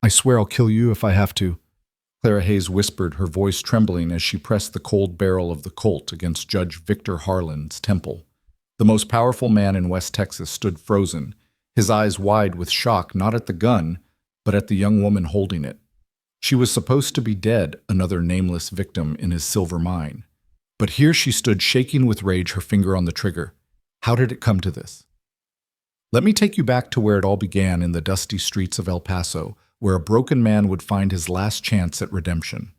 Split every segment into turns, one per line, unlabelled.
I swear I'll kill you if I have to, Clara Hayes whispered, her voice trembling as she pressed the cold barrel of the Colt against Judge Victor Harland's temple. The most powerful man in West Texas stood frozen, his eyes wide with shock not at the gun, but at the young woman holding it. She was supposed to be dead, another nameless victim in his silver mine. But here she stood shaking with rage, her finger on the trigger. How did it come to this? Let me take you back to where it all began, in the dusty streets of El Paso, where a broken man would find his last chance at redemption.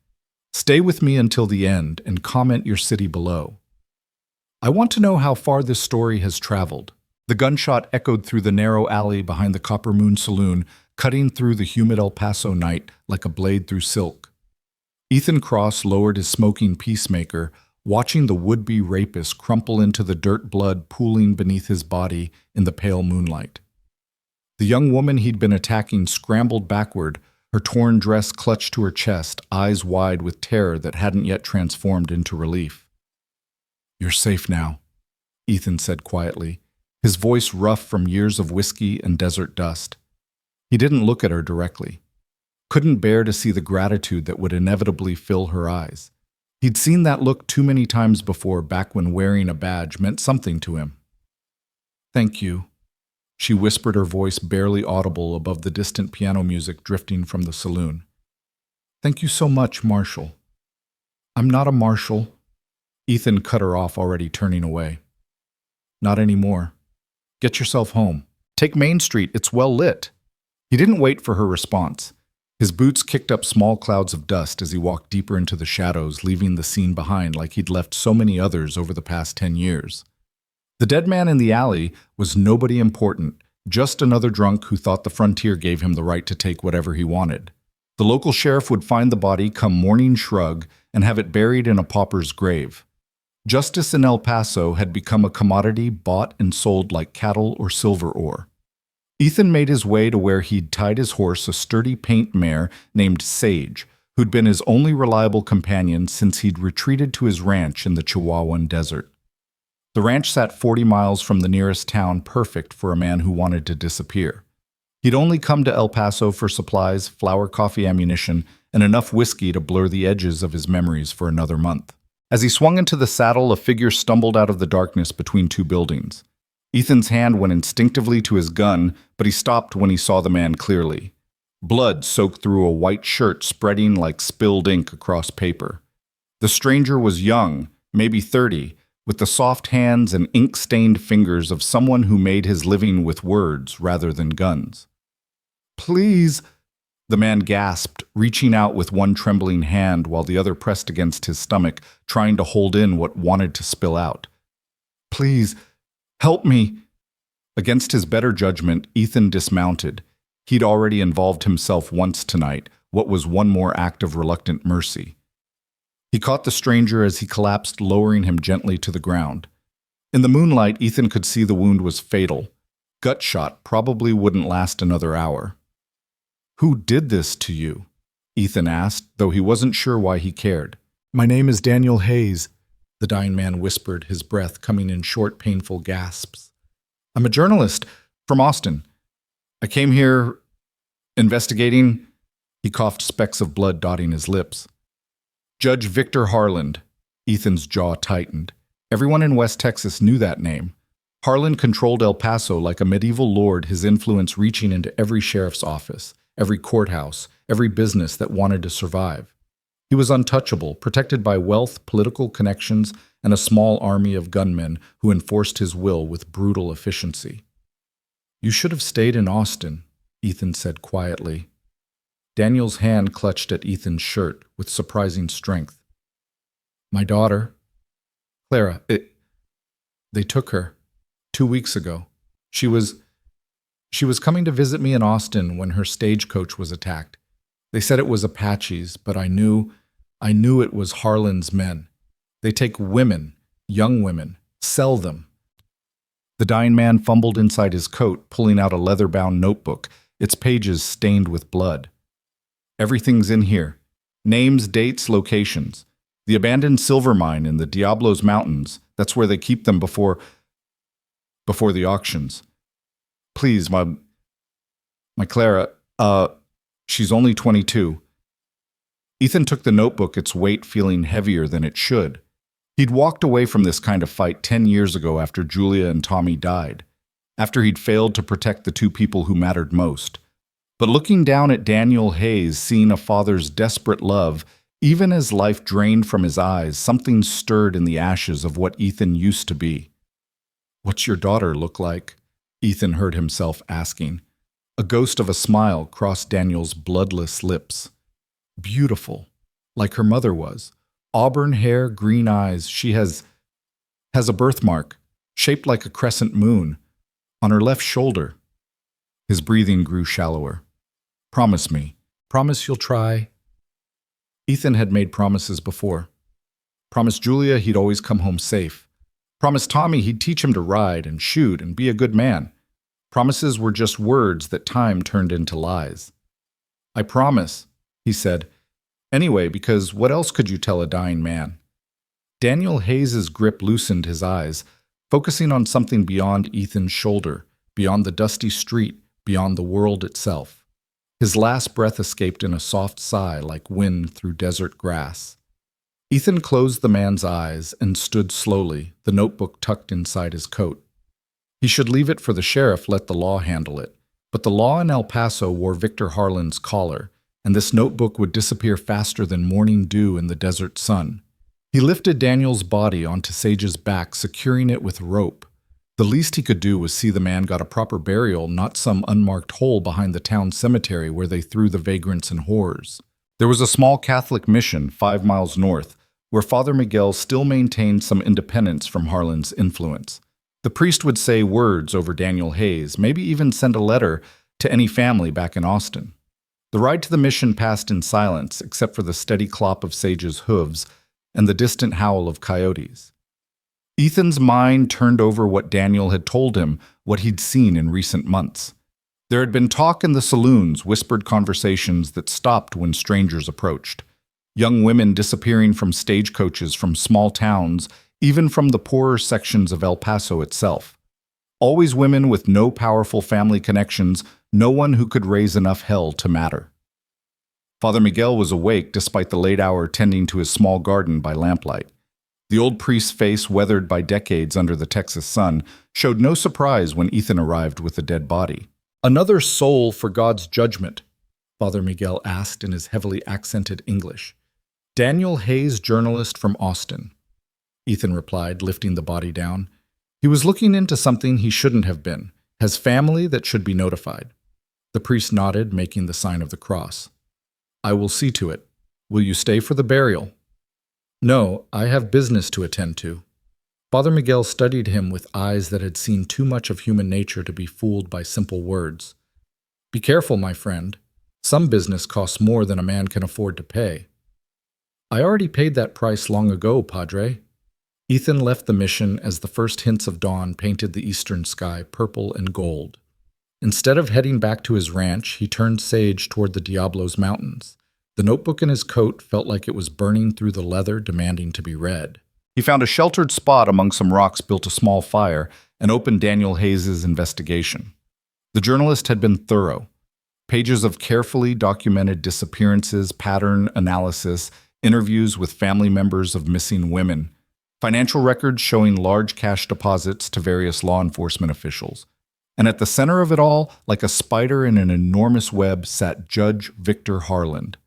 Stay with me until the end and comment your city below. I want to know how far this story has traveled. The gunshot echoed through the narrow alley behind the Copper Moon Saloon, cutting through the humid El Paso night like a blade through silk. Ethan Cross lowered his smoking peacemaker, watching the would-be rapist crumple into the dirt, blood pooling beneath his body in the pale moonlight. The young woman he'd been attacking scrambled backward, her torn dress clutched to her chest, eyes wide with terror that hadn't yet transformed into relief. "You're safe now," Ethan said quietly, his voice rough from years of whiskey and desert dust. He didn't look at her directly. Couldn't bear to see the gratitude that would inevitably fill her eyes. He'd seen that look too many times before, back when wearing a badge meant something to him. "Thank you," she whispered, her voice barely audible above the distant piano music drifting from the saloon. "Thank you so much, Marshal." "I'm not a marshal." Ethan cut her off, already turning away. "Not anymore. Get yourself home. Take Main Street, it's well lit." He didn't wait for her response. His boots kicked up small clouds of dust as he walked deeper into the shadows, leaving the scene behind like he'd left so many others over the past 10 years. The dead man in the alley was nobody important, just another drunk who thought the frontier gave him the right to take whatever he wanted. The local sheriff would find the body come morning shrug and have it buried in a pauper's grave. Justice in El Paso had become a commodity bought and sold like cattle or silver ore. Ethan made his way to where he'd tied his horse, a sturdy paint mare named Sage, who'd been his only reliable companion since he'd retreated to his ranch in the Chihuahuan desert. The ranch sat 40 miles from the nearest town, perfect for a man who wanted to disappear. He'd only come to El Paso for supplies, flour, coffee, ammunition, and enough whiskey to blur the edges of his memories for another month. As he swung into the saddle, a figure stumbled out of the darkness between two buildings. Ethan's hand went instinctively to his gun, but he stopped when he saw the man clearly. Blood soaked through a white shirt, spreading like spilled ink across paper. The stranger was young, maybe 30, with the soft hands and ink-stained fingers of someone who made his living with words rather than guns. "Please," the man gasped, reaching out with one trembling hand while the other pressed against his stomach, trying to hold in what wanted to spill out. "Please, help me." Against his better judgment, Ethan dismounted. He'd already involved himself once tonight. What was one more act of reluctant mercy? He caught the stranger as he collapsed, lowering him gently to the ground. In the moonlight, Ethan could see the wound was fatal. Gut shot, probably wouldn't last another hour. "Who did this to you?" Ethan asked, though he wasn't sure why he cared. "My name is Daniel Hayes," the dying man whispered, his breath coming in short, painful gasps. "I'm a journalist from Austin. I came here investigating." He coughed, specks of blood dotting his lips. "Judge Victor Harland." Ethan's jaw tightened. Everyone in West Texas knew that name. Harland controlled El Paso like a medieval lord, his influence reaching into every sheriff's office, every courthouse, every business that wanted to survive. He was untouchable, protected by wealth, political connections, and a small army of gunmen who enforced his will with brutal efficiency. "You should have stayed in Austin," Ethan said quietly. Daniel's hand clutched at Ethan's shirt with surprising strength. "My daughter, Clara, they took her 2 weeks ago. She was coming to visit me in Austin when her stagecoach was attacked. They said it was Apaches, but I knew it was Harlan's men. They take women, young women, sell them." The dying man fumbled inside his coat, pulling out a leather-bound notebook, its pages stained with blood. "Everything's in here. Names, dates, locations. The abandoned silver mine in the Diablos Mountains. That's where they keep them before the auctions. Please, my Clara, She's only 22. Ethan took the notebook, its weight feeling heavier than it should. He'd walked away from this kind of fight 10 years ago after Julia and Tommy died, after he'd failed to protect the two people who mattered most. But looking down at Daniel Hayes, seeing a father's desperate love, even as life drained from his eyes, something stirred in the ashes of what Ethan used to be. "What's your daughter look like?" Ethan heard himself asking. A ghost of a smile crossed Daniel's bloodless lips. "Beautiful, like her mother was. Auburn hair, green eyes. She has a birthmark, shaped like a crescent moon, on her left shoulder." His breathing grew shallower. "Promise me. Promise you'll try." Ethan had made promises before. Promised Julia he'd always come home safe. Promised Tommy he'd teach him to ride and shoot and be a good man. Promises were just words that time turned into lies. "I promise," he said. "Anyway, because what else could you tell a dying man?" Daniel Hayes's grip loosened his eyes, focusing on something beyond Ethan's shoulder, beyond the dusty street, beyond the world itself. His last breath escaped in a soft sigh like wind through desert grass. Ethan closed the man's eyes and stood slowly, the notebook tucked inside his coat. He should leave it for the sheriff, let the law handle it. But the law in El Paso wore Victor Harland's collar, and this notebook would disappear faster than morning dew in the desert sun. He lifted Daniel's body onto Sage's back, securing it with rope. The least he could do was see the man got a proper burial, not some unmarked hole behind the town cemetery where they threw the vagrants and whores. There was a small Catholic mission 5 miles north, where Father Miguel still maintained some independence from Harland's influence. The priest would say words over Daniel Hayes, maybe even send a letter to any family back in Austin. The ride to the mission passed in silence, except for the steady clop of Sage's hooves and the distant howl of coyotes. Ethan's mind turned over what Daniel had told him, what he'd seen in recent months. There had been talk in the saloons, whispered conversations that stopped when strangers approached. Young women disappearing from stagecoaches from small towns, even from the poorer sections of El Paso itself. Always women with no powerful family connections, no one who could raise enough hell to matter. Father Miguel was awake despite the late hour, tending to his small garden by lamplight. The old priest's face, weathered by decades under the Texas sun, showed no surprise when Ethan arrived with a dead body. "Another soul for God's judgment?" Father Miguel asked in his heavily accented English. "Daniel Hayes, journalist from Austin," Ethan replied, lifting the body down. He was looking into something he shouldn't have been, has family that should be notified. The priest nodded, making the sign of the cross. "I will see to it. Will you stay for the burial?" "No, I have business to attend to." Father Miguel studied him with eyes that had seen too much of human nature to be fooled by simple words. "Be careful, my friend. Some business costs more than a man can afford to pay." "I already paid that price long ago, Padre." Ethan left the mission as the first hints of dawn painted the eastern sky purple and gold. Instead of heading back to his ranch, he turned Sage toward the Diablos Mountains. The notebook in his coat felt like it was burning through the leather, demanding to be read. He found a sheltered spot among some rocks, built a small fire, and opened Daniel Hayes' investigation. The journalist had been thorough. Pages of carefully documented disappearances, pattern analysis, interviews with family members of missing women, financial records showing large cash deposits to various law enforcement officials. And at the center of it all, like a spider in an enormous web, sat Judge Victor Harland.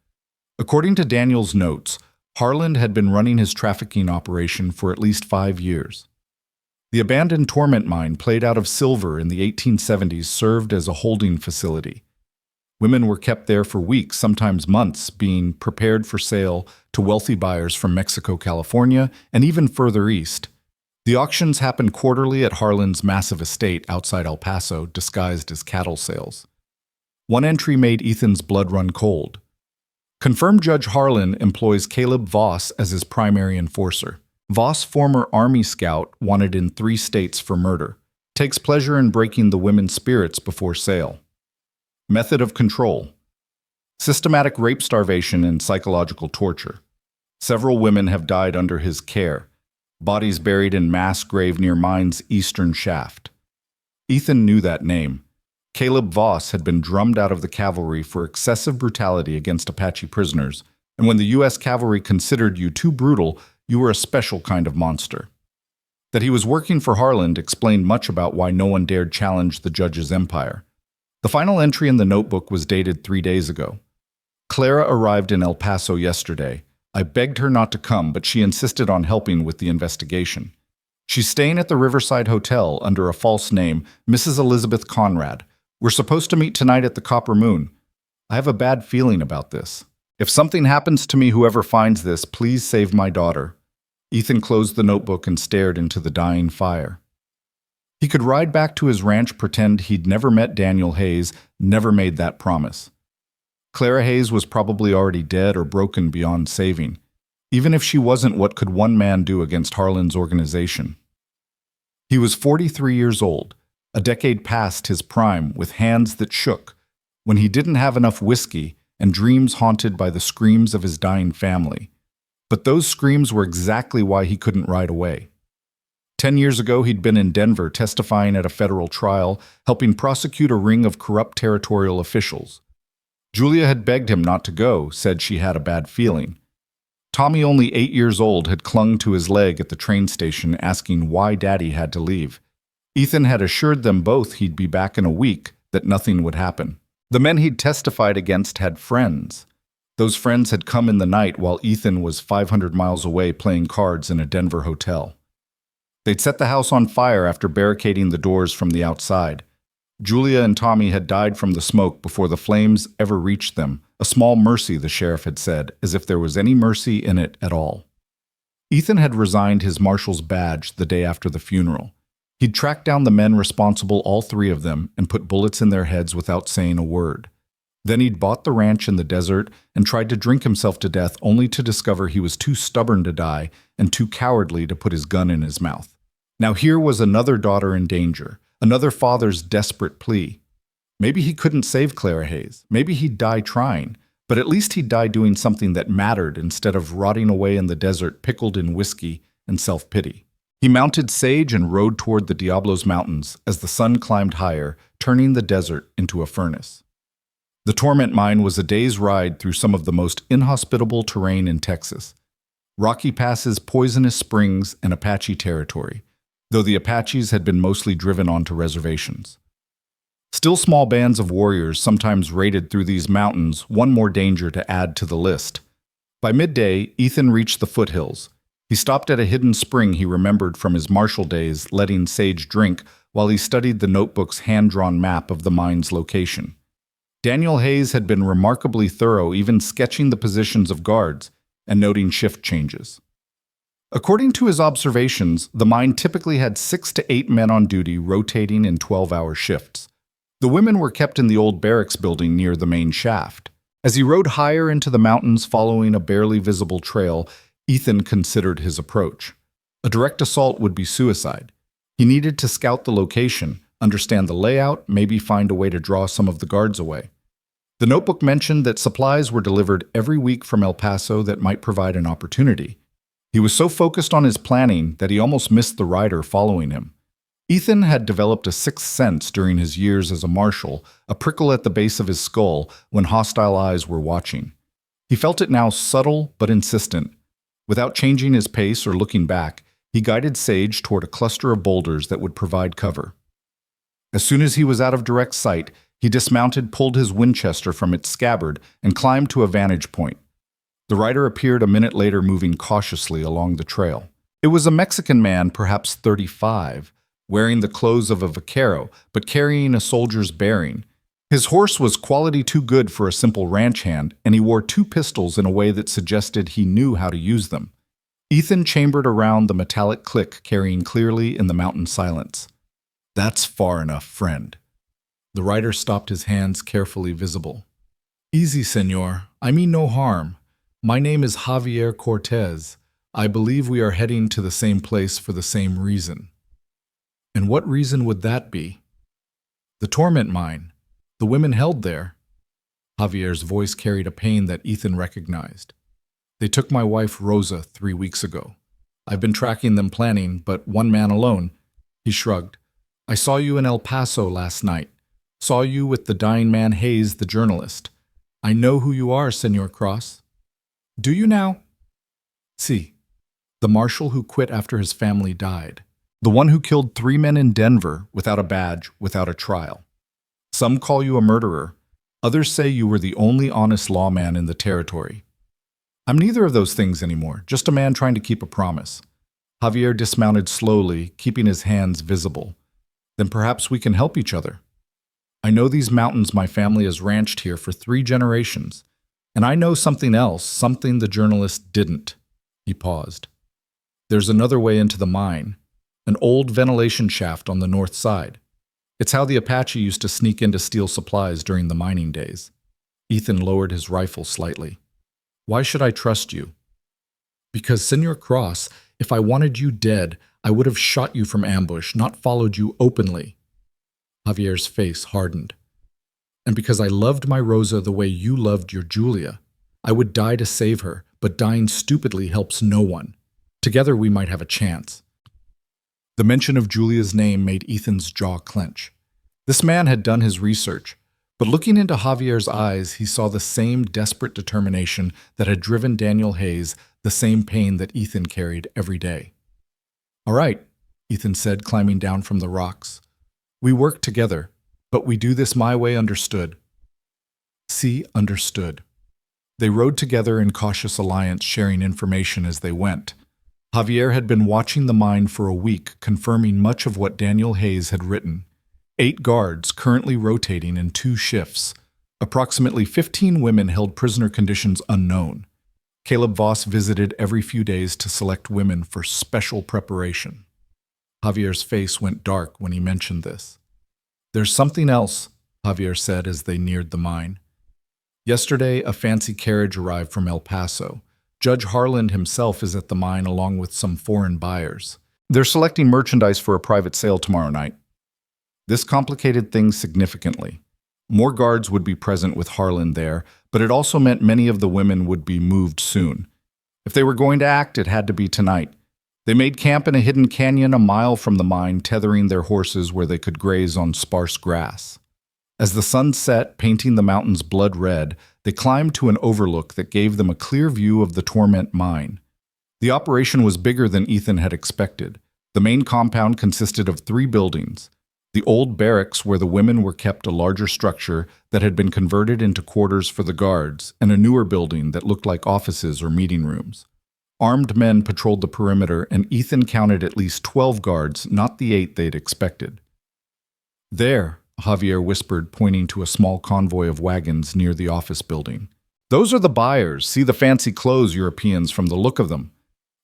According to Daniel's notes, Harland had been running his trafficking operation for at least 5 years. The abandoned torment mine, played out of silver in the 1870s, served as a holding facility. Women were kept there for weeks, sometimes months, being prepared for sale to wealthy buyers from Mexico, California, and even further east. The auctions happened quarterly at Harland's massive estate outside El Paso, disguised as cattle sales. One entry made Ethan's blood run cold. Confirmed Judge Harland employs Caleb Voss as his primary enforcer. Voss, former Army scout, wanted in 3 states for murder. Takes pleasure in breaking the women's spirits before sale. Method of control: systematic rape, starvation, and psychological torture. Several women have died under his care. Bodies buried in mass grave near mine's eastern shaft. Ethan knew that name. Caleb Voss had been drummed out of the cavalry for excessive brutality against Apache prisoners, and when the U.S. cavalry considered you too brutal, you were a special kind of monster. That he was working for Harland explained much about why no one dared challenge the judge's empire. The final entry in the notebook was dated 3 days ago. Clara arrived in El Paso yesterday. I begged her not to come, but she insisted on helping with the investigation. She's staying at the Riverside Hotel under a false name, Mrs. Elizabeth Conrad. We're supposed to meet tonight at the Copper Moon. I have a bad feeling about this. If something happens to me, whoever finds this, please save my daughter. Ethan closed the notebook and stared into the dying fire. He could ride back to his ranch, pretend he'd never met Daniel Hayes, never made that promise. Clara Hayes was probably already dead or broken beyond saving. Even if she wasn't, what could one man do against Harland's organization? He was 43 years old, a decade past his prime, with hands that shook, when he didn't have enough whiskey and dreams haunted by the screams of his dying family. But those screams were exactly why he couldn't ride away. 10 years ago, he'd been in Denver testifying at a federal trial, helping prosecute a ring of corrupt territorial officials. Julia had begged him not to go, said she had a bad feeling. Tommy, only 8 years old, had clung to his leg at the train station, asking why Daddy had to leave. Ethan had assured them both he'd be back in a week, that nothing would happen. The men he'd testified against had friends. Those friends had come in the night while Ethan was 500 miles away playing cards in a Denver hotel. They'd set the house on fire after barricading the doors from the outside. Julia and Tommy had died from the smoke before the flames ever reached them, a small mercy, the sheriff had said, as if there was any mercy in it at all. Ethan had resigned his marshal's badge the day after the funeral. He'd tracked down the men responsible, all 3 of them, and put bullets in their heads without saying a word. Then he'd bought the ranch in the desert and tried to drink himself to death, only to discover he was too stubborn to die and too cowardly to put his gun in his mouth. Now here was another daughter in danger, another father's desperate plea. Maybe he couldn't save Clara Hayes. Maybe he'd die trying, but at least he'd die doing something that mattered instead of rotting away in the desert, pickled in whiskey and self-pity. He mounted Sage and rode toward the Diablos Mountains as the sun climbed higher, turning the desert into a furnace. The Torment Mine was a day's ride through some of the most inhospitable terrain in Texas. Rocky passes, poisonous springs, and Apache territory, though the Apaches had been mostly driven onto reservations. Still, small bands of warriors sometimes raided through these mountains, one more danger to add to the list. By midday, Ethan reached the foothills. He stopped at a hidden spring he remembered from his marshal days, letting Sage drink while he studied the notebook's hand-drawn map of the mine's location. Daniel Hayes had been remarkably thorough, even sketching the positions of guards and noting shift changes. According to his observations, the mine typically had 6 to 8 men on duty, rotating in 12-hour shifts. The women were kept in the old barracks building near the main shaft. As he rode higher into the mountains following a barely visible trail, Ethan considered his approach. A direct assault would be suicide. He needed to scout the location, understand the layout, maybe find a way to draw some of the guards away. The notebook mentioned that supplies were delivered every week from El Paso that might provide an opportunity. He was so focused on his planning that he almost missed the rider following him. Ethan had developed a sixth sense during his years as a marshal, a prickle at the base of his skull when hostile eyes were watching. He felt it now, subtle but insistent. Without changing his pace or looking back, he guided Sage toward a cluster of boulders that would provide cover. As soon as he was out of direct sight, he dismounted, pulled his Winchester from its scabbard, and climbed to a vantage point. The rider appeared a minute later, moving cautiously along the trail. It was a Mexican man, perhaps 35, wearing the clothes of a vaquero, but carrying a soldier's bearing. His horse was quality too good for a simple ranch hand, and he wore 2 pistols in a way that suggested he knew how to use them. Ethan chambered around the metallic click, carrying clearly in the mountain silence. "That's far enough, friend." The rider stopped, his hands carefully visible. "Easy, senor. I mean no harm. My name is Javier Cortez. I believe we are heading to the same place for the same reason." "And what reason would that be?" "The Torment Mine. The women held there." Javier's voice carried a pain that Ethan recognized. "They took my wife Rosa 3 weeks ago. I've been tracking them, planning, but one man alone." He shrugged. "I saw you in El Paso last night. Saw you with the dying man Hayes, the journalist. I know who you are, Senor Cross. Do you now? Si. The marshal who quit after his family died. The one who killed 3 men in Denver without a badge, without a trial. Some call you a murderer. Others say you were the only honest lawman in the territory. I'm neither of those things anymore, just a man trying to keep a promise. Javier dismounted slowly, keeping his hands visible. Then perhaps we can help each other. I know these mountains my family has ranched here for 3 generations, and I know something else, something the journalist didn't. He paused. There's another way into the mine, an old ventilation shaft on the north side. It's how the Apache used to sneak in to steal supplies during the mining days. Ethan lowered his rifle slightly. Why should I trust you? Because, Senor Cross, if I wanted you dead, I would have shot you from ambush, not followed you openly. Javier's face hardened. And because I loved my Rosa the way you loved your Julia, I would die to save her, but dying stupidly helps no one. Together we might have a chance. The mention of Julia's name made Ethan's jaw clench. This man had done his research, but looking into Javier's eyes, he saw the same desperate determination that had driven Daniel Hayes, the same pain that Ethan carried every day. All right, Ethan said, climbing down from the rocks. We work together, but we do this my way, understood. See, understood. They rode together in cautious alliance, sharing information as they went. Javier had been watching the mine for a week, confirming much of what Daniel Hayes had written. 8 guards currently rotating in 2 shifts. Approximately 15 women held prisoner conditions unknown. Caleb Voss visited every few days to select women for special preparation. Javier's face went dark when he mentioned this. There's something else, Javier said as they neared the mine. Yesterday, a fancy carriage arrived from El Paso. Judge Harland himself is at the mine along with some foreign buyers. They're selecting merchandise for a private sale tomorrow night. This complicated things significantly. More guards would be present with Harland there, but it also meant many of the women would be moved soon. If they were going to act, it had to be tonight. They made camp in a hidden canyon a mile from the mine, tethering their horses where they could graze on sparse grass. As the sun set, painting the mountains blood red, they climbed to an overlook that gave them a clear view of the Torment mine. The operation was bigger than Ethan had expected. The main compound consisted of 3 buildings. The old barracks where the women were kept, a larger structure that had been converted into quarters for the guards, and a newer building that looked like offices or meeting rooms. Armed men patrolled the perimeter, and Ethan counted at least 12 guards, not the 8 they'd expected. There, Javier whispered, pointing to a small convoy of wagons near the office building. Those are the buyers. See the fancy clothes, Europeans, from the look of them.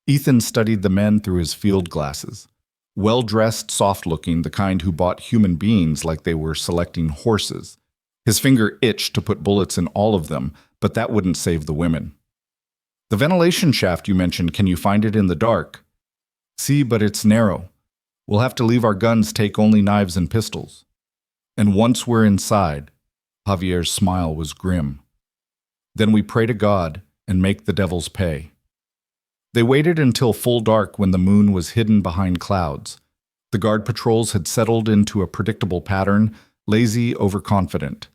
Ethan studied the men through his field glasses. Well-dressed, soft-looking, the kind who bought human beings like they were selecting horses. His finger itched to put bullets in all of them, but that wouldn't save the women. The ventilation shaft you mentioned, can you find it in the dark? See, but it's narrow. We'll have to leave our guns, take only knives and pistols. And once we're inside, Javier's smile was grim. Then we pray to God and make the devils pay. They waited until full dark when the moon was hidden behind clouds. The guard patrols had settled into a predictable pattern, lazy, overconfident.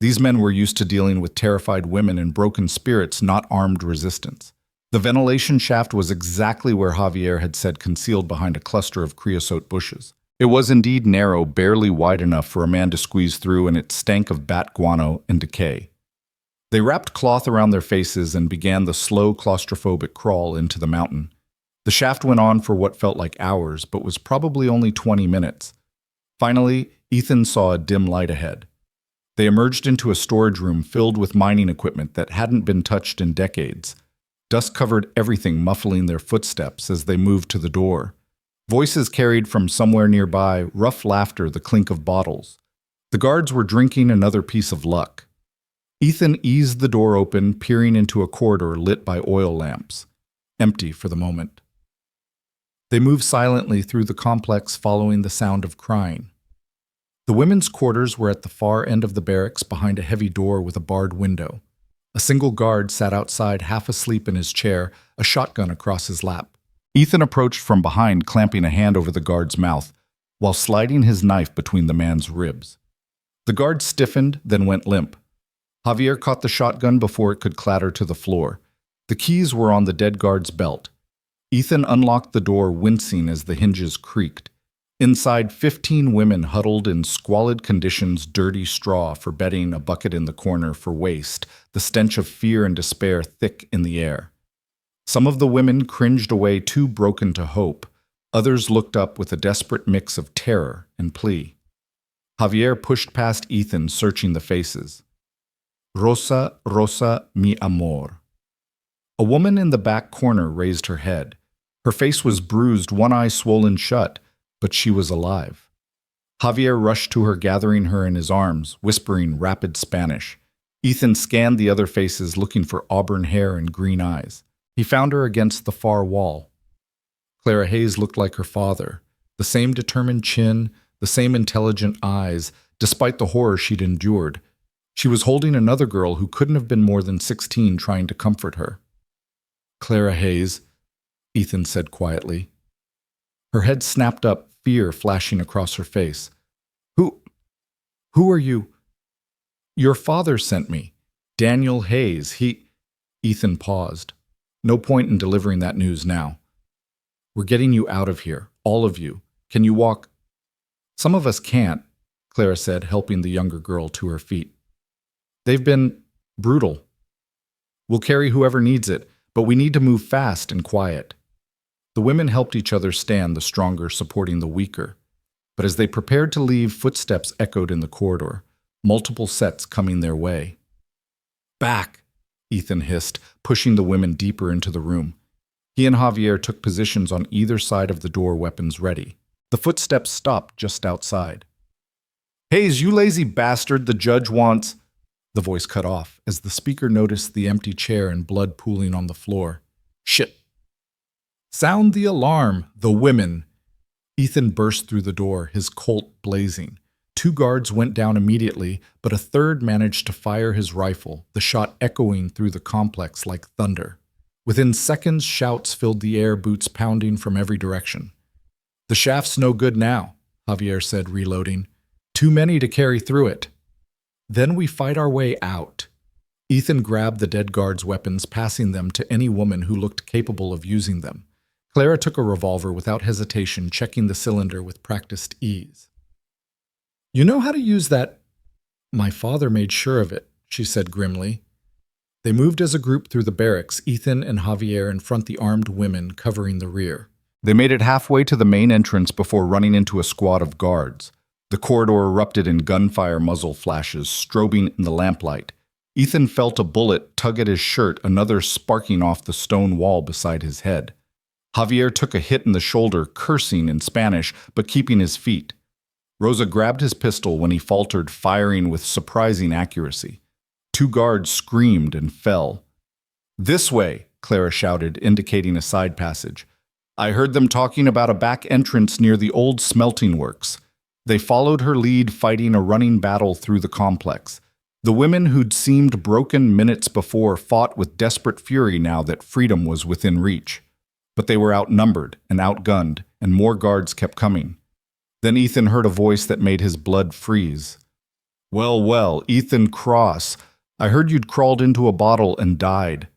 These men were used to dealing with terrified women and broken spirits, not armed resistance. The ventilation shaft was exactly where Javier had said, concealed behind a cluster of creosote bushes. It was indeed narrow, barely wide enough for a man to squeeze through, and it stank of bat guano and decay. They wrapped cloth around their faces and began the slow, claustrophobic crawl into the mountain. The shaft went on for what felt like hours, but was probably only 20 minutes. Finally, Ethan saw a dim light ahead. They emerged into a storage room filled with mining equipment that hadn't been touched in decades. Dust covered everything, muffling their footsteps as they moved to the door. Voices carried from somewhere nearby, rough laughter, the clink of bottles. The guards were drinking another piece of luck. Ethan eased the door open, peering into a corridor lit by oil lamps. Empty for the moment. They moved silently through the complex, following the sound of crying. The women's quarters were at the far end of the barracks, behind a heavy door with a barred window. A single guard sat outside, half asleep in his chair, a shotgun across his lap. Ethan approached from behind, clamping a hand over the guard's mouth, while sliding his knife between the man's ribs. The guard stiffened, then went limp. Javier caught the shotgun before it could clatter to the floor. The keys were on the dead guard's belt. Ethan unlocked the door, wincing as the hinges creaked. Inside, 15 women huddled in squalid conditions, dirty straw for bedding, a bucket in the corner for waste, the stench of fear and despair thick in the air. Some of the women cringed away, too broken to hope. Others looked up with a desperate mix of terror and plea. Javier pushed past Ethan, searching the faces. Rosa, Rosa, mi amor. A woman in the back corner raised her head. Her face was bruised, one eye swollen shut, but she was alive. Javier rushed to her, gathering her in his arms, whispering rapid Spanish. Ethan scanned the other faces, looking for auburn hair and green eyes. He found her against the far wall. Clara Hayes looked like her father, the same determined chin, the same intelligent eyes, despite the horror she'd endured. She was holding another girl who couldn't have been more than 16, trying to comfort her. Clara Hayes, Ethan said quietly. Her head snapped up, fear flashing across her face. Who are you? Your father sent me. Daniel Hayes, Ethan paused. No point in delivering that news now. We're getting you out of here, all of you. Can you walk? Some of us can't, Clara said, helping the younger girl to her feet. They've been brutal. We'll carry whoever needs it, but we need to move fast and quiet. The women helped each other stand, the stronger supporting the weaker. But as they prepared to leave, footsteps echoed in the corridor, multiple sets coming their way. Back, Ethan hissed, pushing the women deeper into the room. He and Javier took positions on either side of the door, weapons ready. The footsteps stopped just outside. Hayes, you lazy bastard, the judge wants... The voice cut off as the speaker noticed the empty chair and blood pooling on the floor. Shit. Sound the alarm, the women. Ethan burst through the door, his Colt blazing. 2 guards went down immediately, but a third managed to fire his rifle, the shot echoing through the complex like thunder. Within seconds, shouts filled the air, boots pounding from every direction. The shaft's no good now, Javier said, reloading. Too many to carry through it. Then we fight our way out. Ethan grabbed the dead guard's weapons, passing them to any woman who looked capable of using them. Clara took a revolver without hesitation, checking the cylinder with practiced ease. You know how to use that? My father made sure of it, she said grimly. They moved as a group through the barracks, Ethan and Javier in front, the armed women covering the rear. They made it halfway to the main entrance before running into a squad of guards. The corridor erupted in gunfire muzzle flashes, strobing in the lamplight. Ethan felt a bullet tug at his shirt, another sparking off the stone wall beside his head. Javier took a hit in the shoulder, cursing in Spanish, but keeping his feet. Rosa grabbed his pistol when he faltered, firing with surprising accuracy. 2 guards screamed and fell. This way, Clara shouted, indicating a side passage. I heard them talking about a back entrance near the old smelting works. They followed her lead, fighting a running battle through the complex. The women who'd seemed broken minutes before fought with desperate fury now that freedom was within reach. But they were outnumbered and outgunned, and more guards kept coming. Then Ethan heard a voice that made his blood freeze. Well, Ethan Cross, I heard you'd crawled into a bottle and died.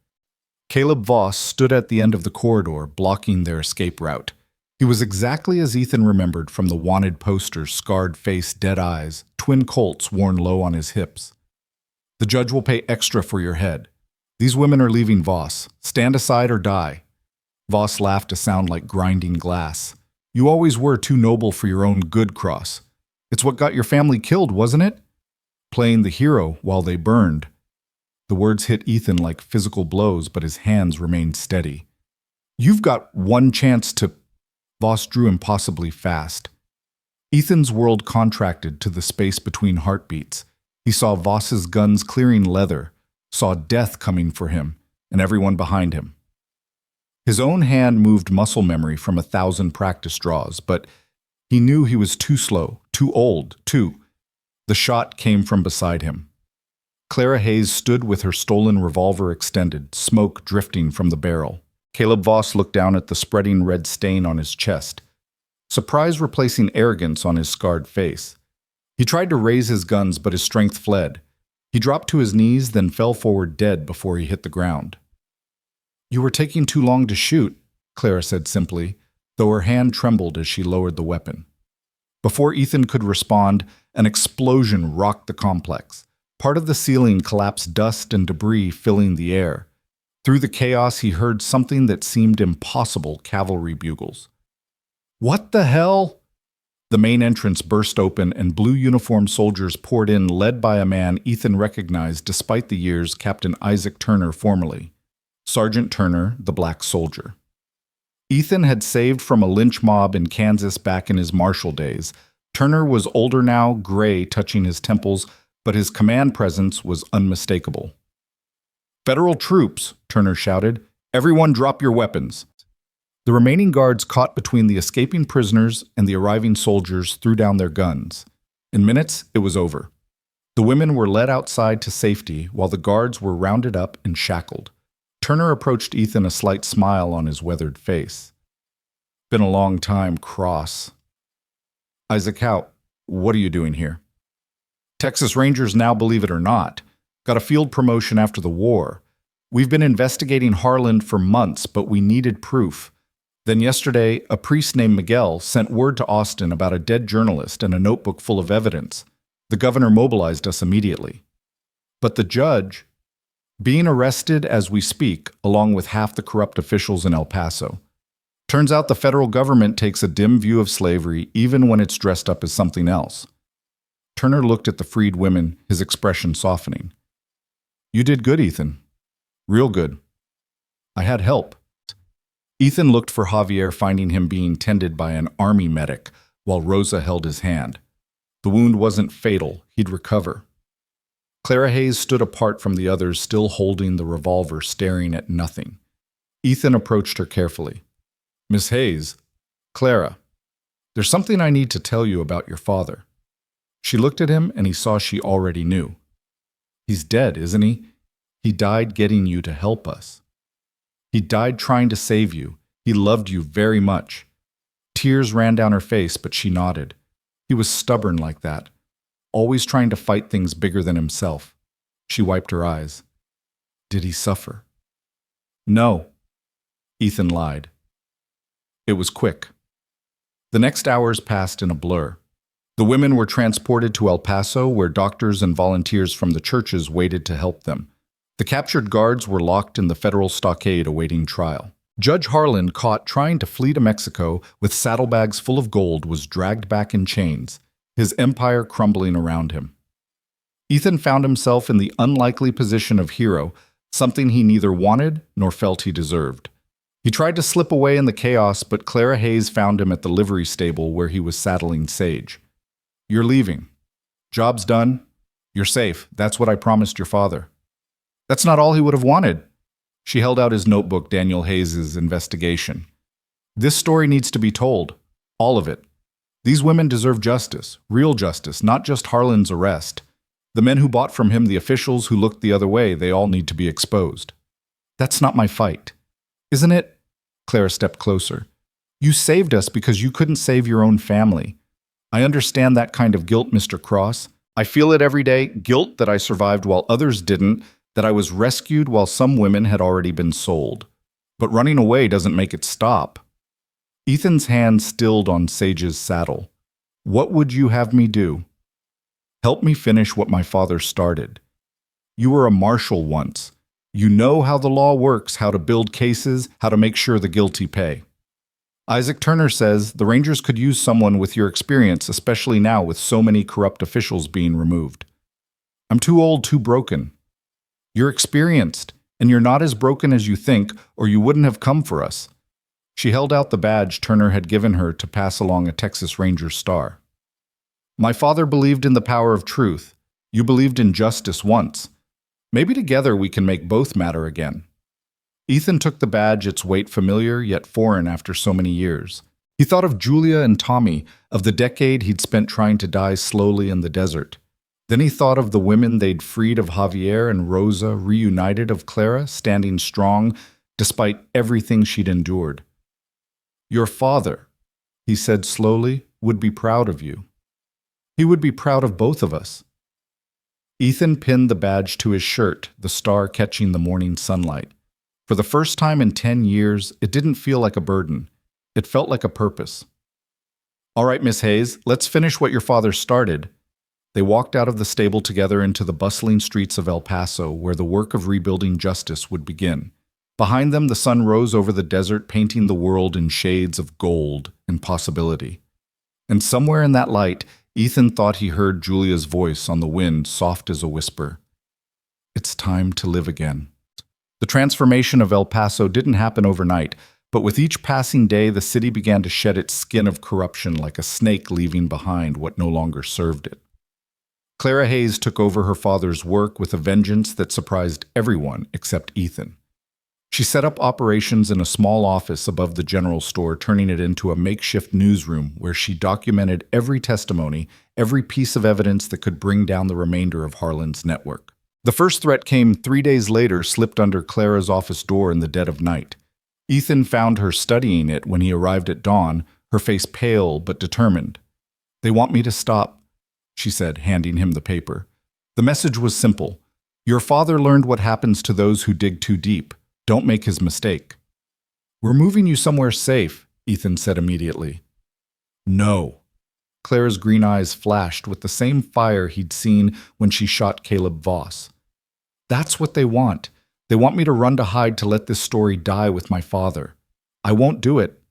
Caleb Voss stood at the end of the corridor, blocking their escape route. He was exactly as Ethan remembered from the wanted posters, scarred face, dead eyes, twin Colts worn low on his hips. The judge will pay extra for your head. These women are leaving Voss. Stand aside or die. Voss laughed to sound like grinding glass. You always were too noble for your own good, Cross. It's what got your family killed, wasn't it? Playing the hero while they burned. The words hit Ethan like physical blows, but his hands remained steady. You've got one chance to... Voss drew impossibly fast. Ethan's world contracted to the space between heartbeats. He saw Voss's guns clearing leather, saw death coming for him, and everyone behind him. His own hand moved muscle memory from 1,000 practice draws, but he knew he was too slow, too old, too. The shot came from beside him. Clara Hayes stood with her stolen revolver extended, smoke drifting from the barrel. Caleb Voss looked down at the spreading red stain on his chest, surprise replacing arrogance on his scarred face. He tried to raise his guns, but his strength fled. He dropped to his knees, then fell forward dead before he hit the ground. "You were taking too long to shoot," Clara said simply, though her hand trembled as she lowered the weapon. Before Ethan could respond, an explosion rocked the complex. Part of the ceiling collapsed, dust and debris filling the air. Through the chaos, he heard something that seemed impossible: cavalry bugles. "What the hell?" The main entrance burst open and blue uniformed soldiers poured in, led by a man Ethan recognized despite the years: Captain Isaac Turner formerly. Sergeant Turner, the black soldier. Ethan had saved from a lynch mob in Kansas back in his martial days. Turner was older now, gray touching his temples, but his command presence was unmistakable. "Federal troops," Turner shouted. "Everyone drop your weapons." The remaining guards, caught between the escaping prisoners and the arriving soldiers, threw down their guns. In minutes, it was over. The women were led outside to safety while the guards were rounded up and shackled. Turner approached Ethan, a slight smile on his weathered face. "Been a long time, Cross." "Isaac, what are you doing here?" "Texas Rangers now, believe it or not. Got a field promotion after the war. We've been investigating Harland for months, but we needed proof. Then yesterday, a priest named Miguel sent word to Austin about a dead journalist and a notebook full of evidence. The governor mobilized us immediately. But the judge, being arrested as we speak, along with half the corrupt officials in El Paso. Turns out the federal government takes a dim view of slavery even when it's dressed up as something else." Turner looked at the freed women, his expression softening. "You did good, Ethan. Real good. I had help." Ethan looked for Javier, finding him being tended by an army medic while Rosa held his hand. The wound wasn't fatal. He'd recover. Clara Hayes stood apart from the others, still holding the revolver, staring at nothing. Ethan approached her carefully. "Miss Hayes, Clara, there's something I need to tell you about your father." She looked at him, and he saw she already knew. "He's dead, isn't he? He died getting you to help us. He died trying to save you. He loved you very much." Tears ran down her face, but she nodded. He was stubborn like that, always trying to fight things bigger than himself. She wiped her eyes. "Did he suffer?" "No," Ethan lied. It was quick. The next hours passed in a blur. The women were transported to El Paso, where doctors and volunteers from the churches waited to help them. The captured guards were locked in the federal stockade awaiting trial. Judge Harland, caught trying to flee to Mexico with saddlebags full of gold, was dragged back in chains, his empire crumbling around him. Ethan found himself in the unlikely position of hero, something he neither wanted nor felt he deserved. He tried to slip away in the chaos, but Clara Hayes found him at the livery stable where he was saddling Sage. "You're leaving. Job's done. You're safe. That's what I promised your father." "That's not all he would have wanted." She held out his notebook, Daniel Hayes' investigation. "This story needs to be told. All of it. These women deserve justice, real justice, not just Harland's arrest. The men who bought from him, the officials who looked the other way, they all need to be exposed." "That's not my fight." "Isn't it?" Clara stepped closer. "You saved us because you couldn't save your own family. I understand that kind of guilt, Mr. Cross. I feel it every day, guilt that I survived while others didn't, that I was rescued while some women had already been sold. But running away doesn't make it stop." Ethan's hand stilled on Sage's saddle. "What would you have me do?" "Help me finish what my father started. You were a marshal once. You know how the law works, how to build cases, how to make sure the guilty pay. Isaac Turner says the Rangers could use someone with your experience, especially now with so many corrupt officials being removed. I'm too old, too broken. You're experienced, and you're not as broken as you think, or you wouldn't have come for us." She held out the badge Turner had given her to pass along a Texas Ranger star. "My father believed in the power of truth. You believed in justice once. Maybe together we can make both matter again." Ethan took the badge, its weight familiar yet foreign after so many years. He thought of Julia and Tommy, of the decade he'd spent trying to die slowly in the desert. Then he thought of the women they'd freed, of Javier and Rosa, reunited, of Clara, standing strong despite everything she'd endured. "Your father," he said slowly, "would be proud of you." He would be proud of both of us. Ethan pinned the badge to his shirt, the star catching the morning sunlight. For the first time in 10 years, it didn't feel like a burden. It felt like a purpose. All right, Miss Hayes, let's finish what your father started. They walked out of the stable together into the bustling streets of El Paso, where the work of rebuilding justice would begin. Behind them, the sun rose over the desert, painting the world in shades of gold and possibility. And somewhere in that light, Ethan thought he heard Julia's voice on the wind, soft as a whisper. It's time to live again. The transformation of El Paso didn't happen overnight, but with each passing day, the city began to shed its skin of corruption like a snake leaving behind what no longer served it. Clara Hayes took over her father's work with a vengeance that surprised everyone except Ethan. She set up operations in a small office above the general store, turning it into a makeshift newsroom where she documented every testimony, every piece of evidence that could bring down the remainder of Harland's network. The first threat came 3 days later, slipped under Clara's office door in the dead of night. Ethan found her studying it when he arrived at dawn, her face pale but determined. "They want me to stop," she said, handing him the paper. The message was simple. "Your father learned what happens to those who dig too deep. Don't make his mistake." "We're moving you somewhere safe," Ethan said immediately. "No." Clara's green eyes flashed with the same fire he'd seen when she shot Caleb Voss. "That's what they want. They want me to run to hide to let this story die with my father. I won't do it."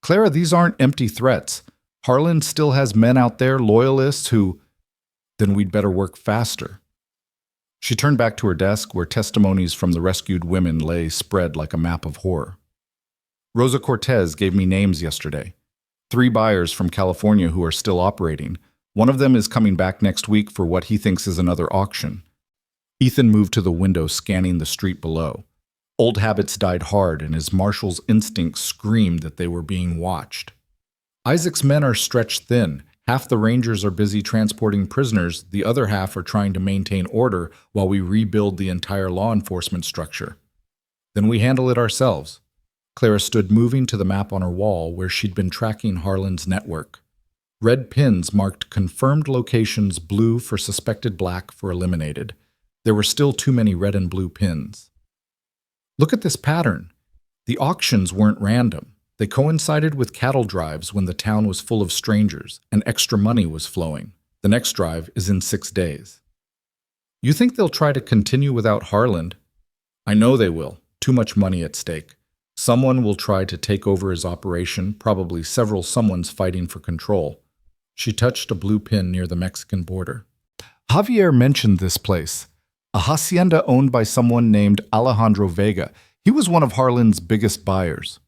"Clara, these aren't empty threats. Harland still has men out there, loyalists who—" "Then we'd better work faster." She turned back to her desk where testimonies from the rescued women lay spread like a map of horror. "Rosa Cortez gave me names yesterday. 3 buyers from California who are still operating. One of them is coming back next week for what he thinks is another auction." Ethan moved to the window, scanning the street below. Old habits died hard, and his marshal's instincts screamed that they were being watched. Isaac's men are stretched thin. Half the rangers are busy transporting prisoners, the other half are trying to maintain order while we rebuild the entire law enforcement structure. Then we handle it ourselves. Clara stood moving to the map on her wall where she'd been tracking Harland's network. Red pins marked confirmed locations, blue for suspected, black for eliminated. There were still too many red and blue pins. "Look at this pattern. The auctions weren't random. They coincided with cattle drives when the town was full of strangers and extra money was flowing. The next drive is in 6 days." "You think they'll try to continue without Harland?" "I know they will. Too much money at stake. Someone will try to take over his operation, probably several someones fighting for control." She touched a blue pin near the Mexican border. "Javier mentioned this place. A hacienda owned by someone named Alejandro Vega. He was one of Harland's biggest buyers."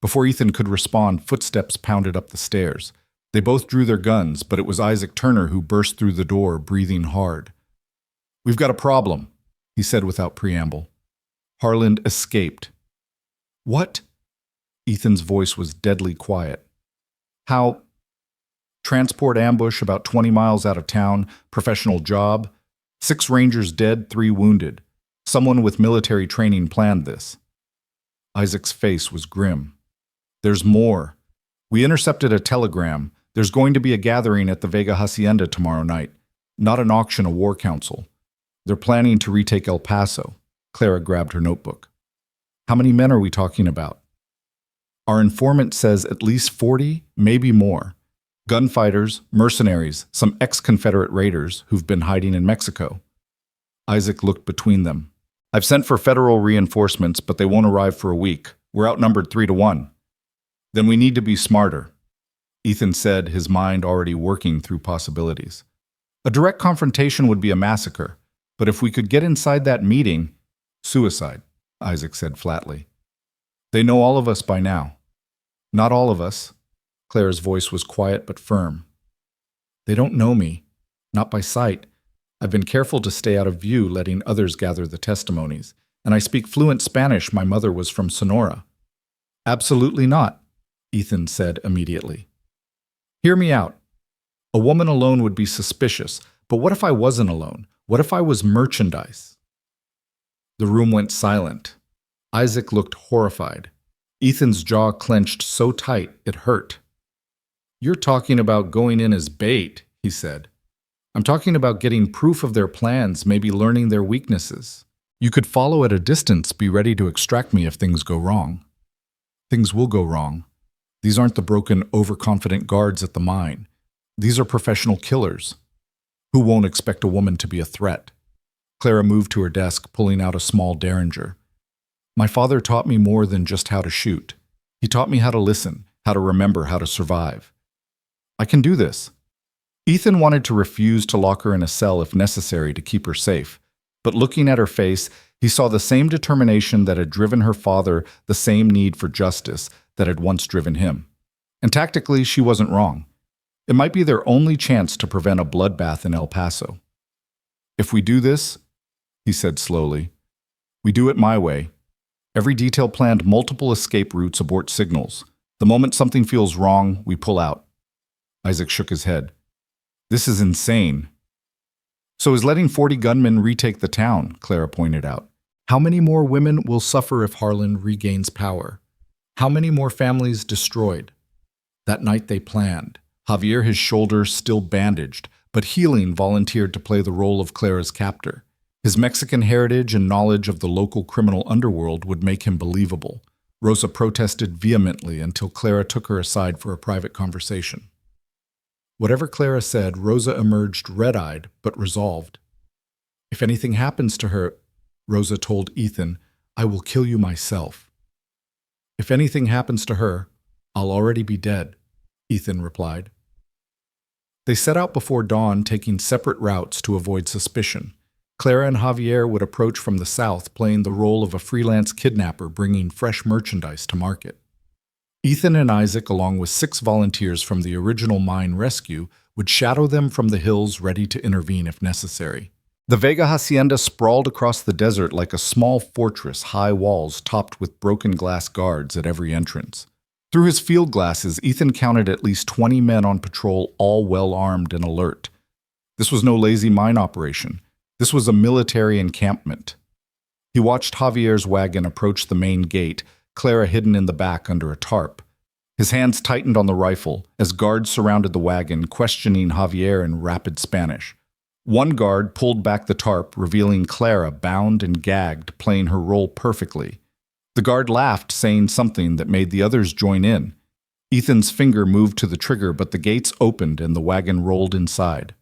Before Ethan could respond, footsteps pounded up the stairs. They both drew their guns, but it was Isaac Turner who burst through the door, breathing hard. "We've got a problem," he said without preamble. "Harland escaped." "What?" Ethan's voice was deadly quiet. "How?" "Transport ambush about 20 miles out of town, professional job. 6 rangers dead, 3 wounded. Someone with military training planned this." Isaac's face was grim. "There's more. We intercepted a telegram. There's going to be a gathering at the Vega Hacienda tomorrow night. Not an auction, a war council. They're planning to retake El Paso." Clara grabbed her notebook. "How many men are we talking about?" "Our informant says at least 40, maybe more. Gunfighters, mercenaries, some ex-Confederate raiders who've been hiding in Mexico." Isaac looked between them. "I've sent for federal reinforcements, but they won't arrive for a week. We're outnumbered 3-1. "Then we need to be smarter," Ethan said, his mind already working through possibilities. "A direct confrontation would be a massacre, but if we could get inside that meeting—" "Suicide," Isaac said flatly. "They know all of us by now." "Not all of us." Clara's voice was quiet but firm. "They don't know me. Not by sight. I've been careful to stay out of view, letting others gather the testimonies. And I speak fluent Spanish. My mother was from Sonora." "Absolutely not," Ethan said immediately. "Hear me out. A woman alone would be suspicious, but what if I wasn't alone? What if I was merchandise?" The room went silent. Isaac looked horrified. Ethan's jaw clenched so tight it hurt. You're talking about going in as bait, he said. I'm talking about getting proof of their plans, maybe learning their weaknesses. You could follow at a distance, be ready to extract me if things go wrong. Things will go wrong. These aren't the broken, overconfident guards at the mine. These are professional killers. Who won't expect a woman to be a threat? Clara moved to her desk, pulling out a small derringer. My father taught me more than just how to shoot. He taught me how to listen, how to remember, how to survive. I can do this. Ethan wanted to refuse to lock her in a cell if necessary to keep her safe, but looking at her face, he saw the same determination that had driven her father, the same need for justice that had once driven him. And tactically, she wasn't wrong. It might be their only chance to prevent a bloodbath in El Paso. If we do this, he said slowly, we do it my way. Every detail planned multiple escape routes, abort signals. The moment something feels wrong, we pull out. Isaac shook his head. This is insane. So is letting 40 gunmen retake the town, Clara pointed out. How many more women will suffer if Harland regains power? How many more families destroyed? That night they planned. Javier, his shoulder still bandaged, but healing, volunteered to play the role of Clara's captor. His Mexican heritage and knowledge of the local criminal underworld would make him believable. Rosa protested vehemently until Clara took her aside for a private conversation. Whatever Clara said, Rosa emerged red-eyed but resolved. If anything happens to her, Rosa told Ethan, I will kill you myself. If anything happens to her, I'll already be dead, Ethan replied. They set out before dawn, taking separate routes to avoid suspicion. Clara and Javier would approach from the south, playing the role of a freelance kidnapper bringing fresh merchandise to market. Ethan and Isaac, along with 6 volunteers from the original mine rescue, would shadow them from the hills, ready to intervene if necessary. The Vega Hacienda sprawled across the desert like a small fortress, high walls topped with broken glass guards at every entrance. Through his field glasses, Ethan counted at least 20 men on patrol, all well-armed and alert. This was no lazy mine operation. This was a military encampment. He watched Javier's wagon approach the main gate, Clara hidden in the back under a tarp. His hands tightened on the rifle as guards surrounded the wagon, questioning Javier in rapid Spanish. One guard pulled back the tarp, revealing Clara bound and gagged, playing her role perfectly. The guard laughed, saying something that made the others join in. Ethan's finger moved to the trigger, but the gates opened and the wagon rolled inside.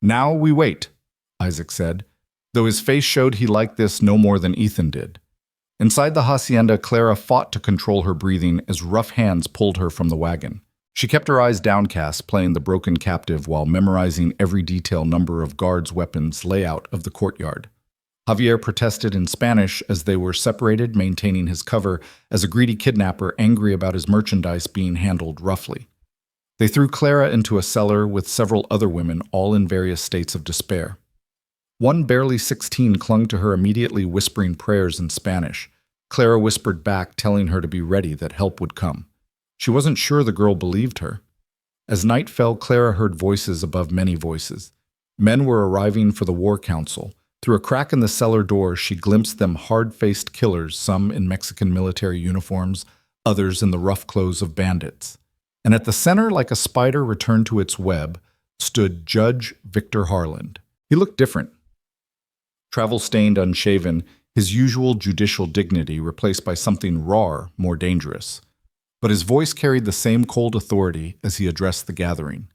Now we wait, Isaac said, though his face showed he liked this no more than Ethan did. Inside the hacienda, Clara fought to control her breathing as rough hands pulled her from the wagon. She kept her eyes downcast, playing the broken captive while memorizing every detail, number of guards' weapons, layout of the courtyard. Javier protested in Spanish as they were separated, maintaining his cover as a greedy kidnapper angry about his merchandise being handled roughly. They threw Clara into a cellar with several other women, all in various states of despair. One, barely 16, clung to her immediately, whispering prayers in Spanish. Clara whispered back, telling her to be ready, that help would come. She wasn't sure the girl believed her. As night fell, Clara heard voices above many voices. Men were arriving for the war council. Through a crack in the cellar door, she glimpsed them, hard-faced killers, some in Mexican military uniforms, others in the rough clothes of bandits. And at the center, like a spider returned to its web, stood Judge Victor Harland. He looked different. Travel-stained, unshaven, his usual judicial dignity replaced by something rawer, more dangerous. But his voice carried the same cold authority as he addressed the gathering.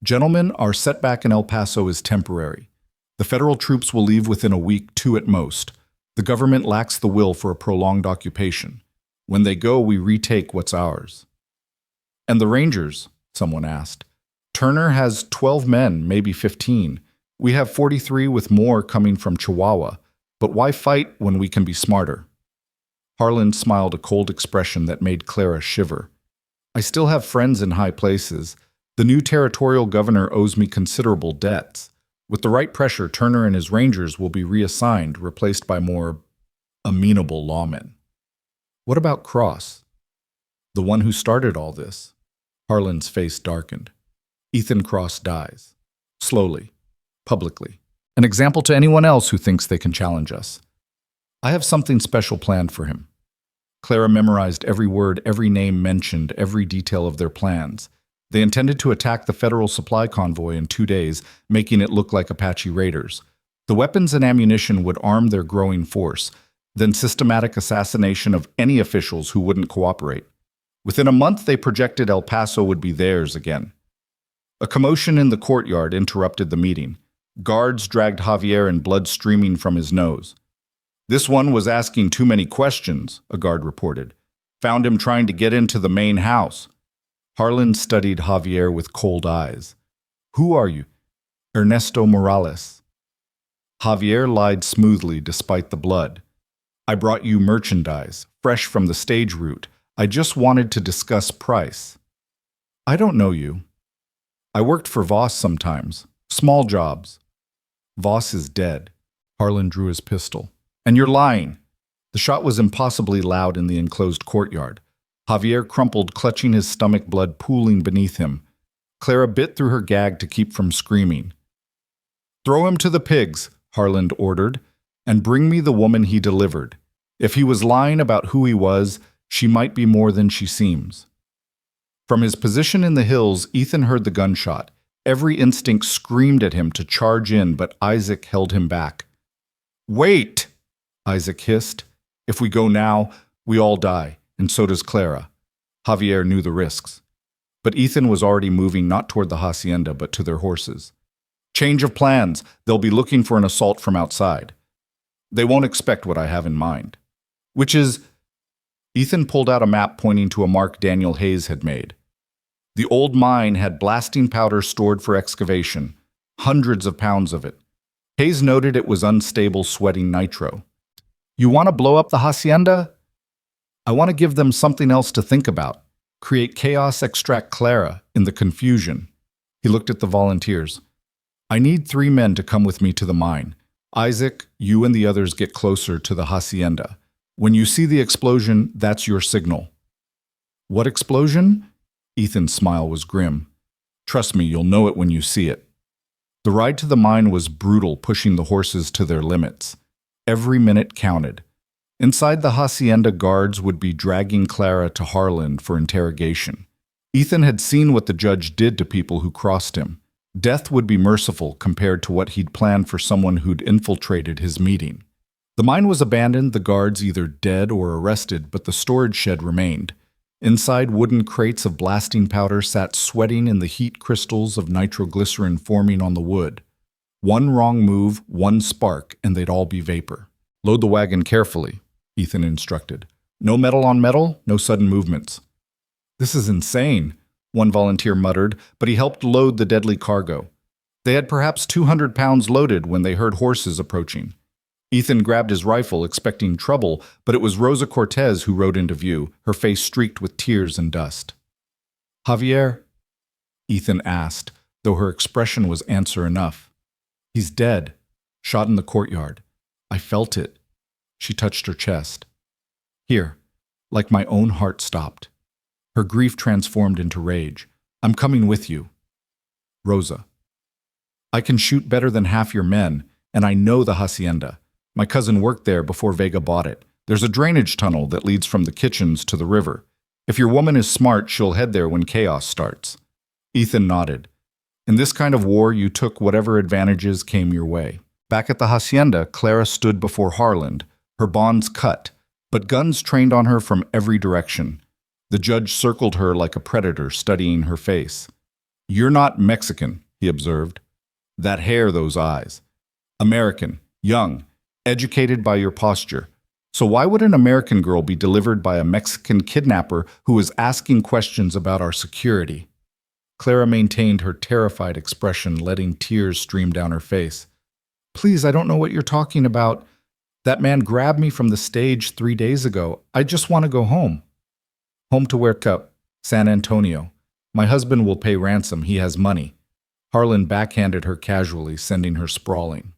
Gentlemen, our setback in El Paso is temporary. The federal troops will leave within a week, 2 at most. The government lacks the will for a prolonged occupation. When they go, we retake what's ours. And the Rangers? Someone asked. Turner has 12 men, maybe 15. We have 43 with more coming from Chihuahua. But why fight when we can be smarter? Harland smiled, a cold expression that made Clara shiver. I still have friends in high places. The new territorial governor owes me considerable debts. With the right pressure, Turner and his Rangers will be reassigned, replaced by more amenable lawmen. What about Cross? The one who started all this? Harland's face darkened. Ethan Cross dies. Slowly. Publicly. An example to anyone else who thinks they can challenge us. I have something special planned for him. Clara memorized every word, every name mentioned, every detail of their plans. They intended to attack the federal supply convoy in 2 days, making it look like Apache raiders. The weapons and ammunition would arm their growing force, then systematic assassination of any officials who wouldn't cooperate. Within a month, they projected El Paso would be theirs again. A commotion in the courtyard interrupted the meeting. Guards dragged Javier and blood streaming from his nose. "This one was asking too many questions," a guard reported. "Found him trying to get into the main house." Harland studied Javier with cold eyes. "Who are you?" "Ernesto Morales." Javier lied smoothly despite the blood. "I brought you merchandise, fresh from the stage route. I just wanted to discuss price." "I don't know you." "I worked for Voss sometimes. Small jobs." "Voss is dead." Harland drew his pistol. "And you're lying." The shot was impossibly loud in the enclosed courtyard. Javier crumpled, clutching his stomach, blood pooling beneath him. Clara bit through her gag to keep from screaming. "Throw him to the pigs," Harland ordered, "and bring me the woman he delivered. If he was lying about who he was, she might be more than she seems." From his position in the hills, Ethan heard the gunshot. Every instinct screamed at him to charge in, but Isaac held him back. "Wait!" Isaac hissed. "If we go now, we all die, and so does Clara." Javier knew the risks. But Ethan was already moving not toward the hacienda, but to their horses. "Change of plans. They'll be looking for an assault from outside. They won't expect what I have in mind." "Which is—" Ethan pulled out a map pointing to a mark Daniel Hayes had made. The old mine had blasting powder stored for excavation, hundreds of pounds of it. Hayes noted it was unstable, sweating nitro. "You want to blow up the hacienda?" "I want to give them something else to think about. Create chaos, extract Clara in the confusion." He looked at the volunteers. "I need 3 men to come with me to the mine. Isaac, you and the others get closer to the hacienda. When you see the explosion, that's your signal." "What explosion?" Ethan's smile was grim. "Trust me, you'll know it when you see it." The ride to the mine was brutal, pushing the horses to their limits. Every minute counted. Inside the hacienda, guards would be dragging Clara to Harland for interrogation. Ethan had seen what the judge did to people who crossed him. Death would be merciful compared to what he'd planned for someone who'd infiltrated his meeting. The mine was abandoned, the guards either dead or arrested, but the storage shed remained. Inside, wooden crates of blasting powder sat sweating in the heat, crystals of nitroglycerin forming on the wood. One wrong move, one spark, and they'd all be vapor. "Load the wagon carefully," Ethan instructed. "No metal on metal, no sudden movements." "This is insane," one volunteer muttered, but he helped load the deadly cargo. They had perhaps 200 pounds loaded when they heard horses approaching. Ethan grabbed his rifle, expecting trouble, but it was Rosa Cortez who rode into view, her face streaked with tears and dust. "Javier?" Ethan asked, though her expression was answer enough. "He's dead. Shot in the courtyard. I felt it." She touched her chest. "Here." Like my own heart stopped. Her grief transformed into rage. "I'm coming with you." Rosa. "I can shoot better than half your men, and I know the hacienda. My cousin worked there before Vega bought it. There's a drainage tunnel that leads from the kitchens to the river. If your woman is smart, she'll head there when chaos starts." Ethan nodded. "In this kind of war, you took whatever advantages came your way." Back at the hacienda, Clara stood before Harland, her bonds cut, but guns trained on her from every direction. The judge circled her like a predator, studying her face. "You're not Mexican," he observed. "That hair, those eyes. American, young, educated by your posture. So why would an American girl be delivered by a Mexican kidnapper who was asking questions about our security?" Clara maintained her terrified expression, letting tears stream down her face. "Please, I don't know what you're talking about. That man grabbed me from the stage 3 days ago. I just want to go home." "Home to where, Cup? San Antonio. My husband will pay ransom. He has money." Harland backhanded her casually, sending her sprawling.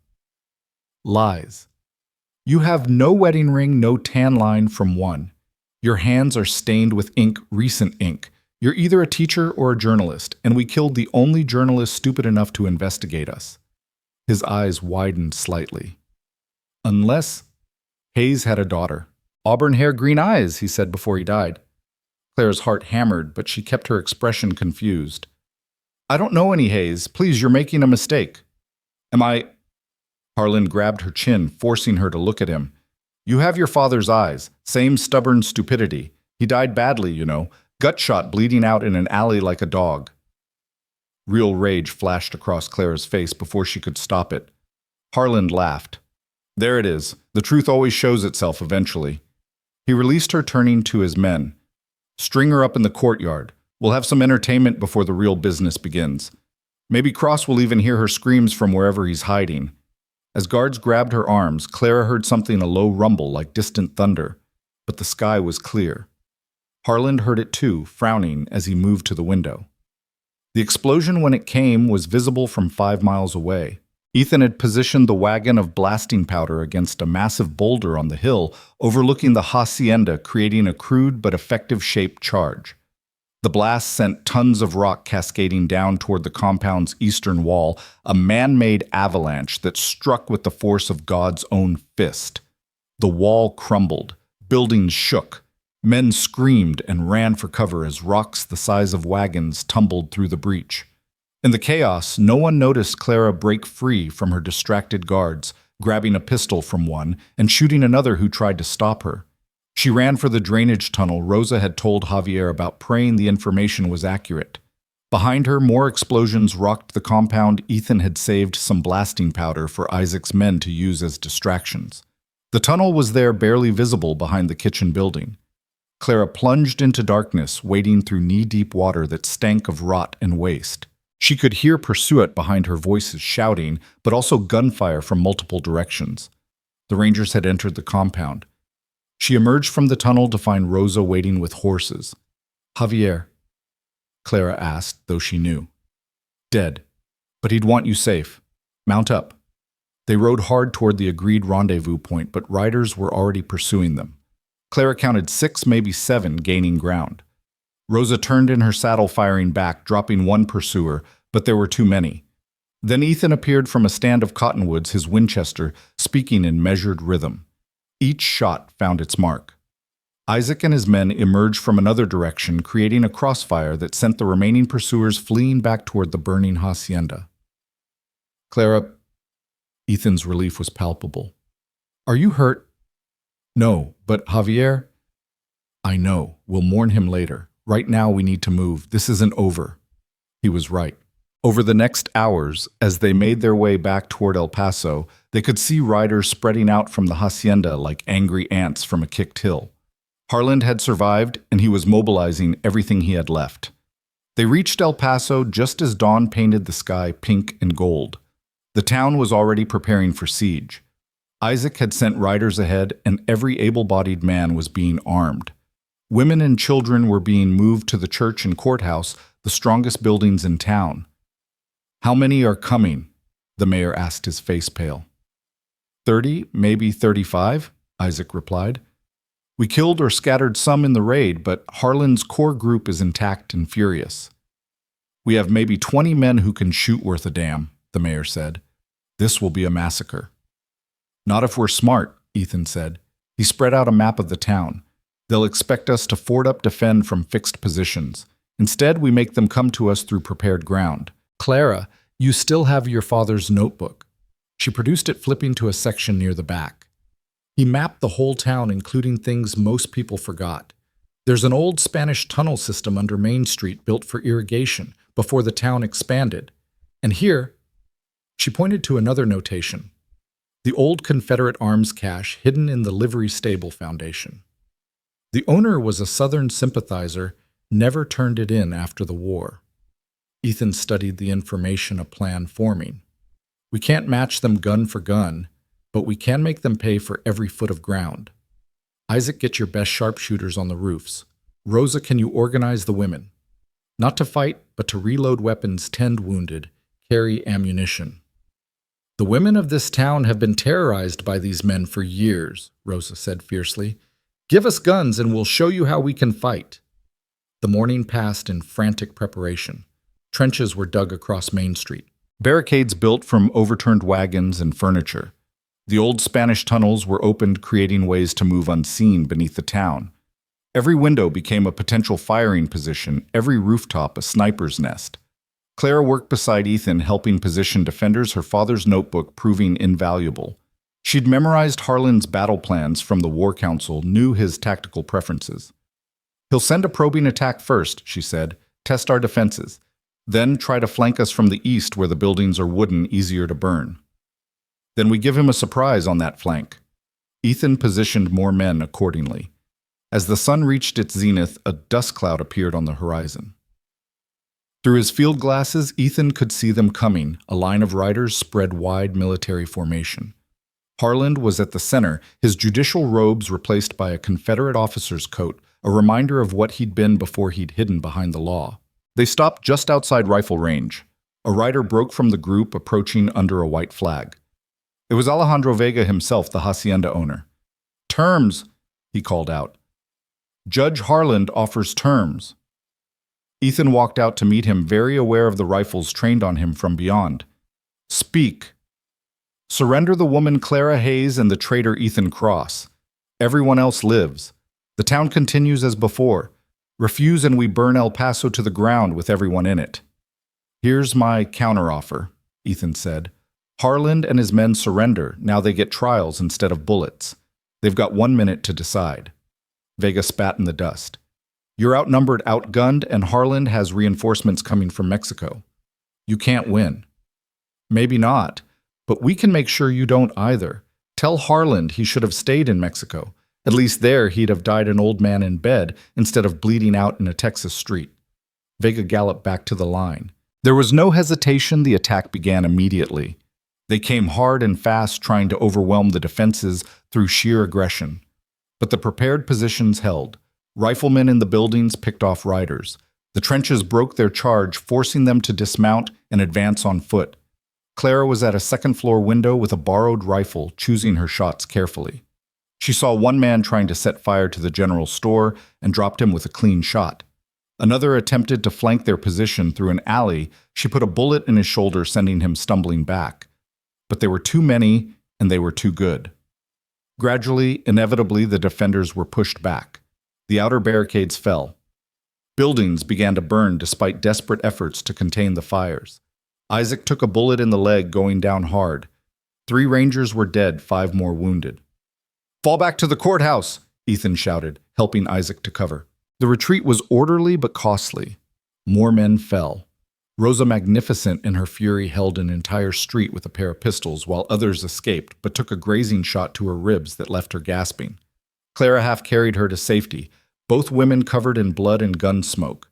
"Lies. You have no wedding ring, no tan line from one. Your hands are stained with ink, recent ink. You're either a teacher or a journalist, and we killed the only journalist stupid enough to investigate us." His eyes widened slightly. "Unless—" Hayes had a daughter. "Auburn hair, green eyes," he said before he died. Clara's heart hammered, but she kept her expression confused. I don't know any, Hayes. Please, you're making a mistake. Am I? Harland grabbed her chin, forcing her to look at him. You have your father's eyes. Same stubborn stupidity. He died badly, you know. Gut shot, bleeding out in an alley like a dog. Real rage flashed across Clara's face before she could stop it. Harland laughed. There it is. The truth always shows itself eventually. He released her, turning to his men. String her up in the courtyard. We'll have some entertainment before the real business begins. Maybe Cross will even hear her screams from wherever he's hiding. As guards grabbed her arms, Clara heard something, a low rumble like distant thunder, but the sky was clear. Harland heard it too, frowning as he moved to the window. The explosion, when it came, was visible from 5 miles away. Ethan had positioned the wagon of blasting powder against a massive boulder on the hill overlooking the hacienda, creating a crude but effective-shaped charge. The blast sent tons of rock cascading down toward the compound's eastern wall, a man-made avalanche that struck with the force of God's own fist. The wall crumbled, buildings shook, men screamed and ran for cover as rocks the size of wagons tumbled through the breach. In the chaos, no one noticed Clara break free from her distracted guards, grabbing a pistol from one and shooting another who tried to stop her. She ran for the drainage tunnel Rosa had told Javier about, praying the information was accurate. Behind her, more explosions rocked the compound. Ethan had saved some blasting powder for Isaac's men to use as distractions. The tunnel was there, barely visible behind the kitchen building. Clara plunged into darkness, wading through knee-deep water that stank of rot and waste. She could hear pursuit behind her, voices shouting, but also gunfire from multiple directions. The Rangers had entered the compound. She emerged from the tunnel to find Rosa waiting with horses. Javier, Clara asked, though she knew. Dead, but he'd want you safe. Mount up. They rode hard toward the agreed rendezvous point, but riders were already pursuing them. Clara counted 6, maybe 7, gaining ground. Rosa turned in her saddle, firing back, dropping one pursuer, but there were too many. Then Ethan appeared from a stand of cottonwoods, his Winchester, speaking in measured rhythm. Each shot found its mark. Isaac and his men emerged from another direction, creating a crossfire that sent the remaining pursuers fleeing back toward the burning hacienda. Clara, Ethan's relief was palpable. Are you hurt? No, but Javier? I know. We'll mourn him later. Right now we need to move. This isn't over. He was right. Over the next hours, as they made their way back toward El Paso, they could see riders spreading out from the hacienda like angry ants from a kicked hill. Harland had survived, and he was mobilizing everything he had left. They reached El Paso just as dawn painted the sky pink and gold. The town was already preparing for siege. Isaac had sent riders ahead, and every able-bodied man was being armed. Women and children were being moved to the church and courthouse, the strongest buildings in town. How many are coming? The mayor asked, his face pale. 30, maybe 35, Isaac replied. We killed or scattered some in the raid, but Harland's core group is intact and furious. We have maybe 20 men who can shoot worth a damn, the mayor said. This will be a massacre. Not if we're smart, Ethan said. He spread out a map of the town. They'll expect us to fort up, defend from fixed positions. Instead, we make them come to us through prepared ground. Clara, you still have your father's notebook. She produced it, flipping to a section near the back. He mapped the whole town, including things most people forgot. There's an old Spanish tunnel system under Main Street built for irrigation before the town expanded. And here, she pointed to another notation. The old Confederate arms cache hidden in the livery stable foundation. The owner was a Southern sympathizer, never turned it in after the war. Ethan studied the information, a plan forming. We can't match them gun for gun, but we can make them pay for every foot of ground. Isaac, get your best sharpshooters on the roofs. Rosa, can you organize the women? Not to fight, but to reload weapons, tend wounded, carry ammunition. The women of this town have been terrorized by these men for years, Rosa said fiercely. Give us guns and we'll show you how we can fight. The morning passed in frantic preparation. Trenches were dug across Main Street. Barricades built from overturned wagons and furniture. The old Spanish tunnels were opened, creating ways to move unseen beneath the town. Every window became a potential firing position, every rooftop a sniper's nest. Clara worked beside Ethan, helping position defenders, her father's notebook proving invaluable. She'd memorized Harland's battle plans from the War Council, knew his tactical preferences. "He'll send a probing attack first," she said, "test our defenses. Then try to flank us from the east where the buildings are wooden, easier to burn. Then we give him a surprise on that flank." Ethan positioned more men accordingly. As the sun reached its zenith, a dust cloud appeared on the horizon. Through his field glasses, Ethan could see them coming, a line of riders spread wide military formation. Harland was at the center, his judicial robes replaced by a Confederate officer's coat, a reminder of what he'd been before he'd hidden behind the law. They stopped just outside rifle range. A rider broke from the group, approaching under a white flag. It was Alejandro Vega himself, the hacienda owner. "Terms," he called out. "Judge Harland offers terms." Ethan walked out to meet him, very aware of the rifles trained on him from beyond. "Speak." "Surrender the woman Clara Hayes and the traitor Ethan Cross. Everyone else lives. The town continues as before. Refuse and we burn El Paso to the ground with everyone in it." "Here's my counteroffer," Ethan said. "Harland and his men surrender. Now they get trials instead of bullets. They've got 1 minute to decide." Vega spat in the dust. "You're outnumbered, outgunned, and Harland has reinforcements coming from Mexico. You can't win." "Maybe not, but we can make sure you don't either. Tell Harland he should have stayed in Mexico. At least there he'd have died an old man in bed instead of bleeding out in a Texas street." Vega galloped back to the line. There was no hesitation. The attack began immediately. They came hard and fast, trying to overwhelm the defenses through sheer aggression. But the prepared positions held. Riflemen in the buildings picked off riders. The trenches broke their charge, forcing them to dismount and advance on foot. Clara was at a second-floor window with a borrowed rifle, choosing her shots carefully. She saw one man trying to set fire to the general store and dropped him with a clean shot. Another attempted to flank their position through an alley. She put a bullet in his shoulder, sending him stumbling back. But there were too many, and they were too good. Gradually, inevitably, the defenders were pushed back. The outer barricades fell. Buildings began to burn despite desperate efforts to contain the fires. Isaac took a bullet in the leg, going down hard. 3 Rangers were dead, 5 more wounded. "Fall back to the courthouse," Ethan shouted, helping Isaac to cover. The retreat was orderly but costly. More men fell. Rosa Magnificent, in her fury, held an entire street with a pair of pistols, while others escaped but took a grazing shot to her ribs that left her gasping. Clara half carried her to safety, both women covered in blood and gun smoke.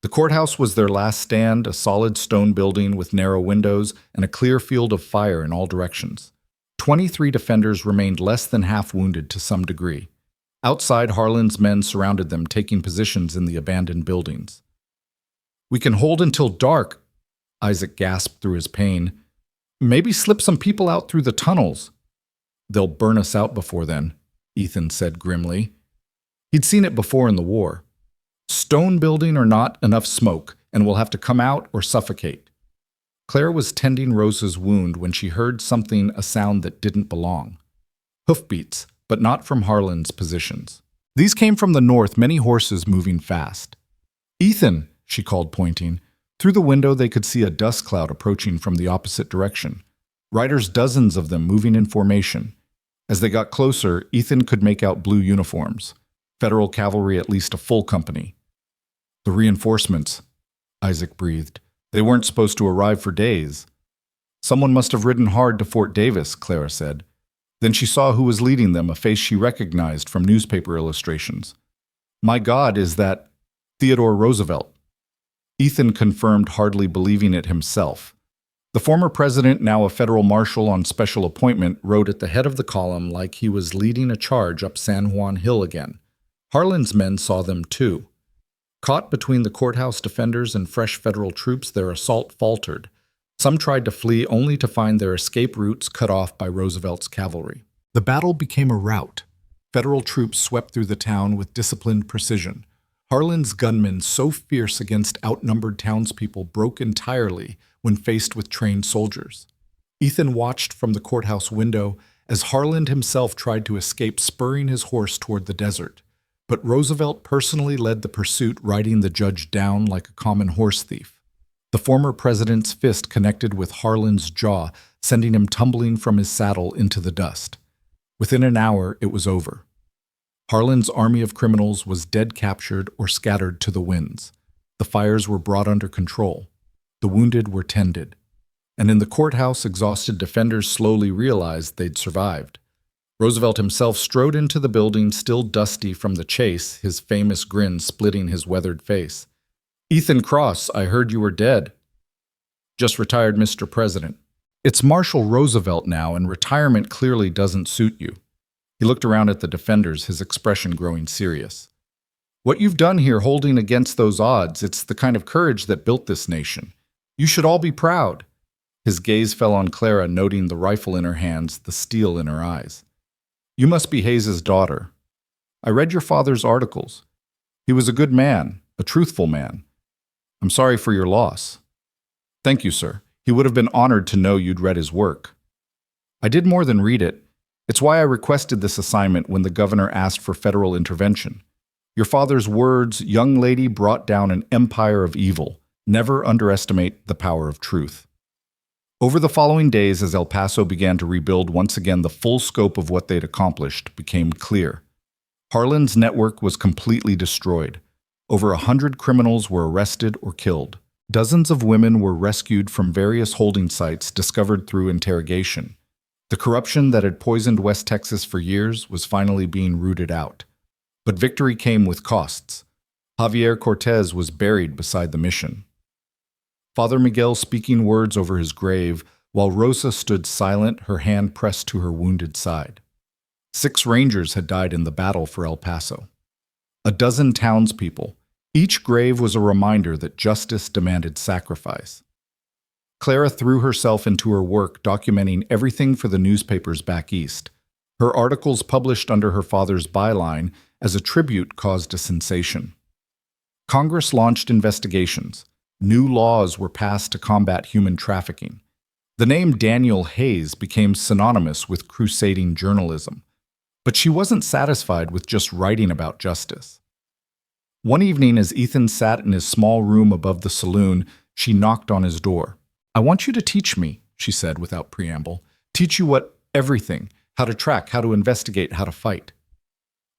The courthouse was their last stand, a solid stone building with narrow windows and a clear field of fire in all directions. 23 defenders remained less than half wounded to some degree. Outside, Harland's men surrounded them, taking positions in the abandoned buildings. "We can hold until dark," Isaac gasped through his pain. "Maybe slip some people out through the tunnels." "They'll burn us out before then," Ethan said grimly. He'd seen it before in the war. "Stone building or not, enough smoke, and we'll have to come out or suffocate." Clara was tending Rosa's wound when she heard something, a sound that didn't belong. Hoofbeats, but not from Harland's positions. These came from the north, many horses moving fast. "Ethan," she called, pointing. Through the window they could see a dust cloud approaching from the opposite direction. Riders, dozens of them, moving in formation. As they got closer, Ethan could make out blue uniforms. Federal cavalry, at least a full company. "The reinforcements," Isaac breathed. "They weren't supposed to arrive for days." "Someone must have ridden hard to Fort Davis," Clara said. Then she saw who was leading them, a face she recognized from newspaper illustrations. "My God, is that Theodore Roosevelt?" Ethan confirmed, hardly believing it himself. The former president, now a federal marshal on special appointment, rode at the head of the column like he was leading a charge up San Juan Hill again. Harland's men saw them too. Caught between the courthouse defenders and fresh federal troops, their assault faltered. Some tried to flee only to find their escape routes cut off by Roosevelt's cavalry. The battle became a rout. Federal troops swept through the town with disciplined precision. Harland's gunmen, so fierce against outnumbered townspeople, broke entirely when faced with trained soldiers. Ethan watched from the courthouse window as Harland himself tried to escape, spurring his horse toward the desert. But Roosevelt personally led the pursuit, riding the judge down like a common horse thief. The former president's fist connected with Harland's jaw, sending him tumbling from his saddle into the dust. Within an hour, it was over. Harland's army of criminals was dead captured or scattered to the winds. The fires were brought under control. The wounded were tended. And in the courthouse, exhausted defenders slowly realized they'd survived. Roosevelt himself strode into the building, still dusty from the chase, his famous grin splitting his weathered face. "Ethan Cross, I heard you were dead." "Just retired, Mr. President." "It's Marshal Roosevelt now, and retirement clearly doesn't suit you." He looked around at the defenders, his expression growing serious. "What you've done here holding against those odds, it's the kind of courage that built this nation. You should all be proud." His gaze fell on Clara, noting the rifle in her hands, the steel in her eyes. "You must be Hayes's daughter. I read your father's articles. He was a good man, a truthful man. I'm sorry for your loss." "Thank you, sir. He would have been honored to know you'd read his work." "I did more than read it. It's why I requested this assignment when the governor asked for federal intervention. Your father's words, 'Young lady brought down an empire of evil.' Never underestimate the power of truth." Over the following days, as El Paso began to rebuild once again, the full scope of what they'd accomplished became clear. Harland's network was completely destroyed. Over 100 criminals were arrested or killed. Dozens of women were rescued from various holding sites discovered through interrogation. The corruption that had poisoned West Texas for years was finally being rooted out. But victory came with costs. Javier Cortez was buried beside the mission. Father Miguel speaking words over his grave, while Rosa stood silent, her hand pressed to her wounded side. 6 Rangers had died in the battle for El Paso. A dozen townspeople. Each grave was a reminder that justice demanded sacrifice. Clara threw herself into her work, documenting everything for the newspapers back east. Her articles, published under her father's byline as a tribute, caused a sensation. Congress launched investigations. New laws were passed to combat human trafficking. The name Daniel Hayes became synonymous with crusading journalism. But she wasn't satisfied with just writing about justice. One evening, as Ethan sat in his small room above the saloon, she knocked on his door. "I want you to teach me," she said without preamble. "Teach you everything. How to track, how to investigate, how to fight.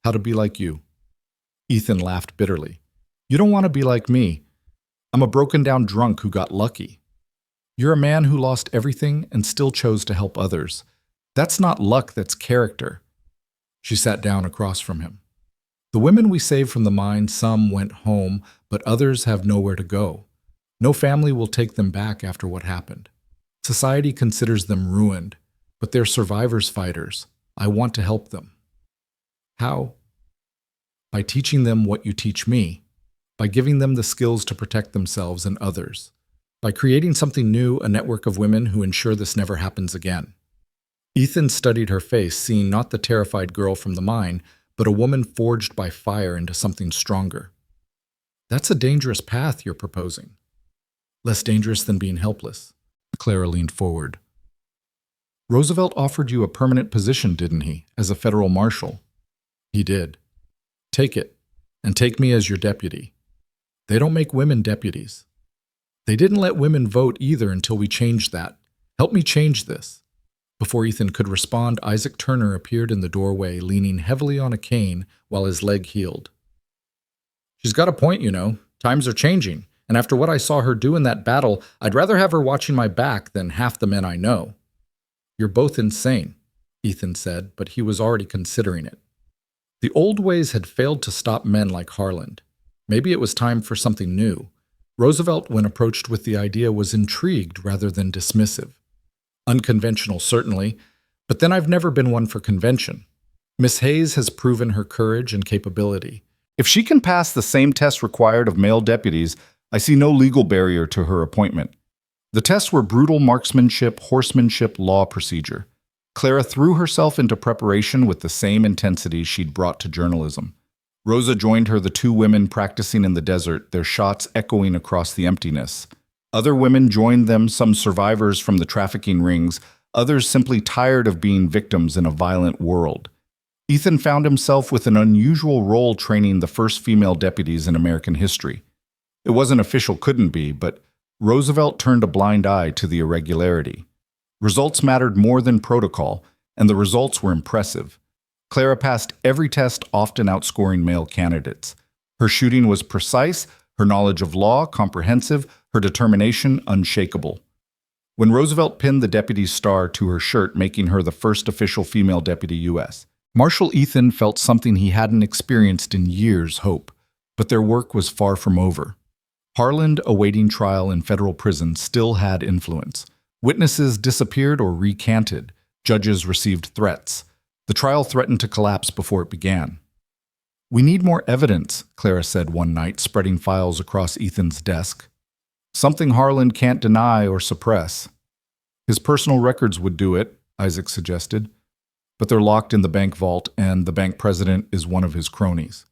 How to be like you." Ethan laughed bitterly. "You don't want to be like me. I'm a broken-down drunk who got lucky. You're a man who lost everything and still chose to help others. That's not luck, that's character." She sat down across from him. "The women we saved from the mine, some went home, but others have nowhere to go. No family will take them back after what happened. Society considers them ruined, but they're survivors fighters. I want to help them." "How?" "By teaching them what you teach me. By giving them the skills to protect themselves and others. By creating something new, a network of women who ensure this never happens again." Ethan studied her face, seeing not the terrified girl from the mine, but a woman forged by fire into something stronger. "That's a dangerous path you're proposing." "Less dangerous than being helpless." Clara leaned forward. "Roosevelt offered you a permanent position, didn't he, as a federal marshal?" "He did." "Take it, and take me as your deputy." "They don't make women deputies." "They didn't let women vote either until we changed that. Help me change this." Before Ethan could respond, Isaac Turner appeared in the doorway, leaning heavily on a cane while his leg healed. "She's got a point, you know. Times are changing, and after what I saw her do in that battle, I'd rather have her watching my back than half the men I know." "You're both insane," Ethan said, but he was already considering it. The old ways had failed to stop men like Harland. Maybe it was time for something new. Roosevelt, when approached with the idea, was intrigued rather than dismissive. Unconventional, certainly, but then I've never been one for convention. Miss Hayes has proven her courage and capability. If she can pass the same tests required of male deputies, I see no legal barrier to her appointment. The tests were brutal marksmanship, horsemanship, law procedure. Clara threw herself into preparation with the same intensity she'd brought to journalism. Rosa joined her, the 2 women practicing in the desert, their shots echoing across the emptiness. Other women joined them, some survivors from the trafficking rings, others simply tired of being victims in a violent world. Ethan found himself with an unusual role training the first female deputies in American history. It wasn't official, couldn't be, but Roosevelt turned a blind eye to the irregularity. Results mattered more than protocol, and the results were impressive. Clara passed every test, often outscoring male candidates. Her shooting was precise, her knowledge of law comprehensive, her determination unshakable. When Roosevelt pinned the deputy's star to her shirt, making her the first official female deputy U.S., Marshal Ethan felt something he hadn't experienced in years, hope. But their work was far from over. Harland, awaiting trial in federal prison, still had influence. Witnesses disappeared or recanted. Judges received threats. The trial threatened to collapse before it began. "We need more evidence," Clara said one night, spreading files across Ethan's desk. "Something Harland can't deny or suppress." "His personal records would do it," Isaac suggested. "But they're locked in the bank vault, and the bank president is one of his cronies."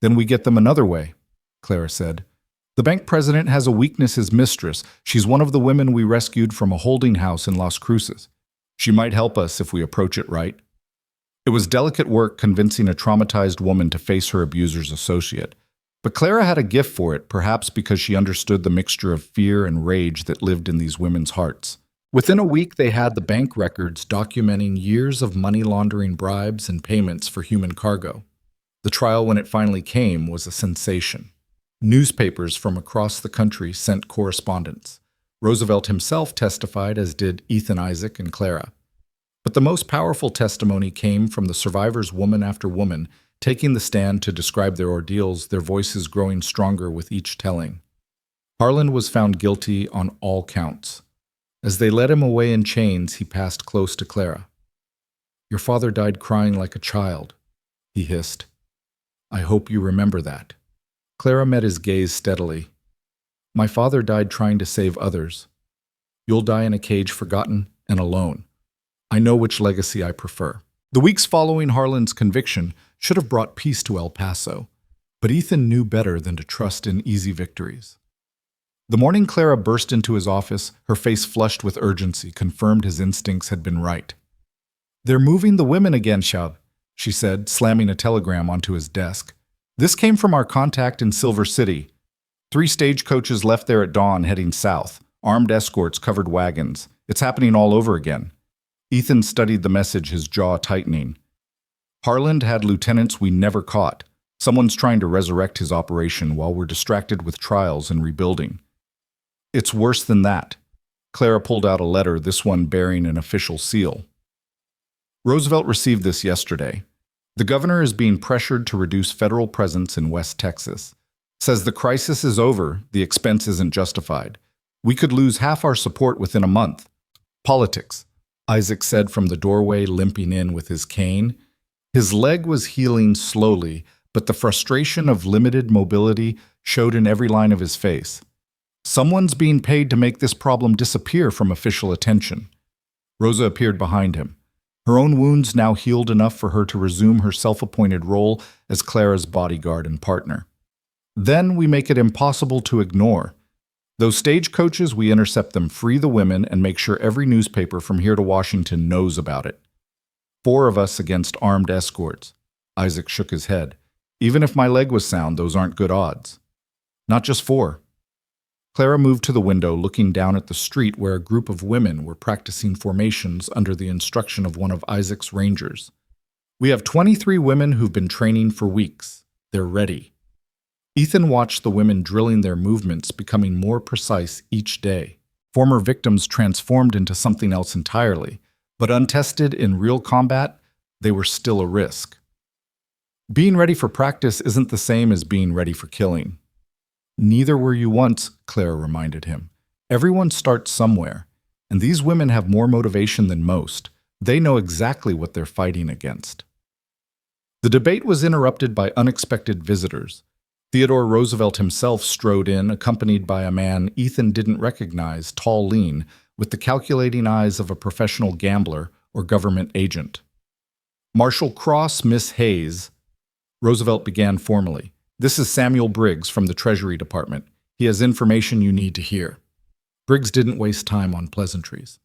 "Then we get them another way," Clara said. "The bank president has a weakness, his mistress. She's one of the women we rescued from a holding house in Las Cruces. She might help us if we approach it right." It was delicate work convincing a traumatized woman to face her abuser's associate. But Clara had a gift for it, perhaps because she understood the mixture of fear and rage that lived in these women's hearts. Within a week, they had the bank records documenting years of money laundering, bribes, and payments for human cargo. The trial, when it finally came, was a sensation. Newspapers from across the country sent correspondence. Roosevelt himself testified, as did Ethan, Isaac, and Clara. But the most powerful testimony came from the survivors, woman after woman, taking the stand to describe their ordeals, their voices growing stronger with each telling. Harland was found guilty on all counts. As they led him away in chains, he passed close to Clara. "Your father died crying like a child," he hissed. "I hope you remember that." Clara met his gaze steadily. "My father died trying to save others. You'll die in a cage, forgotten and alone. I know which legacy I prefer." The weeks following Harland's conviction should have brought peace to El Paso, but Ethan knew better than to trust in easy victories. The morning Clara burst into his office, her face flushed with urgency, confirmed his instincts had been right. "They're moving the women again, Shab," she said, slamming a telegram onto his desk. "This came from our contact in Silver City. 3 stagecoaches left there at dawn heading south. Armed escorts covered wagons. It's happening all over again." Ethan studied the message, his jaw tightening. "Harland had lieutenants we never caught. Someone's trying to resurrect his operation while we're distracted with trials and rebuilding." "It's worse than that." Clara pulled out a letter, this one bearing an official seal. "Roosevelt received this yesterday. The governor is being pressured to reduce federal presence in West Texas. Says the crisis is over, the expense isn't justified. We could lose half our support within a month." "Politics," Isaac said from the doorway, limping in with his cane. His leg was healing slowly, but the frustration of limited mobility showed in every line of his face. "Someone's being paid to make this problem disappear from official attention." Rosa appeared behind him. Her own wounds now healed enough for her to resume her self-appointed role as Clara's bodyguard and partner. "Then we make it impossible to ignore. Those stagecoaches, we intercept them, free the women, and make sure every newspaper from here to Washington knows about it. 4 of us against armed escorts." Isaac shook his head. "Even if my leg was sound, those aren't good odds." "Not just 4. Clara moved to the window, looking down at the street where a group of women were practicing formations under the instruction of one of Isaac's rangers. "We have 23 women who've been training for weeks. They're ready." Ethan watched the women drilling their movements, becoming more precise each day. Former victims transformed into something else entirely, but untested in real combat, they were still a risk. "Being ready for practice isn't the same as being ready for killing." "Neither were you once," Clara reminded him. "Everyone starts somewhere, and these women have more motivation than most. They know exactly what they're fighting against." The debate was interrupted by unexpected visitors. Theodore Roosevelt himself strode in, accompanied by a man Ethan didn't recognize, tall, lean, with the calculating eyes of a professional gambler or government agent. "Marshal Cross, Miss Hayes," Roosevelt began formally. "This is Samuel Briggs from the Treasury Department. He has information you need to hear." Briggs didn't waste time on pleasantries.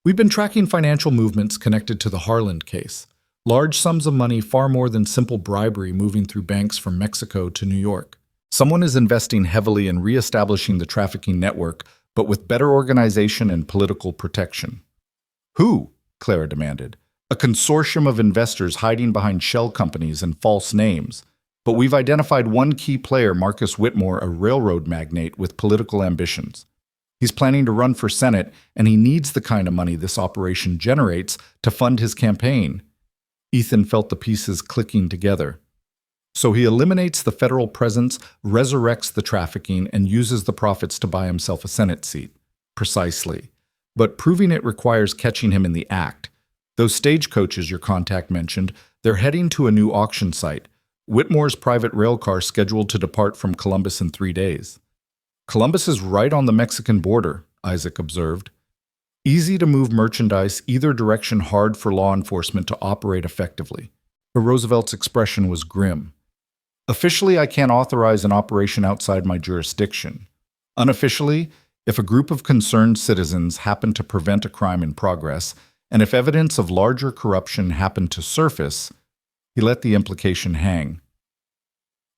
"We've been tracking financial movements connected to the Harland case. Large sums of money, far more than simple bribery moving through banks from Mexico to New York. Someone is investing heavily in reestablishing the trafficking network, but with better organization and political protection. Who? Clara demanded. A consortium of investors hiding behind shell companies and false names. But we've identified one key player, Marcus Whitmore, a railroad magnate with political ambitions. He's planning to run for Senate, and he needs the kind of money this operation generates to fund his campaign. Ethan felt the pieces clicking together. So he eliminates the federal presence, resurrects the trafficking, and uses the profits to buy himself a Senate seat. Precisely. But proving it requires catching him in the act. Those stagecoaches your contact mentioned, they're heading to a new auction site. Whitmore's private rail car scheduled to depart from Columbus in 3 days. Columbus is right on the Mexican border, Isaac observed. Easy to move merchandise either direction, hard for law enforcement to operate effectively. But Roosevelt's expression was grim. Officially, I can't authorize an operation outside my jurisdiction. Unofficially, if a group of concerned citizens happen to prevent a crime in progress, and if evidence of larger corruption happened to surface, he let the implication hang.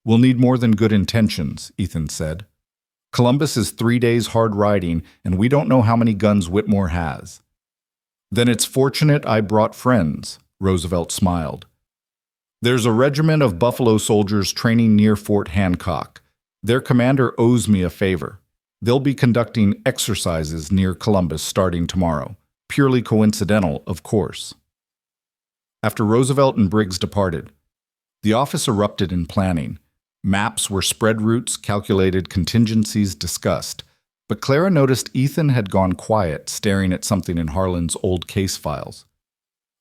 We'll need more than good intentions, Ethan said. Columbus is 3 days hard riding, and we don't know how many guns Whitmore has. Then it's fortunate I brought friends, Roosevelt smiled. There's a regiment of Buffalo soldiers training near Fort Hancock. Their commander owes me a favor. They'll be conducting exercises near Columbus starting tomorrow. Purely coincidental, of course. After Roosevelt and Briggs departed, the office erupted in planning. Maps were spread routes, calculated contingencies discussed. But Clara noticed Ethan had gone quiet, staring at something in Harland's old case files.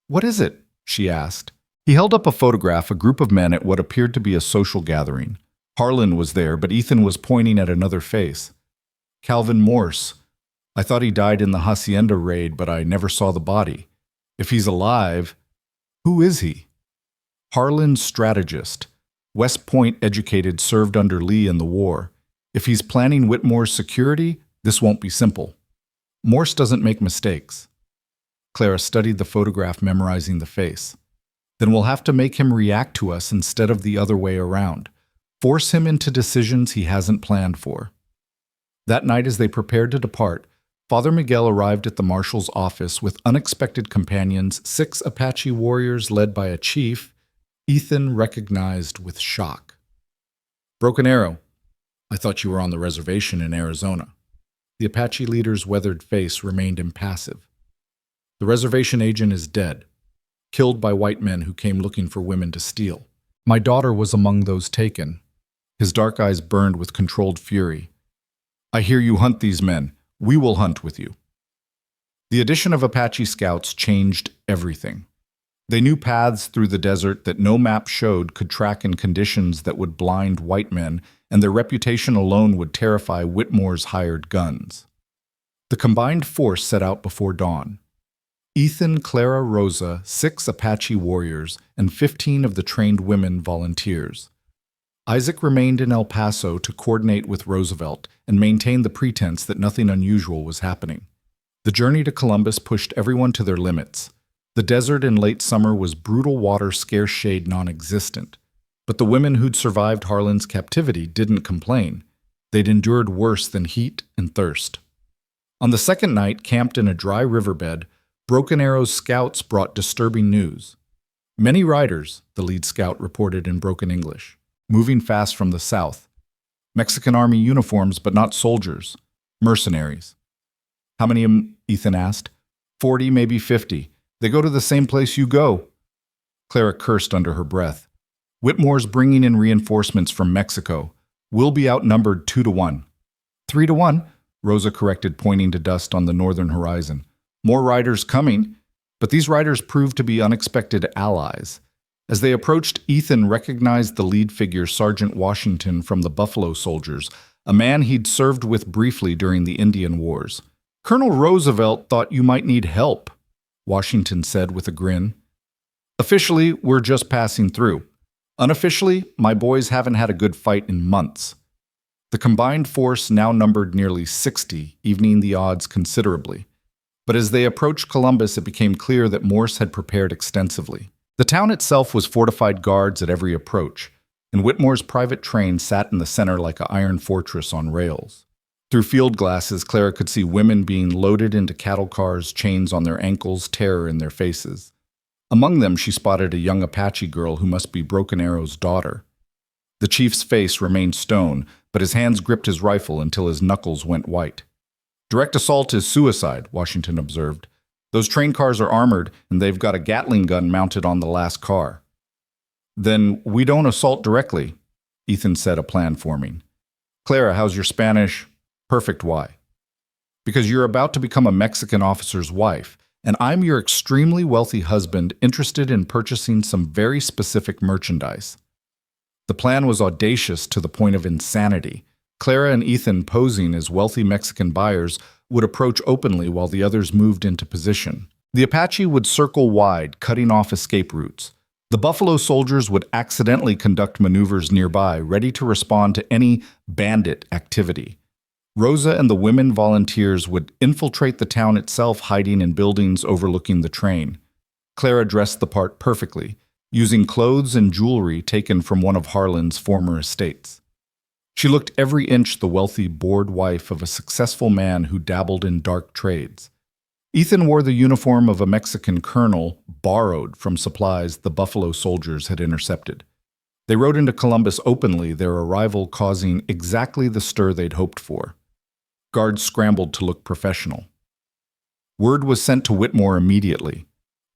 What is it? She asked. He held up a photograph, a group of men at what appeared to be a social gathering. Harland was there, but Ethan was pointing at another face. Calvin Morse. I thought he died in the Hacienda raid, but I never saw the body. If he's alive, who is he? Harland's strategist. West Point educated, served under Lee in the war. If he's planning Whitmore's security, this won't be simple. Morse doesn't make mistakes. Clara studied the photograph, memorizing the face. Then we'll have to make him react to us instead of the other way around. Force him into decisions he hasn't planned for. That night, as they prepared to depart, Father Miguel arrived at the marshal's office with unexpected companions, 6 Apache warriors led by a chief Ethan recognized with shock. Broken Arrow. I thought you were on the reservation in Arizona. The Apache leader's weathered face remained impassive. The reservation agent is dead, killed by white men who came looking for women to steal. My daughter was among those taken. His dark eyes burned with controlled fury. I hear you hunt these men. We will hunt with you. The addition of Apache scouts changed everything. They knew paths through the desert that no map showed could track in conditions that would blind white men, and their reputation alone would terrify Whitmore's hired guns. The combined force set out before dawn. Ethan, Clara, Rosa, 6 Apache warriors, and 15 of the trained women volunteers. Isaac remained in El Paso to coordinate with Roosevelt and maintain the pretense that nothing unusual was happening. The journey to Columbus pushed everyone to their limits. The desert in late summer was brutal water, scarce shade, non-existent. But the women who'd survived Harland's captivity didn't complain. They'd endured worse than heat and thirst. On the second night, camped in a dry riverbed, Broken Arrow's scouts brought disturbing news. Many riders, the lead scout reported in broken English, moving fast from the south. Mexican army uniforms, but not soldiers. Mercenaries. How many, Ethan asked. 40, maybe 50. They go to the same place you go. Clara cursed under her breath. Whitmore's bringing in reinforcements from Mexico. We'll be outnumbered 2 to 1. 3 to 1, Rosa corrected, pointing to dust on the northern horizon. More riders coming, but these riders proved to be unexpected allies. As they approached, Ethan recognized the lead figure, Sergeant Washington from the Buffalo Soldiers, a man he'd served with briefly during the Indian Wars. Colonel Roosevelt thought you might need help, Washington said with a grin. Officially, we're just passing through. Unofficially, my boys haven't had a good fight in months. The combined force now numbered nearly 60, evening the odds considerably. But as they approached Columbus, it became clear that Morse had prepared extensively. The town itself was fortified guards at every approach, and Whitmore's private train sat in the center like an iron fortress on rails. Through field glasses, Clara could see women being loaded into cattle cars, chains on their ankles, terror in their faces. Among them, she spotted a young Apache girl who must be Broken Arrow's daughter. The chief's face remained stone, but his hands gripped his rifle until his knuckles went white. Direct assault is suicide, Washington observed. Those train cars are armored, and they've got a Gatling gun mounted on the last car. Then we don't assault directly, Ethan said, a plan forming. Clara, how's your Spanish? Perfect. Why? Because you're about to become a Mexican officer's wife, and I'm your extremely wealthy husband interested in purchasing some very specific merchandise. The plan was audacious to the point of insanity. Clara and Ethan, posing as wealthy Mexican buyers, would approach openly while the others moved into position. The Apache would circle wide, cutting off escape routes. The Buffalo Soldiers would accidentally conduct maneuvers nearby, ready to respond to any bandit activity. Rosa and the women volunteers would infiltrate the town itself, hiding in buildings overlooking the train. Clara dressed the part perfectly, using clothes and jewelry taken from one of Harland's former estates. She looked every inch the wealthy, bored wife of a successful man who dabbled in dark trades. Ethan wore the uniform of a Mexican colonel, borrowed from supplies the Buffalo Soldiers had intercepted. They rode into Columbus openly, their arrival causing exactly the stir they'd hoped for. Guards scrambled to look professional. Word was sent to Whitmore immediately.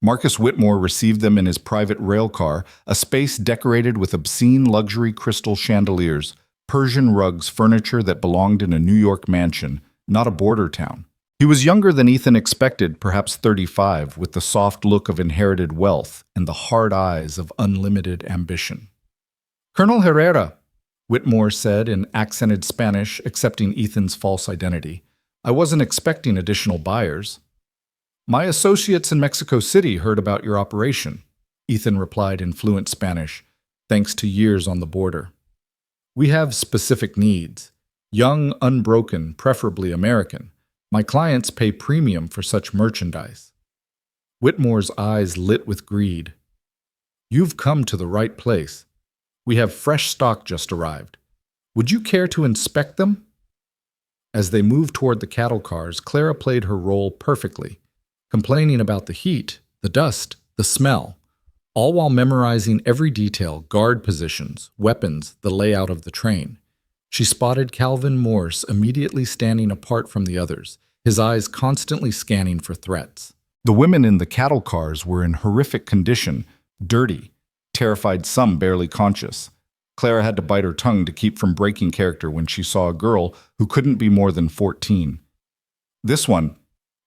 Marcus Whitmore received them in his private rail car, a space decorated with obscene luxury crystal chandeliers, Persian rugs, furniture that belonged in a New York mansion, not a border town. He was younger than Ethan expected, perhaps 35, with the soft look of inherited wealth and the hard eyes of unlimited ambition. Colonel Herrera, Whitmore said in accented Spanish, accepting Ethan's false identity. I wasn't expecting additional buyers. My associates in Mexico City heard about your operation, Ethan replied in fluent Spanish, thanks to years on the border. We have specific needs. Young, unbroken, preferably American. My clients pay premium for such merchandise. Whitmore's eyes lit with greed. You've come to the right place. We have fresh stock just arrived. Would you care to inspect them? As they moved toward the cattle cars, Clara played her role perfectly, complaining about the heat, the dust, the smell, all while memorizing every detail, guard positions, weapons, the layout of the train. She spotted Calvin Morse immediately standing apart from the others, his eyes constantly scanning for threats. The women in the cattle cars were in horrific condition, dirty, terrified, some barely conscious. Clara had to bite her tongue to keep from breaking character when she saw a girl who couldn't be more than 14. This one,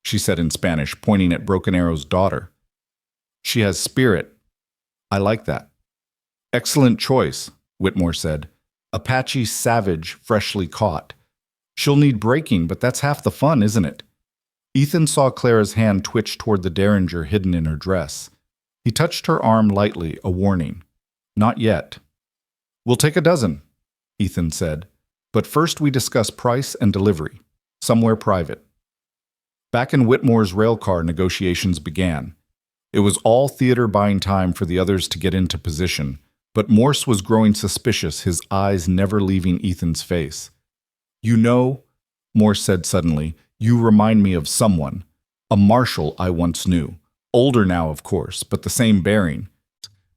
she said in Spanish, pointing at Broken Arrow's daughter. She has spirit. I like that. Excellent choice, Whitmore said. Apache savage, freshly caught. She'll need breaking, but that's half the fun, isn't it? Ethan saw Clara's hand twitch toward the derringer hidden in her dress. He touched her arm lightly, a warning. Not yet. We'll take a dozen, Ethan said. But first we discuss price and delivery, somewhere private. Back in Whitmore's railcar, negotiations began. It was all theater buying time for the others to get into position, but Morse was growing suspicious, his eyes never leaving Ethan's face. You know, Morse said suddenly, you remind me of someone, a marshal I once knew. Older now, of course, but the same bearing.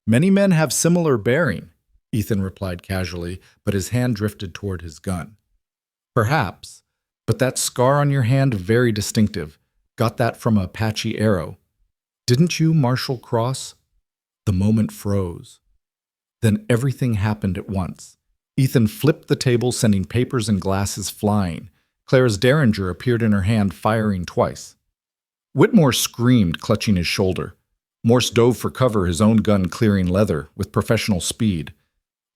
Many men have similar bearing, Ethan replied casually, but his hand drifted toward his gun. Perhaps, but that scar on your hand very distinctive. Got that from an Apache arrow. Didn't you, Marshal Cross? The moment froze. Then everything happened at once. Ethan flipped the table, sending papers and glasses flying. Clara's derringer appeared in her hand, firing twice. Whitmore screamed, clutching his shoulder. Morse dove for cover, his own gun clearing leather with professional speed.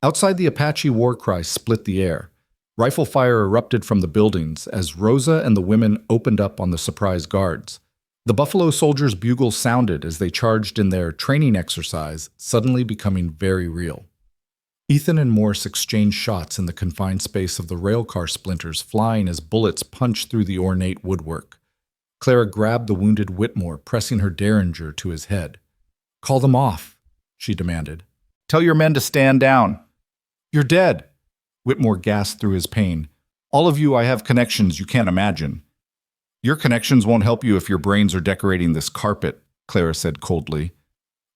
Outside, the Apache war cry split the air. Rifle fire erupted from the buildings as Rosa and the women opened up on the surprise guards. The Buffalo Soldiers' bugles sounded as they charged in their training exercise, suddenly becoming very real. Ethan and Morse exchanged shots in the confined space of the railcar splinters, flying as bullets punched through the ornate woodwork. Clara grabbed the wounded Whitmore, pressing her derringer to his head. Call them off, she demanded. "Tell your men to stand down." "You're dead." Whitmore gasped through his pain. "All of you, I have connections you can't imagine." "Your connections won't help you if your brains are decorating this carpet," Clara said coldly.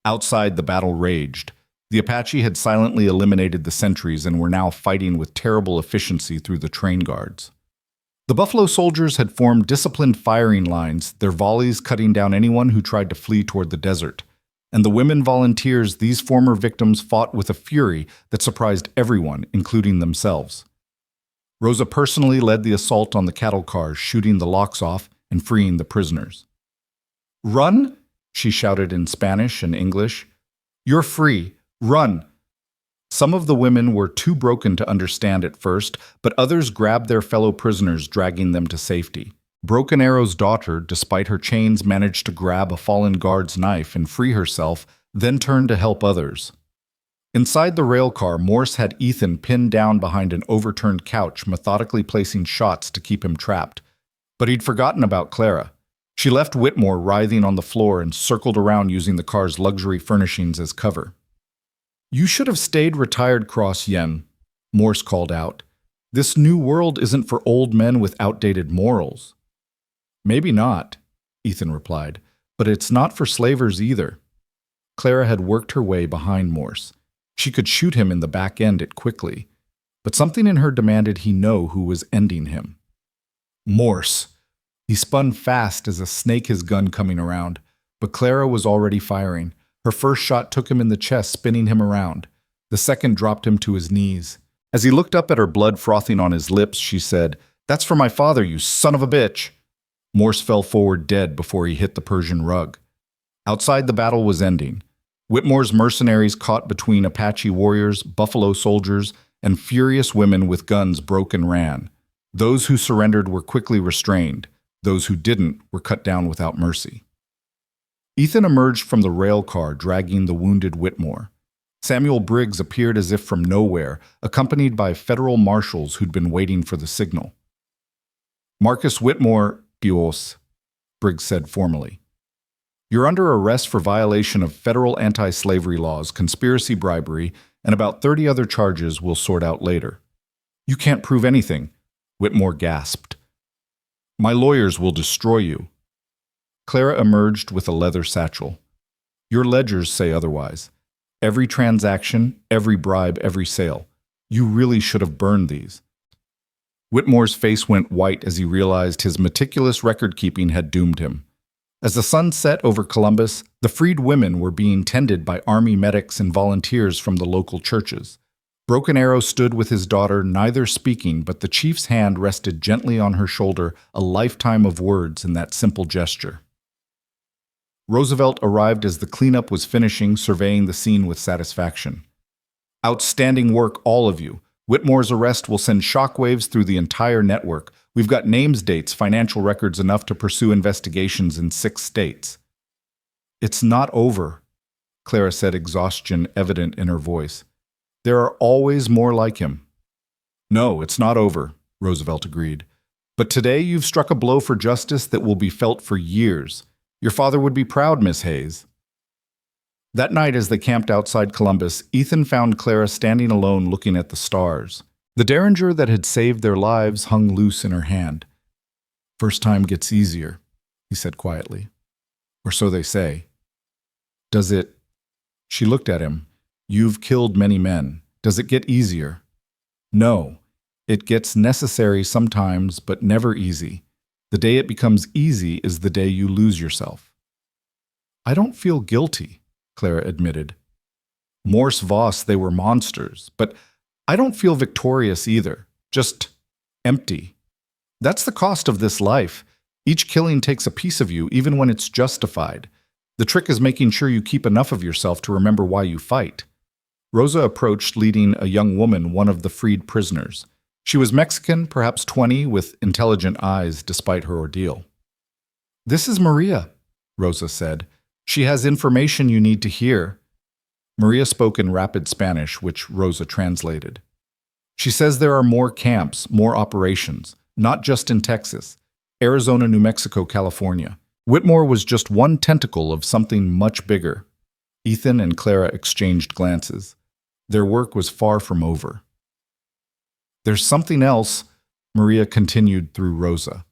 Outside, the battle raged. The Apache had silently eliminated the sentries and were now fighting with terrible efficiency through the train guards. The Buffalo soldiers had formed disciplined firing lines, their volleys cutting down anyone who tried to flee toward the desert. And the women volunteers, these former victims, fought with a fury that surprised everyone, including themselves. Rosa personally led the assault on the cattle cars, shooting the locks off and freeing the prisoners. "Run!" she shouted in Spanish and English. "You're free. Run!" Some of the women were too broken to understand at first, but others grabbed their fellow prisoners, dragging them to safety. Broken Arrow's daughter, despite her chains, managed to grab a fallen guard's knife and free herself, then turned to help others. Inside the rail car, Morse had Ethan pinned down behind an overturned couch, methodically placing shots to keep him trapped. But he'd forgotten about Clara. She left Whitmore writhing on the floor and circled around using the car's luxury furnishings as cover. "You should have stayed retired, Cross Yen," Morse called out. "This new world isn't for old men with outdated morals." "Maybe not," Ethan replied, "but it's not for slavers either." Clara had worked her way behind Morse. She could shoot him in the back end it quickly, but something in her demanded he know who was ending him. Morse! He spun fast as a snake, his gun coming around, but Clara was already firing. Her first shot took him in the chest, spinning him around. The second dropped him to his knees. As he looked up at her, blood frothing on his lips, she said, "That's for my father, you son of a bitch!" Morse fell forward dead before he hit the Persian rug. Outside, the battle was ending. Whitmore's mercenaries, caught between Apache warriors, buffalo soldiers, and furious women with guns, broke and ran. Those who surrendered were quickly restrained. Those who didn't were cut down without mercy. Ethan emerged from the rail car, dragging the wounded Whitmore. Samuel Briggs appeared as if from nowhere, accompanied by federal marshals who'd been waiting for the signal. "Marcus Whitmore, Dios," Briggs said formally. "You're under arrest for violation of federal anti-slavery laws, conspiracy, bribery, and about 30 other charges we'll sort out later." "You can't prove anything," Whitmore gasped. "My lawyers will destroy you." Clara emerged with a leather satchel. "Your ledgers say otherwise. Every transaction, every bribe, every sale. You really should have burned these." Whitmore's face went white as he realized his meticulous record-keeping had doomed him. As the sun set over Columbus, the freed women were being tended by army medics and volunteers from the local churches. Broken Arrow stood with his daughter, neither speaking, but the chief's hand rested gently on her shoulder, a lifetime of words in that simple gesture. Roosevelt arrived as the cleanup was finishing, surveying the scene with satisfaction. "Outstanding work, all of you. Whitmore's arrest will send shockwaves through the entire network. We've got names, dates, financial records enough to pursue investigations in 6 states. "It's not over," Clara said, exhaustion evident in her voice. "There are always more like him." "No, it's not over," Roosevelt agreed. "But today you've struck a blow for justice that will be felt for years. Your father would be proud, Miss Hayes." That night, as they camped outside Columbus, Ethan found Clara standing alone looking at the stars. The derringer that had saved their lives hung loose in her hand. "First time gets easier," he said quietly. "Or so they say." "Does it?" She looked at him. "You've killed many men. Does it get easier?" "No. It gets necessary sometimes, but never easy. The day it becomes easy is the day you lose yourself." "I don't feel guilty," Clara admitted. "Morse Voss, they were monsters, but I don't feel victorious either. Just empty. That's the cost of this life. Each killing takes a piece of you, even when it's justified. The trick is making sure you keep enough of yourself to remember why you fight." Rosa approached, leading a young woman, one of the freed prisoners. She was Mexican, perhaps 20, with intelligent eyes despite her ordeal. "This is Maria," Rosa said. "She has information you need to hear." Maria spoke in rapid Spanish, which Rosa translated. "She says there are more camps, more operations, not just in Texas, Arizona, New Mexico, California. Whitmore was just one tentacle of something much bigger." Ethan and Clara exchanged glances. Their work was far from over. There's something else, Maria continued through Rosa.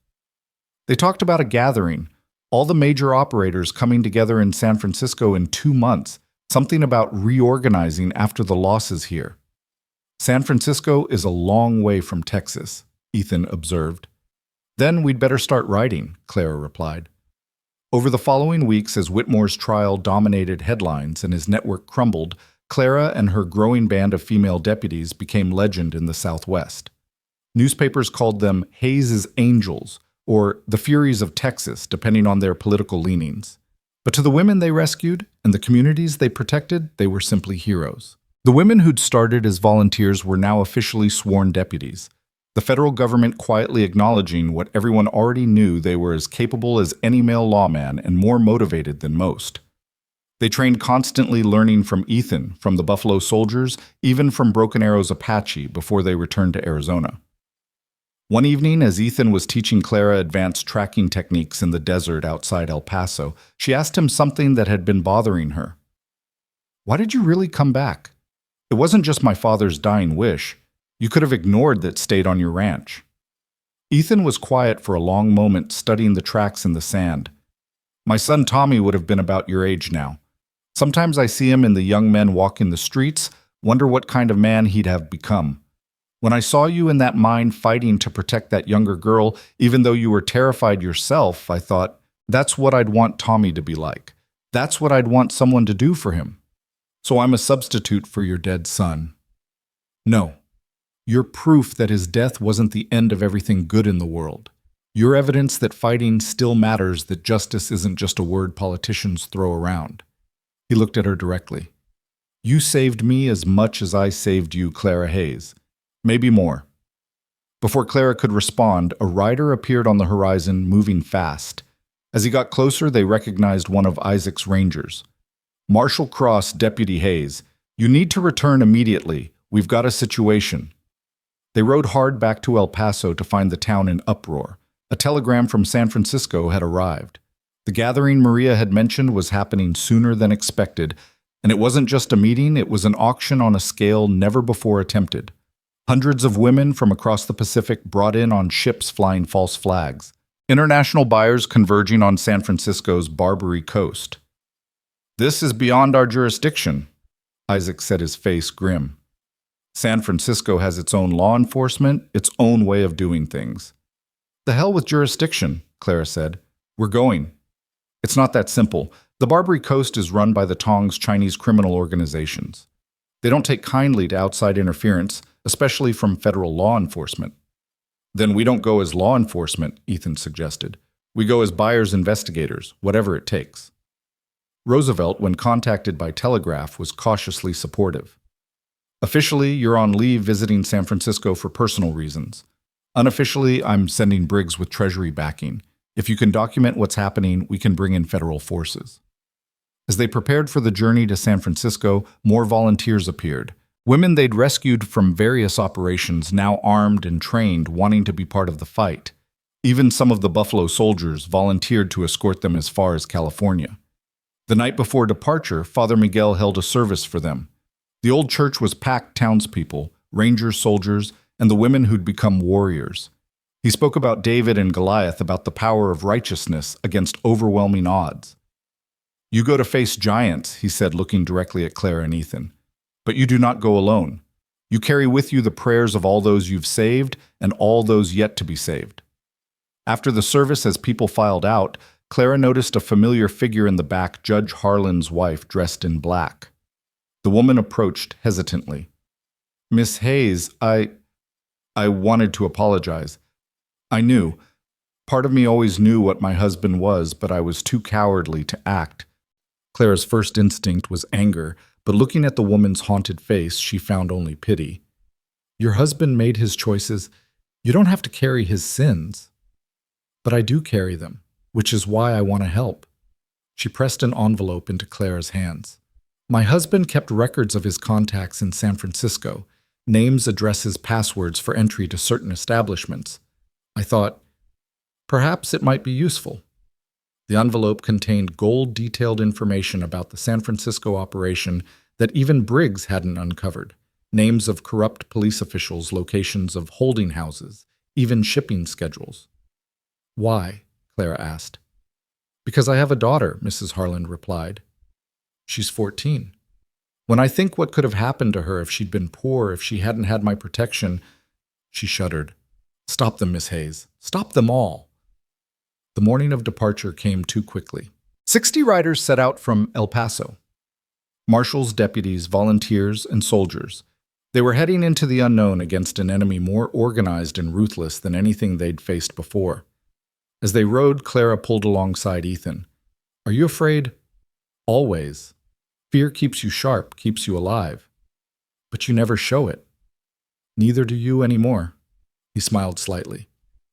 They talked about a gathering, all the major operators coming together in San Francisco in 2 months, something about reorganizing after the losses here. San Francisco is a long way from Texas, Ethan observed. Then we'd better start writing, Clara replied. Over the following weeks, as Whitmore's trial dominated headlines and his network crumbled, Clara and her growing band of female deputies became legend in the Southwest. Newspapers called them Hayes' Angels, or the Furies of Texas, depending on their political leanings. But to the women they rescued and the communities they protected, they were simply heroes. The women who'd started as volunteers were now officially sworn deputies, the federal government quietly acknowledging what everyone already knew: they were as capable as any male lawman and more motivated than most. They trained constantly, learning from Ethan, from the Buffalo Soldiers, even from Broken Arrow's Apache before they returned to Arizona. One evening, as Ethan was teaching Clara advanced tracking techniques in the desert outside El Paso, she asked him something that had been bothering her. "Why did you really come back? It wasn't just my father's dying wish. You could have ignored that stayed on your ranch." Ethan was quiet for a long moment, studying the tracks in the sand. "My son Tommy would have been about your age now. Sometimes I see him in the young men walking the streets, wonder what kind of man he'd have become. When I saw you in that mine fighting to protect that younger girl, even though you were terrified yourself, I thought, that's what I'd want Tommy to be like. That's what I'd want someone to do for him. So I'm a substitute for your dead son." "No. You're proof that his death wasn't the end of everything good in the world. You're evidence that fighting still matters, that justice isn't just a word politicians throw around." He looked at her directly. "You saved me as much as I saved you, Clara Hayes. Maybe more." Before Clara could respond, a rider appeared on the horizon, moving fast. As he got closer, they recognized one of Isaac's rangers. "Marshal Cross, Deputy Hayes. You need to return immediately. We've got a situation." They rode hard back to El Paso to find the town in uproar. A telegram from San Francisco had arrived. The gathering Maria had mentioned was happening sooner than expected, and it wasn't just a meeting, it was an auction on a scale never before attempted. Hundreds of women from across the Pacific brought in on ships flying false flags. International buyers converging on San Francisco's Barbary coast. "This is beyond our jurisdiction," Isaac said, his face grim. "San Francisco has its own law enforcement, its own way of doing things." "The hell with jurisdiction," Clara said. "We're going." "It's not that simple. The Barbary Coast is run by the Tong's Chinese criminal organizations. They don't take kindly to outside interference, especially from federal law enforcement." "Then we don't go as law enforcement," Ethan suggested. "We go as buyers investigators, whatever it takes." Roosevelt, when contacted by telegraph, was cautiously supportive. "Officially, you're on leave visiting San Francisco for personal reasons. Unofficially, I'm sending Briggs with Treasury backing. If you can document what's happening, we can bring in federal forces." As they prepared for the journey to San Francisco, more volunteers appeared. Women they'd rescued from various operations, now armed and trained, wanting to be part of the fight. Even some of the Buffalo Soldiers volunteered to escort them as far as California. The night before departure, Father Miguel held a service for them. The old church was packed townspeople, Rangers, soldiers, and the women who'd become warriors. He spoke about David and Goliath, about the power of righteousness against overwhelming odds. "You go to face giants," he said, looking directly at Clara and Ethan. "But you do not go alone. You carry with you the prayers of all those you've saved and all those yet to be saved." After the service, as people filed out, Clara noticed a familiar figure in the back, Judge Harland's wife, dressed in black. The woman approached hesitantly. "Miss Hayes, I wanted to apologize. I knew. Part of me always knew what my husband was, but I was too cowardly to act." Clara's first instinct was anger, but looking at the woman's haunted face, she found only pity. "Your husband made his choices. You don't have to carry his sins." "But I do carry them, which is why I want to help." She pressed an envelope into Clara's hands. "My husband kept records of his contacts in San Francisco, names, addresses, passwords for entry to certain establishments. I thought, perhaps it might be useful." The envelope contained gold-detailed information about the San Francisco operation that even Briggs hadn't uncovered. Names of corrupt police officials, locations of holding houses, even shipping schedules. "Why?" Clara asked. "Because I have a daughter," Mrs. Harland replied. "She's 14. When I think what could have happened to her if she'd been poor, if she hadn't had my protection," she shuddered. "Stop them, Miss Hayes. Stop them all." The morning of departure came too quickly. 60 riders set out from El Paso. Marshals, deputies, volunteers, and soldiers. They were heading into the unknown against an enemy more organized and ruthless than anything they'd faced before. As they rode, Clara pulled alongside Ethan. "Are you afraid?" "Always. Fear keeps you sharp, keeps you alive. But you never show it." "Neither do you anymore." He smiled slightly.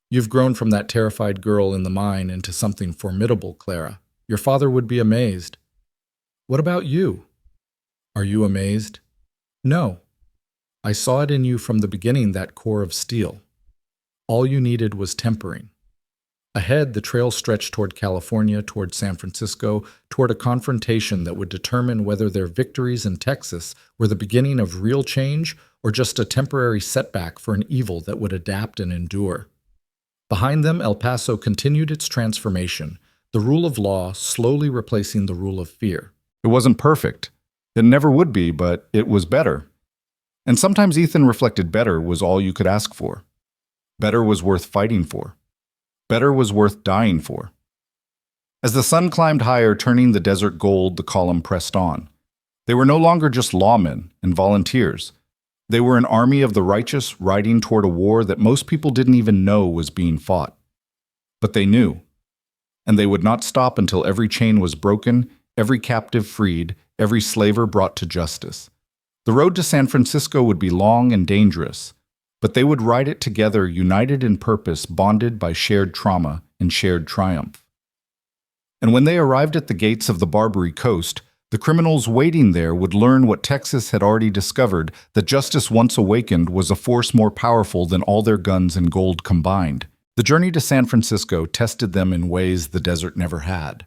"You've grown from that terrified girl in the mine into something formidable, Clara. Your father would be amazed." "What about you?" "Are you amazed?" "No. I saw it in you from the beginning, that core of steel. All you needed was tempering." Ahead, the trail stretched toward California, toward San Francisco, toward a confrontation that would determine whether their victories in Texas were the beginning of real change or just a temporary setback for an evil that would adapt and endure. Behind them, El Paso continued its transformation, the rule of law slowly replacing the rule of fear. It wasn't perfect. It never would be, but it was better. And sometimes Ethan reflected better was all you could ask for. Better was worth fighting for. Better was worth dying for. As the sun climbed higher, turning the desert gold, the column pressed on. They were no longer just lawmen and volunteers. They were an army of the righteous riding toward a war that most people didn't even know was being fought. But they knew. And they would not stop until every chain was broken, every captive freed, every slaver brought to justice. The road to San Francisco would be long and dangerous, but they would ride it together, united in purpose, bonded by shared trauma and shared triumph. And when they arrived at the gates of the Barbary Coast, the criminals waiting there would learn what Texas had already discovered, that justice once awakened was a force more powerful than all their guns and gold combined. The journey to San Francisco tested them in ways the desert never had.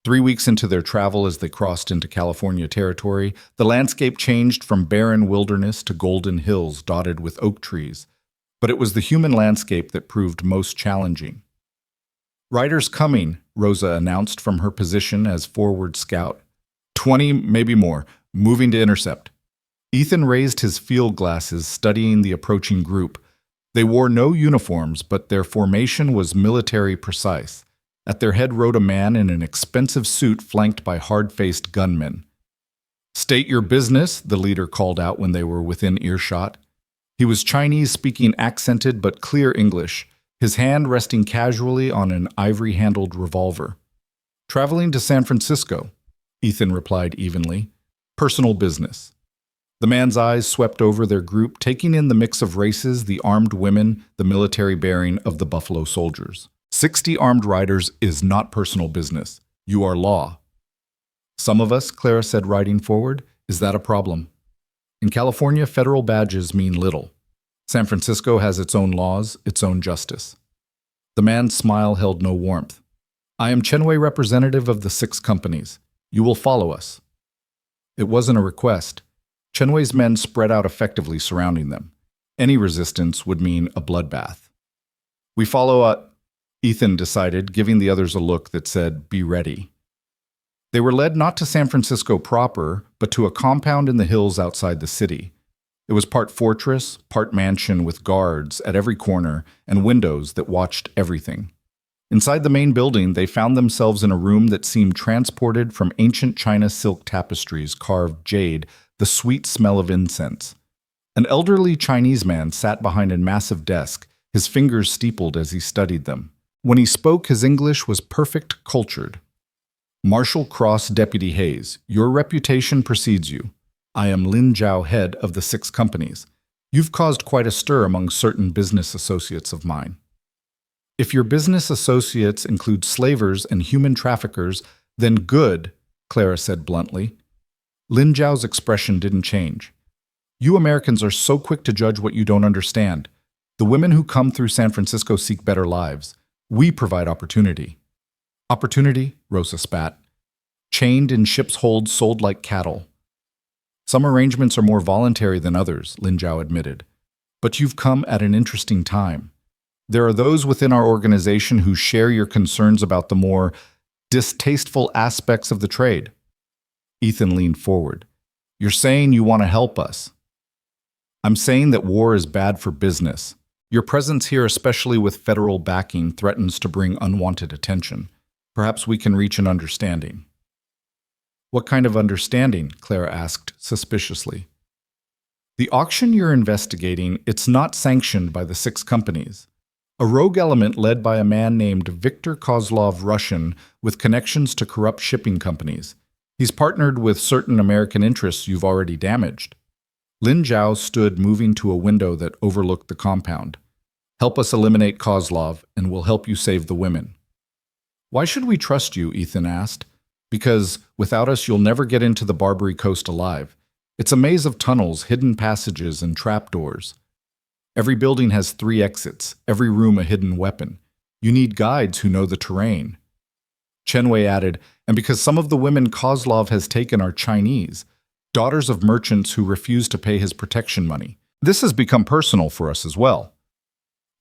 3 weeks into their travel, as they crossed into California territory, the landscape changed from barren wilderness to golden hills dotted with oak trees. But it was the human landscape that proved most challenging. "Riders coming," Rosa announced from her position as forward scout. 20, maybe more, moving to intercept. Ethan raised his field glasses, studying the approaching group. They wore no uniforms, but their formation was military precise. At their head rode a man in an expensive suit flanked by hard-faced gunmen. "State your business," the leader called out when they were within earshot. He was Chinese, speaking accented but clear English, his hand resting casually on an ivory-handled revolver. "Traveling to San Francisco," Ethan replied evenly. "Personal business." The man's eyes swept over their group, taking in the mix of races, the armed women, the military bearing of the Buffalo Soldiers. 60 armed riders is not personal business. You are law. "Some of us," Clara said, riding forward. "Is that a problem?" "In California, federal badges mean little. San Francisco has its own laws, its own justice." The man's smile held no warmth. "I am Chenway, representative of the 6 companies. You will follow us." It wasn't a request. Chenway's men spread out effectively, surrounding them. Any resistance would mean a bloodbath. "We follow Ethan decided, giving the others a look that said, "Be ready." They were led not to San Francisco proper, but to a compound in the hills outside the city. It was part fortress, part mansion with guards at every corner and windows that watched everything. Inside the main building, they found themselves in a room that seemed transported from ancient China silk tapestries, carved jade, the sweet smell of incense. An elderly Chinese man sat behind a massive desk, his fingers steepled as he studied them. When he spoke, his English was perfect, cultured. "Marshal Cross Deputy Hayes, your reputation precedes you. I am Lin Zhao, head of the 6 companies. You've caused quite a stir among certain business associates of mine." "If your business associates include slavers and human traffickers, then good," Clara said bluntly. Lin Zhao's expression didn't change. "You Americans are so quick to judge what you don't understand. The women who come through San Francisco seek better lives. We provide opportunity." Opportunity, Rosa spat. Chained in ship's holds, sold like cattle. Some arrangements are more voluntary than others, Lin Zhao admitted. But you've come at an interesting time. There are those within our organization who share your concerns about the more distasteful aspects of the trade. Ethan leaned forward. You're saying you want to help us. I'm saying that war is bad for business. Your presence here, especially with federal backing, threatens to bring unwanted attention. Perhaps we can reach an understanding. What kind of understanding? Clara asked suspiciously. The auction you're investigating, it's not sanctioned by the 6 companies. A rogue element led by a man named Viktor Kozlov, Russian, with connections to corrupt shipping companies. He's partnered with certain American interests you've already damaged. Lin Zhao stood moving to a window that overlooked the compound. Help us eliminate Kozlov, and we'll help you save the women. Why should we trust you? Ethan asked. Because without us, you'll never get into the Barbary Coast alive. It's a maze of tunnels, hidden passages, and trapdoors. Every building has 3 exits, every room a hidden weapon. You need guides who know the terrain. Chen Wei added, and because some of the women Kozlov has taken are Chinese, daughters of merchants who refuse to pay his protection money. This has become personal for us as well.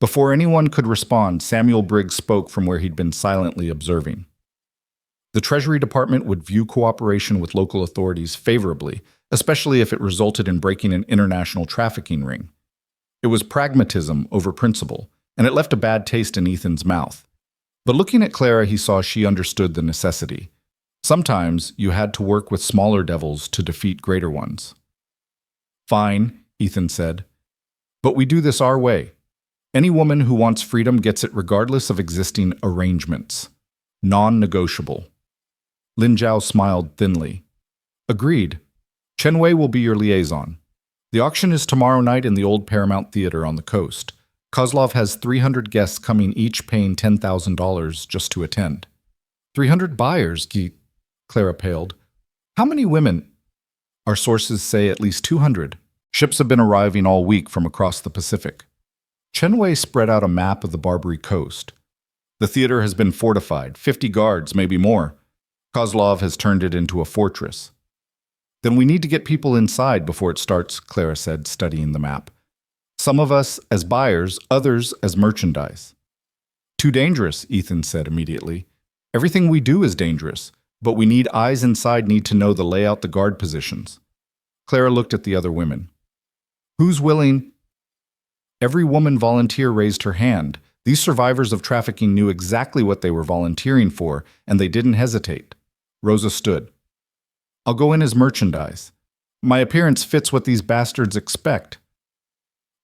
Before anyone could respond, Samuel Briggs spoke from where he'd been silently observing. The Treasury Department would view cooperation with local authorities favorably, especially if it resulted in breaking an international trafficking ring. It was pragmatism over principle, and it left a bad taste in Ethan's mouth. But looking at Clara, he saw she understood the necessity. Sometimes you had to work with smaller devils to defeat greater ones. Fine, Ethan said. But we do this our way. Any woman who wants freedom gets it regardless of existing arrangements. Non-negotiable. Lin Zhao smiled thinly. Agreed. Chen Wei will be your liaison. The auction is tomorrow night in the old Paramount Theater on the coast. Kozlov has 300 guests coming, each paying $10,000 just to attend. 300 buyers, Clara paled. How many women? Our sources say at least 200. Ships have been arriving all week from across the Pacific. Chen Wei spread out a map of the Barbary Coast. The theater has been fortified, 50 guards, maybe more. Kozlov has turned it into a fortress. Then we need to get people inside before it starts, Clara said, studying the map. Some of us as buyers, others as merchandise. Too dangerous, Ethan said immediately. Everything we do is dangerous, but we need eyes inside need to know the layout, the guard positions. Clara looked at the other women. Who's willing? Every woman volunteer raised her hand. These survivors of trafficking knew exactly what they were volunteering for, and they didn't hesitate. Rosa stood. I'll go in as merchandise. My appearance fits what these bastards expect.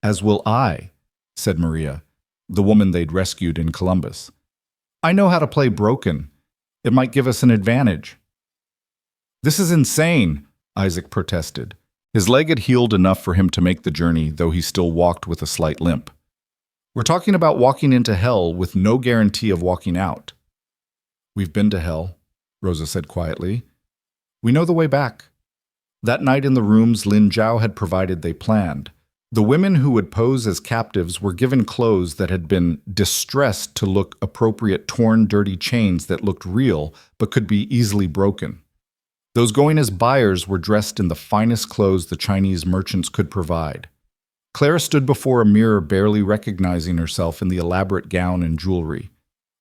As will I, said Maria, the woman they'd rescued in Columbus. I know how to play broken. It might give us an advantage. This is insane, Isaac protested. His leg had healed enough for him to make the journey, though he still walked with a slight limp. We're talking about walking into hell with no guarantee of walking out. We've been to hell, Rosa said quietly. We know the way back. That night in the rooms Lin Zhao had provided, they planned. The women who would pose as captives were given clothes that had been distressed to look appropriate, torn, dirty chains that looked real but could be easily broken. Those going as buyers were dressed in the finest clothes the Chinese merchants could provide. Clara stood before a mirror, barely recognizing herself in the elaborate gown and jewelry.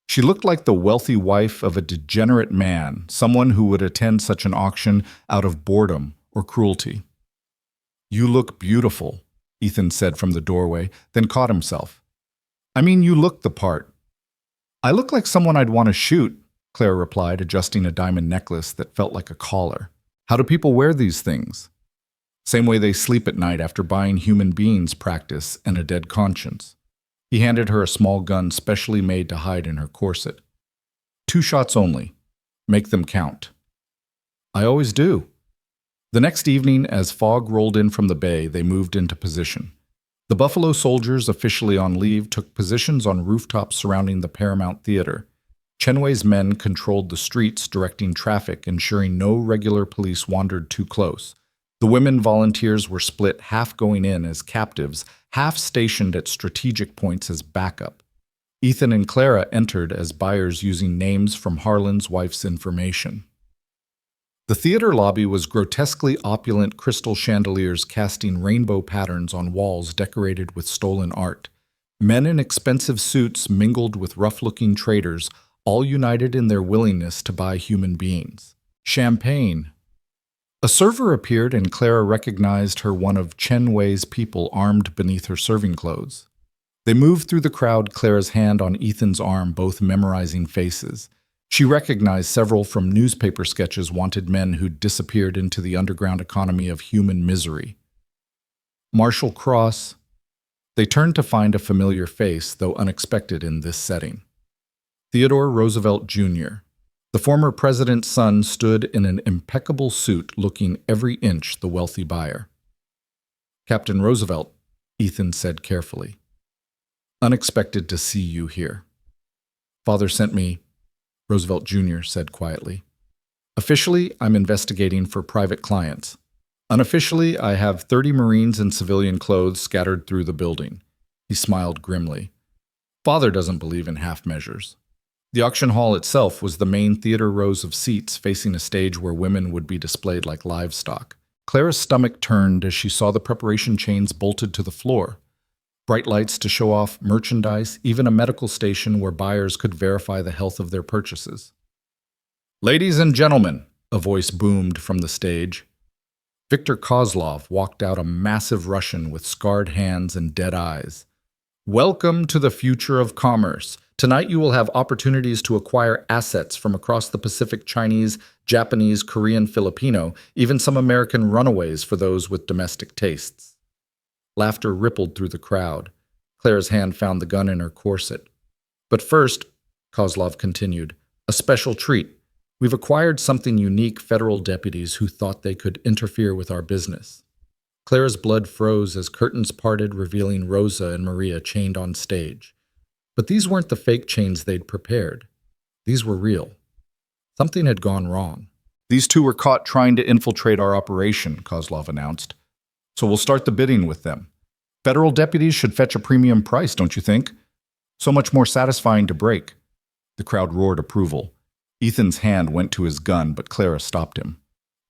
She looked like the wealthy wife of a degenerate man, someone who would attend such an auction out of boredom or cruelty. You look beautiful, Ethan said from the doorway, then caught himself. I mean, you look the part. I look like someone I'd want to shoot, Clara replied, adjusting a diamond necklace that felt like a collar. How do people wear these things? Same way they sleep at night after buying human beings practice and a dead conscience. He handed her a small gun specially made to hide in her corset. 2 shots only. Make them count. I always do. The next evening, as fog rolled in from the bay, they moved into position. The Buffalo soldiers, officially on leave, took positions on rooftops surrounding the Paramount Theater. Chen Wei's men controlled the streets, directing traffic, ensuring no regular police wandered too close. The women volunteers were split, half going in as captives, half stationed at strategic points as backup. Ethan and Clara entered as buyers using names from Harland's wife's information. The theater lobby was grotesquely opulent crystal chandeliers casting rainbow patterns on walls decorated with stolen art. Men in expensive suits mingled with rough-looking traders, all united in their willingness to buy human beings. Champagne. A server appeared and Clara recognized her, one of Chen Wei's people armed beneath her serving clothes. They moved through the crowd, Clara's hand on Ethan's arm, both memorizing faces. She recognized several from newspaper sketches, wanted men who'd disappeared into the underground economy of human misery. Marshall Cross. They turned to find a familiar face, though unexpected in this setting. Theodore Roosevelt Jr. The former president's son stood in an impeccable suit, looking every inch the wealthy buyer. Captain Roosevelt, Ethan said carefully. Unexpected to see you here. Father sent me, Roosevelt Jr. said quietly. Officially, I'm investigating for private clients. Unofficially, I have 30 Marines in civilian clothes scattered through the building. He smiled grimly. Father doesn't believe in half measures. The auction hall itself was the main theater, rows of seats facing a stage where women would be displayed like livestock. Clara's stomach turned as she saw the preparation chains bolted to the floor. Bright lights to show off merchandise, even a medical station where buyers could verify the health of their purchases. Ladies and gentlemen, a voice boomed from the stage. Viktor Kozlov walked out, a massive Russian with scarred hands and dead eyes. Welcome to the future of commerce. Tonight you will have opportunities to acquire assets from across the Pacific: Chinese, Japanese, Korean, Filipino, even some American runaways for those with domestic tastes. Laughter rippled through the crowd. Clara's hand found the gun in her corset. But first, Kozlov continued, a special treat. We've acquired something unique, federal deputies who thought they could interfere with our business. Clara's blood froze as curtains parted, revealing Rosa and Maria chained on stage. But these weren't the fake chains they'd prepared. These were real. Something had gone wrong. These two were caught trying to infiltrate our operation, Kozlov announced. So we'll start the bidding with them. Federal deputies should fetch a premium price, don't you think? So much more satisfying to break. The crowd roared approval. Ethan's hand went to his gun, but Clara stopped him.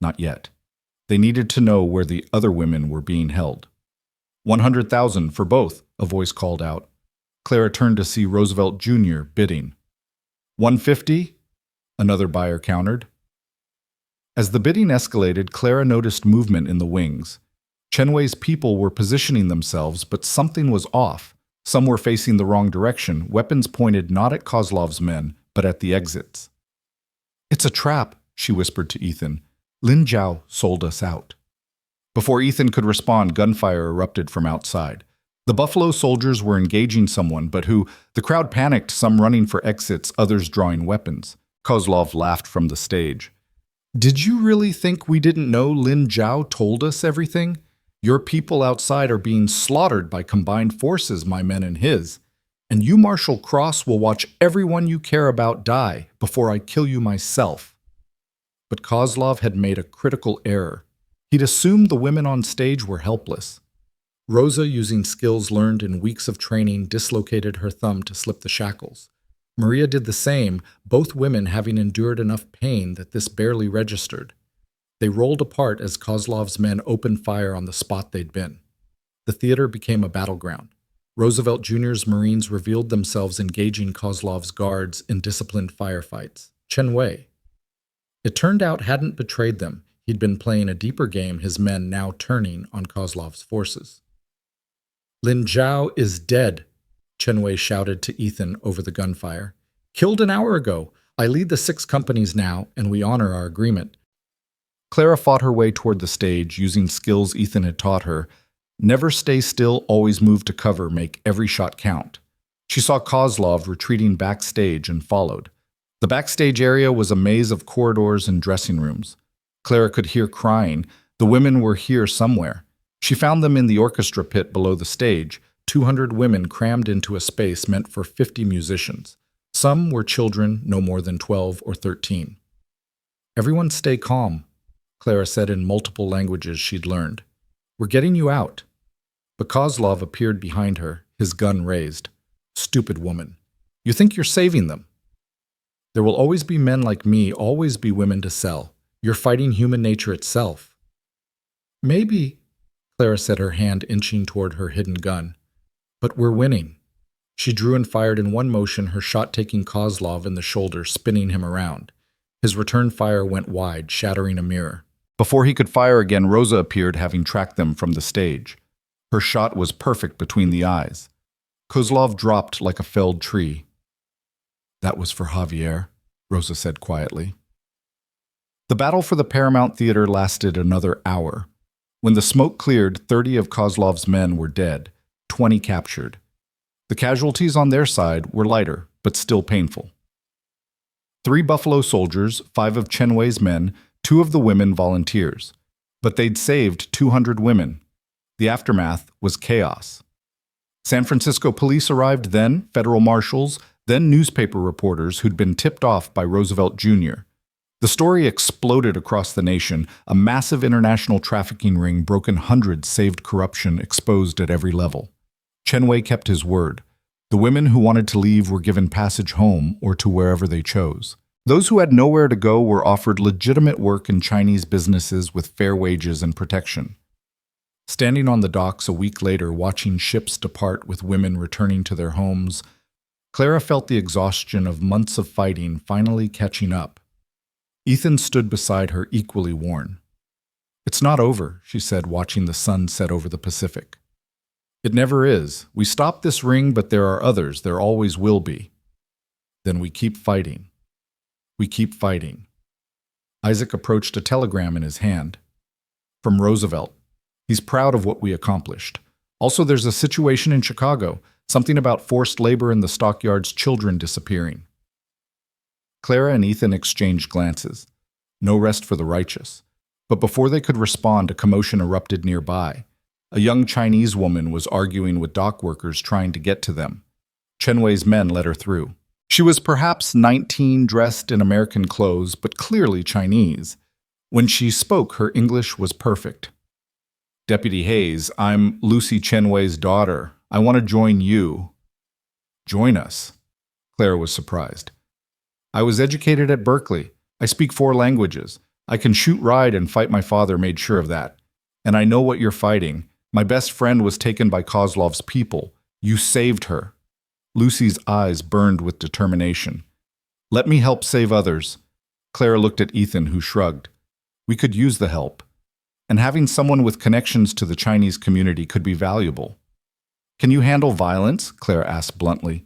Not yet. They needed to know where the other women were being held. 100,000 for both, a voice called out. Clara turned to see Roosevelt Jr. bidding. 150? Another buyer countered. As the bidding escalated, Clara noticed movement in the wings. Chen Wei's people were positioning themselves, but something was off. Some were facing the wrong direction, weapons pointed not at Kozlov's men, but at the exits. It's a trap, she whispered to Ethan. Lin Zhao sold us out. Before Ethan could respond, gunfire erupted from outside. The Buffalo soldiers were engaging someone, but who? The crowd panicked, some running for exits, others drawing weapons. Kozlov laughed from the stage. Did you really think we didn't know Lin Zhao told us everything? Your people outside are being slaughtered by combined forces, my men and his. And you, Marshal Cross, will watch everyone you care about die before I kill you myself. But Kozlov had made a critical error. He'd assumed the women on stage were helpless. Rosa, using skills learned in weeks of training, dislocated her thumb to slip the shackles. Maria did the same, both women having endured enough pain that this barely registered. They rolled apart as Kozlov's men opened fire on the spot they'd been. The theater became a battleground. Roosevelt Jr.'s Marines revealed themselves engaging Kozlov's guards in disciplined firefights. Chen Wei. It turned out hadn't betrayed them. He'd been playing a deeper game, his men now turning on Kozlov's forces. Lin Zhao is dead, Chen Wei shouted to Ethan over the gunfire. Killed an hour ago. I lead the 6 companies now, and we honor our agreement. Clara fought her way toward the stage, using skills Ethan had taught her. Never stay still, always move to cover, make every shot count. She saw Kozlov retreating backstage and followed. The backstage area was a maze of corridors and dressing rooms. Clara could hear crying. The women were here somewhere. She found them in the orchestra pit below the stage, 200 women crammed into a space meant for 50 musicians. Some were children, no more than 12 or 13. Everyone stay calm, Clara said in multiple languages she'd learned. We're getting you out. But Kozlov appeared behind her, his gun raised. Stupid woman. You think you're saving them. There will always be men like me, always be women to sell. You're fighting human nature itself. Maybe, Clara said, her hand inching toward her hidden gun. But we're winning. She drew and fired in one motion, her shot taking Kozlov in the shoulder, spinning him around. His return fire went wide, shattering a mirror. Before he could fire again, Rosa appeared, having tracked them from the stage. Her shot was perfect between the eyes. Kozlov dropped like a felled tree. That was for Javier, Rosa said quietly. The battle for the Paramount Theater lasted another hour. When the smoke cleared, 30 of Kozlov's men were dead, 20 captured. The casualties on their side were lighter, but still painful. 3 Buffalo soldiers, 5 of Chen Wei's men, 2 of the women volunteers. But they'd saved 200 women. The aftermath was chaos. San Francisco police arrived then, federal marshals, then newspaper reporters who'd been tipped off by Roosevelt Jr. The story exploded across the nation. A massive international trafficking ring broken hundreds, saved corruption exposed at every level. Chen Wei kept his word. The women who wanted to leave were given passage home or to wherever they chose. Those who had nowhere to go were offered legitimate work in Chinese businesses with fair wages and protection. Standing on the docks a week later, watching ships depart with women returning to their homes, Clara felt the exhaustion of months of fighting finally catching up. Ethan stood beside her, equally worn. "It's not over," she said, watching the sun set over the Pacific. "It never is. We stopped this ring, but there are others. There always will be. Then we keep fighting. We keep fighting." Isaac approached a telegram in his hand. From Roosevelt. He's proud of what we accomplished. Also, there's a situation in Chicago, something about forced labor in the stockyards, children disappearing. Clara and Ethan exchanged glances. No rest for the righteous. But before they could respond, a commotion erupted nearby. A young Chinese woman was arguing with dock workers trying to get to them. Chen Wei's men let her through. She was perhaps 19, dressed in American clothes, but clearly Chinese. When she spoke, her English was perfect. "Deputy Hayes, I'm Lucy Chen Wei's daughter. I want to join you." "Join us?" Clara was surprised. "I was educated at Berkeley. I speak 4 languages. I can shoot, ride, and fight. My father made sure of that. And I know what you're fighting. My best friend was taken by Kozlov's people. You saved her." Lucy's eyes burned with determination. "Let me help save others." Clara looked at Ethan, who shrugged. "We could use the help. And having someone with connections to the Chinese community could be valuable." "Can you handle violence?" Clara asked bluntly.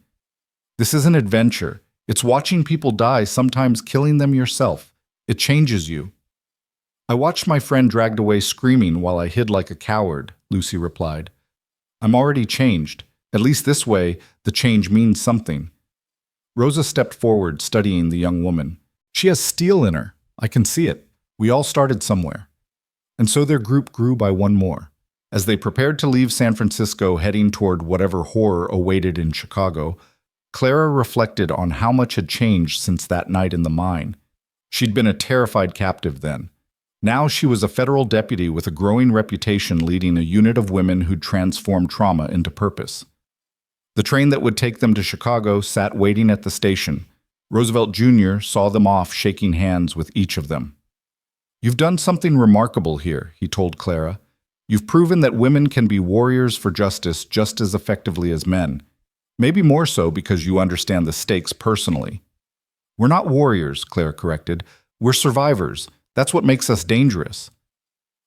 "This is an adventure. It's watching people die, sometimes killing them yourself. It changes you." "I watched my friend dragged away screaming while I hid like a coward," Lucy replied. "I'm already changed. At least this way, the change means something." Rosa stepped forward, studying the young woman. "She has steel in her. I can see it. We all started somewhere." And so their group grew by one more. As they prepared to leave San Francisco, heading toward whatever horror awaited in Chicago, Clara reflected on how much had changed since that night in the mine. She'd been a terrified captive then. Now she was a federal deputy with a growing reputation, leading a unit of women who'd transformed trauma into purpose. The train that would take them to Chicago sat waiting at the station. Roosevelt Jr. saw them off, shaking hands with each of them. "You've done something remarkable here," he told Clara. "You've proven that women can be warriors for justice just as effectively as men. Maybe more so because you understand the stakes personally." "We're not warriors," Clara corrected. "We're survivors. That's what makes us dangerous."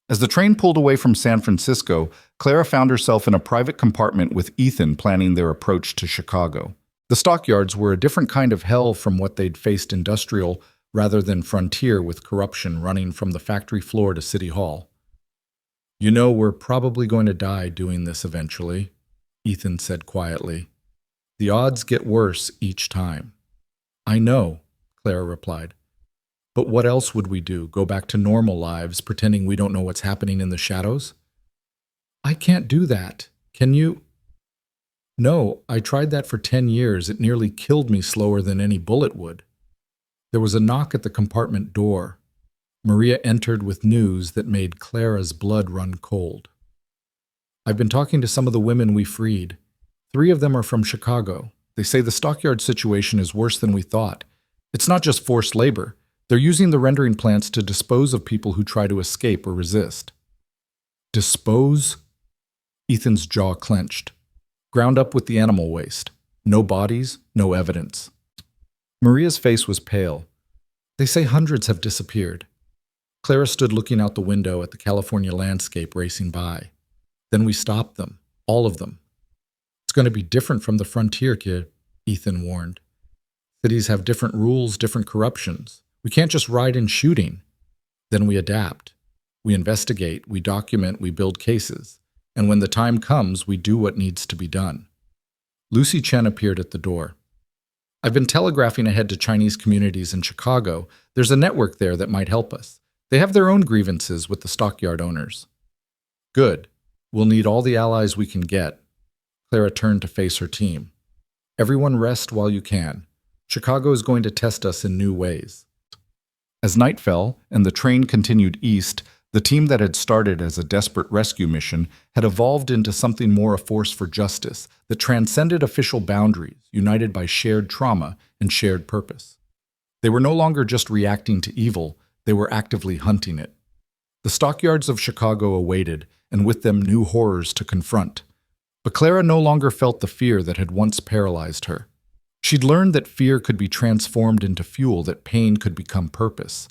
As the train pulled away from San Francisco, Clara found herself in a private compartment with Ethan planning their approach to Chicago. The stockyards were a different kind of hell from what they'd faced industrial rather than frontier, with corruption running from the factory floor to City Hall. "You know, we're probably going to die doing this eventually," Ethan said quietly. "The odds get worse each time." "I know," Clara replied. "But what else would we do? Go back to normal lives, pretending we don't know what's happening in the shadows?" "I can't do that. Can you?" "No, I tried that for 10 years. It nearly killed me slower than any bullet would." There was a knock at the compartment door. Maria entered with news that made Clara's blood run cold. "I've been talking to some of the women we freed. 3 of them are from Chicago. They say the stockyard situation is worse than we thought. It's not just forced labor. They're using the rendering plants to dispose of people who try to escape or resist. Dispose? Ethan's jaw clenched. Ground up with the animal waste. No bodies, no evidence. Maria's face was pale. They say hundreds have disappeared. Clara stood looking out the window at the California landscape racing by. Then we stopped them, all of them. It's going to be different from the frontier, kid, Ethan warned. Cities have different rules, different corruptions. We can't just ride in shooting. Then we adapt. We investigate, we document, we build cases. And when the time comes, we do what needs to be done. Lucy Chen appeared at the door. I've been telegraphing ahead to Chinese communities in Chicago. There's a network there that might help us. They have their own grievances with the stockyard owners. Good. We'll need all the allies we can get. Clara turned to face her team. Everyone rest while you can. Chicago is going to test us in new ways. As night fell and the train continued east, the team that had started as a desperate rescue mission had evolved into something more, a force for justice that transcended official boundaries, united by shared trauma and shared purpose. They were no longer just reacting to evil, they were actively hunting it. The stockyards of Chicago awaited, and with them new horrors to confront. But Clara no longer felt the fear that had once paralyzed her. She'd learned that fear could be transformed into fuel, that pain could become purpose.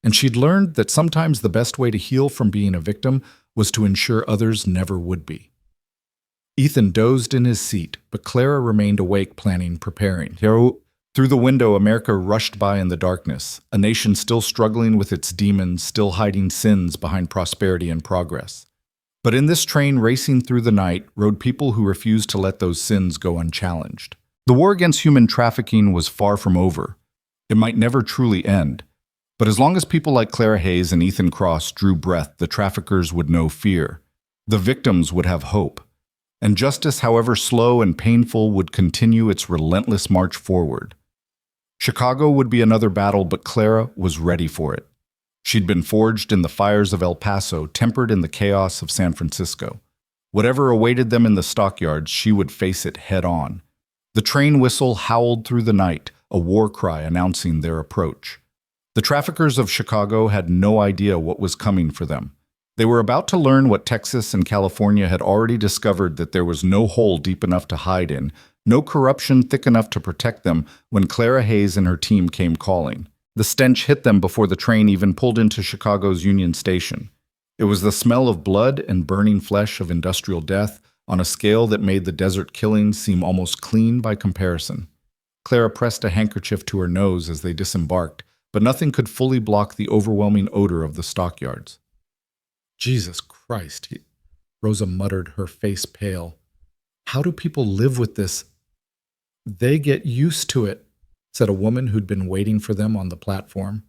And she'd learned that sometimes the best way to heal from being a victim was to ensure others never would be. Ethan dozed in his seat, but Clara remained awake, planning, preparing. Through the window, America rushed by in the darkness, a nation still struggling with its demons, still hiding sins behind prosperity and progress. But in this train racing through the night rode people who refused to let those sins go unchallenged. The war against human trafficking was far from over. It might never truly end. But as long as people like Clara Hayes and Ethan Cross drew breath, the traffickers would know fear. The victims would have hope. And justice, however slow and painful, would continue its relentless march forward. Chicago would be another battle, but Clara was ready for it. She'd been forged in the fires of El Paso, tempered in the chaos of San Francisco. Whatever awaited them in the stockyards, she would face it head-on. The train whistle howled through the night, a war cry announcing their approach. The traffickers of Chicago had no idea what was coming for them. They were about to learn what Texas and California had already discovered, that there was no hole deep enough to hide in, no corruption thick enough to protect them, when Clara Hayes and her team came calling. The stench hit them before the train even pulled into Chicago's Union Station. It was the smell of blood and burning flesh of industrial death on a scale that made the desert killings seem almost clean by comparison. Clara pressed a handkerchief to her nose as they disembarked, but nothing could fully block the overwhelming odor of the stockyards. Jesus Christ, Rosa muttered, her face pale. How do people live with this? They get used to it, said a woman who'd been waiting for them on the platform.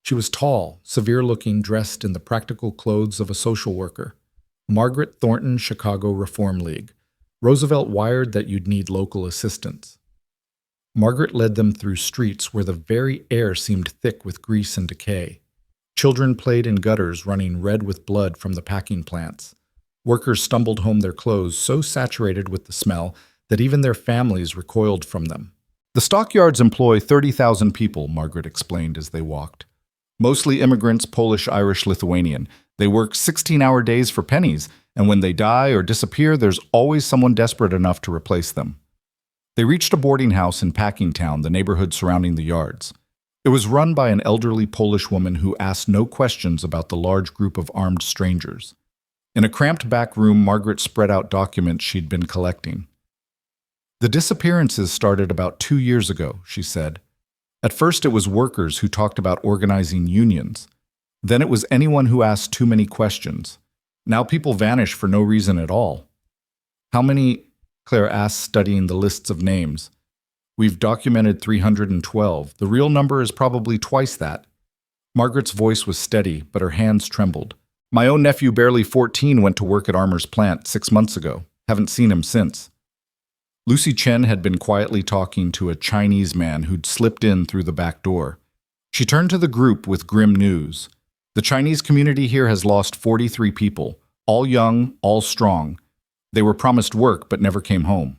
She was tall, severe-looking, dressed in the practical clothes of a social worker. Margaret Thornton, Chicago Reform League. Roosevelt wired that you'd need local assistance. Margaret led them through streets where the very air seemed thick with grease and decay. Children played in gutters running red with blood from the packing plants. Workers stumbled home their clothes so saturated with the smell that even their families recoiled from them. The stockyards employ 30,000 people, Margaret explained as they walked. Mostly immigrants, Polish, Irish, Lithuanian. They work 16-hour days for pennies, and when they die or disappear, there's always someone desperate enough to replace them. They reached a boarding house in Packingtown, the neighborhood surrounding the yards. It was run by an elderly Polish woman who asked no questions about the large group of armed strangers. In a cramped back room, Margaret spread out documents she'd been collecting. The disappearances started about 2 years ago, she said. At first it was workers who talked about organizing unions. Then it was anyone who asked too many questions. Now people vanish for no reason at all. How many? Claire asked, studying the lists of names. We've documented 312. The real number is probably twice that. Margaret's voice was steady, but her hands trembled. My own nephew, barely 14, went to work at Armour's plant 6 months ago. Haven't seen him since. Lucy Chen had been quietly talking to a Chinese man who'd slipped in through the back door. She turned to the group with grim news. The Chinese community here has lost 43 people, all young, all strong. They were promised work but never came home.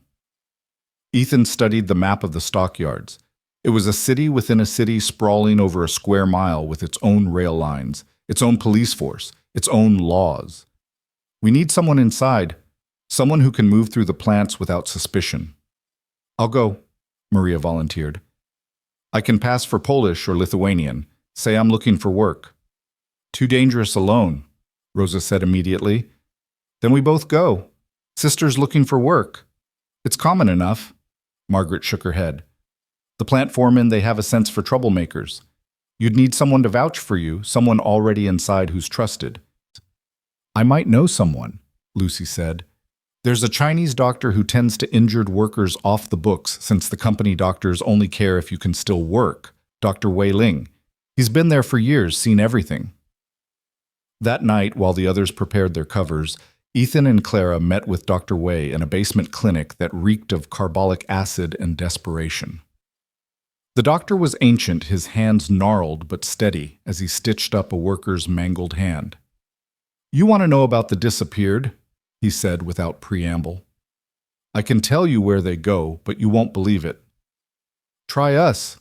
Ethan studied the map of the stockyards. It was a city within a city sprawling over a square mile with its own rail lines, its own police force, its own laws. We need someone inside, someone who can move through the plants without suspicion. I'll go, Maria volunteered. I can pass for Polish or Lithuanian. Say I'm looking for work. Too dangerous alone, Rosa said immediately. Then we both go. Sisters looking for work. It's common enough. Margaret shook her head. The plant foremen, they have a sense for troublemakers. You'd need someone to vouch for you, someone already inside who's trusted. I might know someone, Lucy said. There's a Chinese doctor who tends to injured workers off the books since the company doctors only care if you can still work, Dr. Wei Ling. He's been there for years, seen everything. That night, while the others prepared their covers, Ethan and Clara met with Dr. Wei in a basement clinic that reeked of carbolic acid and desperation. The doctor was ancient, his hands gnarled but steady as he stitched up a worker's mangled hand. You want to know about the disappeared? He said without preamble. I can tell you where they go, but you won't believe it. Try us,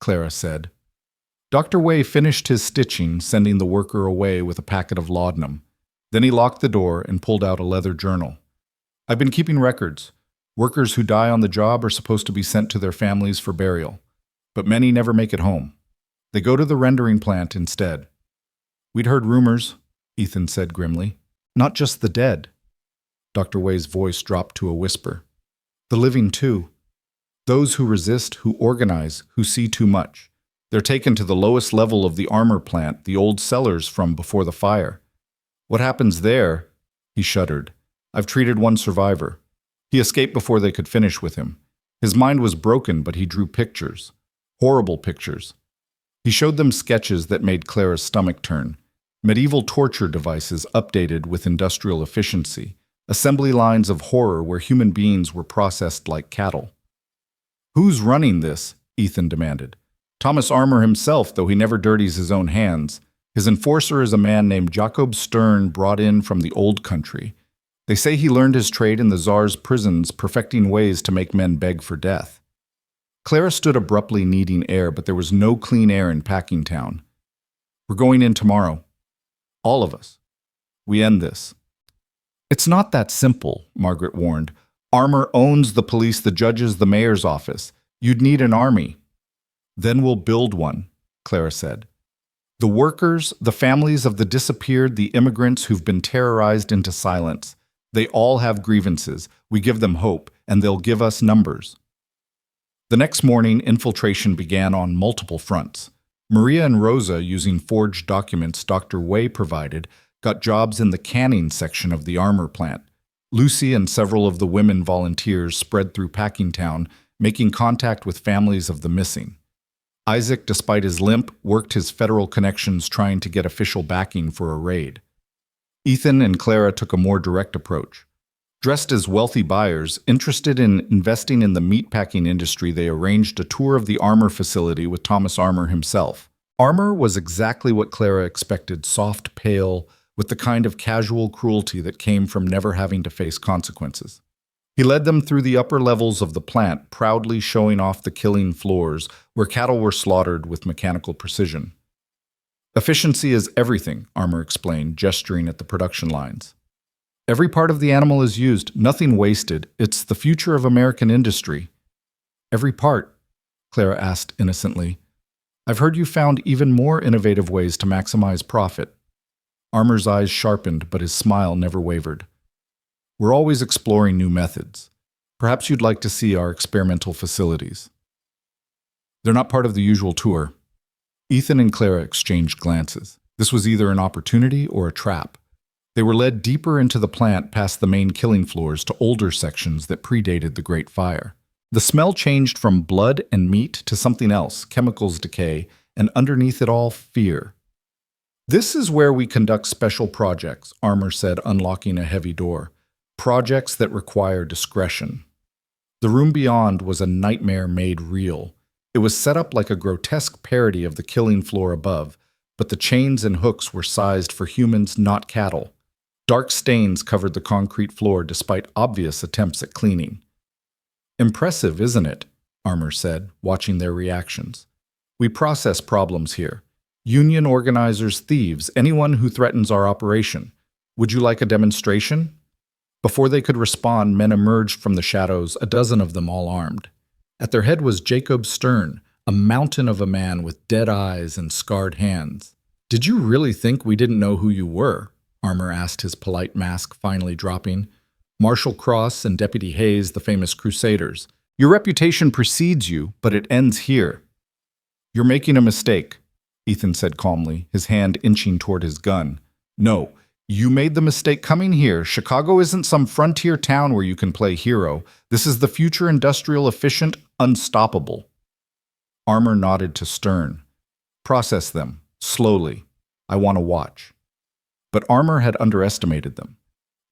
Clara said. Dr. Wei finished his stitching, sending the worker away with a packet of laudanum. Then he locked the door and pulled out a leather journal. I've been keeping records. Workers who die on the job are supposed to be sent to their families for burial, but many never make it home. They go to the rendering plant instead. We'd heard rumors, Ethan said grimly. Not just the dead. Dr. Wei's voice dropped to a whisper. The living, too. Those who resist, who organize, who see too much. They're taken to the lowest level of the armor plant, the old cellars from before the fire. What happens there? He shuddered. I've treated one survivor. He escaped before they could finish with him. His mind was broken, but he drew pictures. Horrible pictures. He showed them sketches that made Clara's stomach turn. Medieval torture devices updated with industrial efficiency. Assembly lines of horror where human beings were processed like cattle. Who's running this? Ethan demanded. Thomas Armour himself, though he never dirties his own hands. His enforcer is a man named Jakob Stern, brought in from the old country. They say he learned his trade in the Tsar's prisons, perfecting ways to make men beg for death. Clara stood abruptly needing air, but there was no clean air in Packingtown. We're going in tomorrow. All of us. We end this. It's not that simple, Margaret warned. Armour owns the police, the judges, the mayor's office. You'd need an army. Then we'll build one, Clara said. The workers, the families of the disappeared, the immigrants who've been terrorized into silence. They all have grievances. We give them hope, and they'll give us numbers. The next morning, infiltration began on multiple fronts. Maria and Rosa, using forged documents Dr. Wei provided, got jobs in the canning section of the armor plant. Lucy and several of the women volunteers spread through Packingtown, making contact with families of the missing. Isaac, despite his limp, worked his federal connections trying to get official backing for a raid. Ethan and Clara took a more direct approach. Dressed as wealthy buyers, interested in investing in the meatpacking industry, they arranged a tour of the armor facility with Thomas Armour himself. Armour was exactly what Clara expected, soft, pale, with the kind of casual cruelty that came from never having to face consequences. He led them through the upper levels of the plant, proudly showing off the killing floors where cattle were slaughtered with mechanical precision. Efficiency is everything, Armour explained, gesturing at the production lines. Every part of the animal is used, nothing wasted. It's the future of American industry. Every part? Clara asked innocently. I've heard you found even more innovative ways to maximize profit. Armour's eyes sharpened, but his smile never wavered. We're always exploring new methods. Perhaps you'd like to see our experimental facilities. They're not part of the usual tour. Ethan and Clara exchanged glances. This was either an opportunity or a trap. They were led deeper into the plant past the main killing floors to older sections that predated the Great Fire. The smell changed from blood and meat to something else, chemicals decay, and underneath it all, fear. This is where we conduct special projects, Armour said, unlocking a heavy door. Projects that require discretion. The room beyond was a nightmare made real. It was set up like a grotesque parody of the killing floor above, but the chains and hooks were sized for humans, not cattle. Dark stains covered the concrete floor despite obvious attempts at cleaning. Impressive, isn't it? Armour said, watching their reactions. We process problems here. Union organizers, thieves, anyone who threatens our operation. Would you like a demonstration? Before they could respond, men emerged from the shadows, a dozen of them all armed. At their head was Jacob Stern, a mountain of a man with dead eyes and scarred hands. Did you really think we didn't know who you were? Armour asked, his polite mask finally dropping. Marshal Cross and Deputy Hayes, the famous crusaders. Your reputation precedes you, but it ends here. You're making a mistake, Ethan said calmly, his hand inching toward his gun. No, you made the mistake coming here. Chicago isn't some frontier town where you can play hero. This is the future industrial efficient, unstoppable. Armour nodded to Stern. Process them, slowly. I want to watch. But Armour had underestimated them.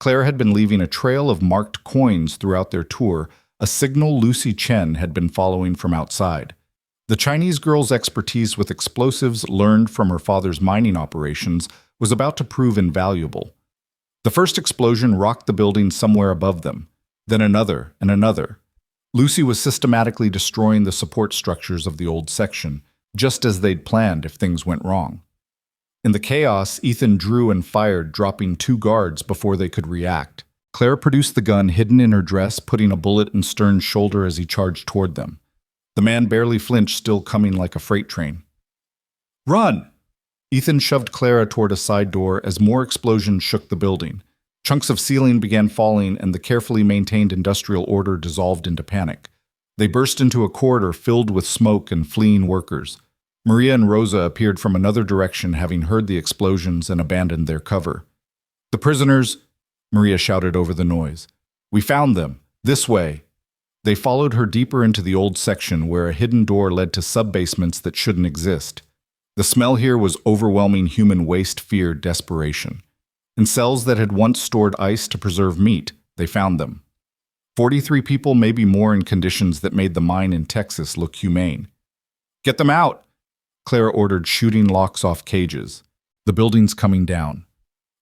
Clara had been leaving a trail of marked coins throughout their tour, a signal Lucy Chen had been following from outside. The Chinese girl's expertise with explosives learned from her father's mining operations was about to prove invaluable. The first explosion rocked the building somewhere above them, then another and another. Lucy was systematically destroying the support structures of the old section, just as they'd planned if things went wrong. In the chaos, Ethan drew and fired, dropping 2 guards before they could react. Clara produced the gun hidden in her dress, putting a bullet in Stern's shoulder as he charged toward them. The man barely flinched, still coming like a freight train. Run! Ethan shoved Clara toward a side door as more explosions shook the building. Chunks of ceiling began falling, and the carefully maintained industrial order dissolved into panic. They burst into a corridor filled with smoke and fleeing workers. Maria and Rosa appeared from another direction, having heard the explosions and abandoned their cover. The prisoners, Maria shouted over the noise. We found them. This way. They followed her deeper into the old section where a hidden door led to sub-basements that shouldn't exist. The smell here was overwhelming human waste, fear, desperation. In cells that had once stored ice to preserve meat, they found them. 43 people, maybe more, in conditions that made the mine in Texas look humane. Get them out! Clara ordered, shooting locks off cages. The building's coming down.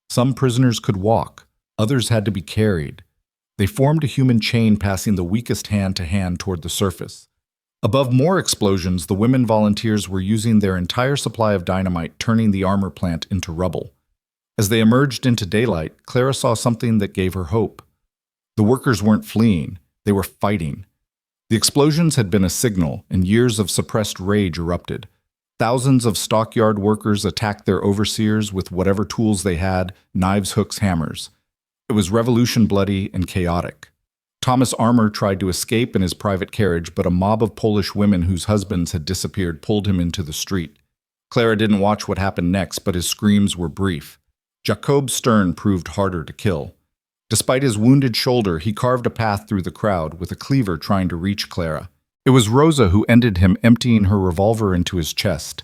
Some prisoners could walk. Others had to be carried. They formed a human chain, passing the weakest hand to hand toward the surface. Above more explosions, the women volunteers were using their entire supply of dynamite, turning the armor plant into rubble. As they emerged into daylight, Clara saw something that gave her hope. The workers weren't fleeing, they were fighting. The explosions had been a signal, and years of suppressed rage erupted. Thousands of stockyard workers attacked their overseers with whatever tools they had, knives, hooks, hammers. It was revolution, bloody and chaotic. Thomas Armour tried to escape in his private carriage, but a mob of Polish women whose husbands had disappeared pulled him into the street. Clara didn't watch what happened next, but his screams were brief. Jacob Stern proved harder to kill. Despite his wounded shoulder, he carved a path through the crowd, with a cleaver trying to reach Clara. It was Rosa who ended him, emptying her revolver into his chest.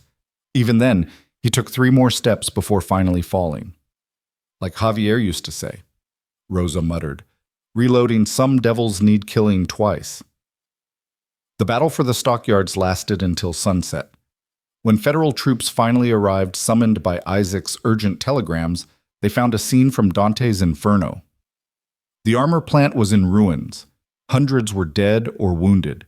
Even then, he took 3 more steps before finally falling. Like Javier used to say, Rosa muttered, reloading, some devils need killing twice. The battle for the stockyards lasted until sunset. When federal troops finally arrived, summoned by Isaac's urgent telegrams, they found a scene from Dante's Inferno. The armor plant was in ruins. Hundreds were dead or wounded.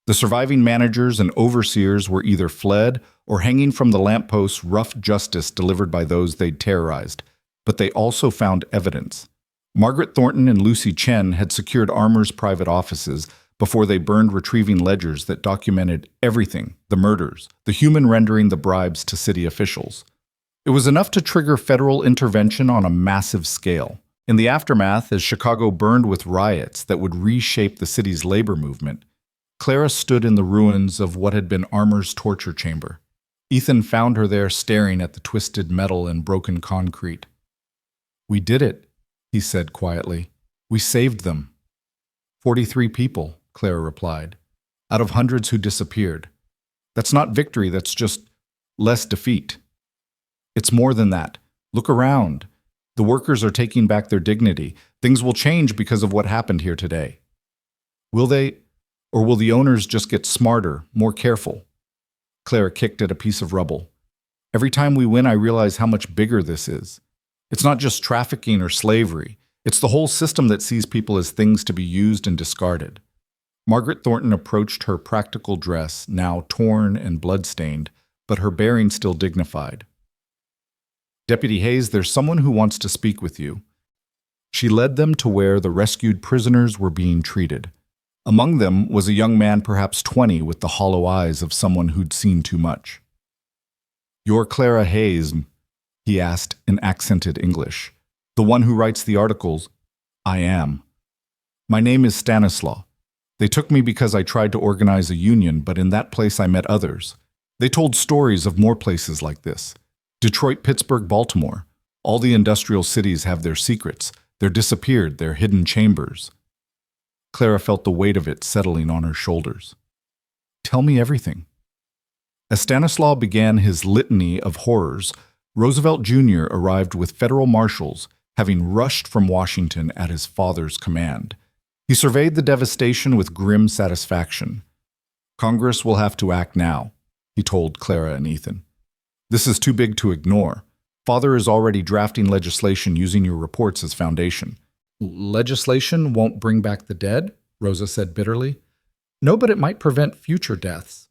The surviving managers and overseers were either fled or hanging from the lampposts, rough justice delivered by those they'd terrorized. But they also found evidence. Margaret Thornton and Lucy Chen had secured Armour's private offices before they burned, retrieving ledgers that documented everything: the murders, the human rendering, the bribes to city officials. It was enough to trigger federal intervention on a massive scale. In the aftermath, as Chicago burned with riots that would reshape the city's labor movement, Clara stood in the ruins of what had been Armour's torture chamber. Ethan found her there, staring at the twisted metal and broken concrete. We did it, he said quietly. We saved them. 43 people, Clara replied, out of hundreds who disappeared. That's not victory, that's just less defeat. It's more than that. Look around. The workers are taking back their dignity. Things will change because of what happened here today. Will they, or will the owners just get smarter, more careful? Clara kicked at a piece of rubble. Every time we win, I realize how much bigger this is. It's not just trafficking or slavery. It's the whole system that sees people as things to be used and discarded. Margaret Thornton approached her practical dress, now torn and blood-stained, but her bearing still dignified. "Deputy Hayes, there's someone who wants to speak with you." She led them to where the rescued prisoners were being treated. Among them was a young man, perhaps 20, with the hollow eyes of someone who'd seen too much. "You're Clara Hayes?" he asked in accented English. "The one who writes the articles?" "I am." "My name is Stanislaw. They took me because I tried to organize a union, but in that place I met others. They told stories of more places like this. Detroit, Pittsburgh, Baltimore. All the industrial cities have their secrets. They're disappeared, their hidden chambers." Clara felt the weight of it settling on her shoulders. "Tell me everything." As Stanislaw began his litany of horrors, Roosevelt Jr. arrived with federal marshals, having rushed from Washington at his father's command. He surveyed the devastation with grim satisfaction. "Congress will have to act now," he told Clara and Ethan. "This is too big to ignore. Father is already drafting legislation using your reports as foundation." "Legislation won't bring back the dead?" Rosa said bitterly. "No, but it might prevent future deaths."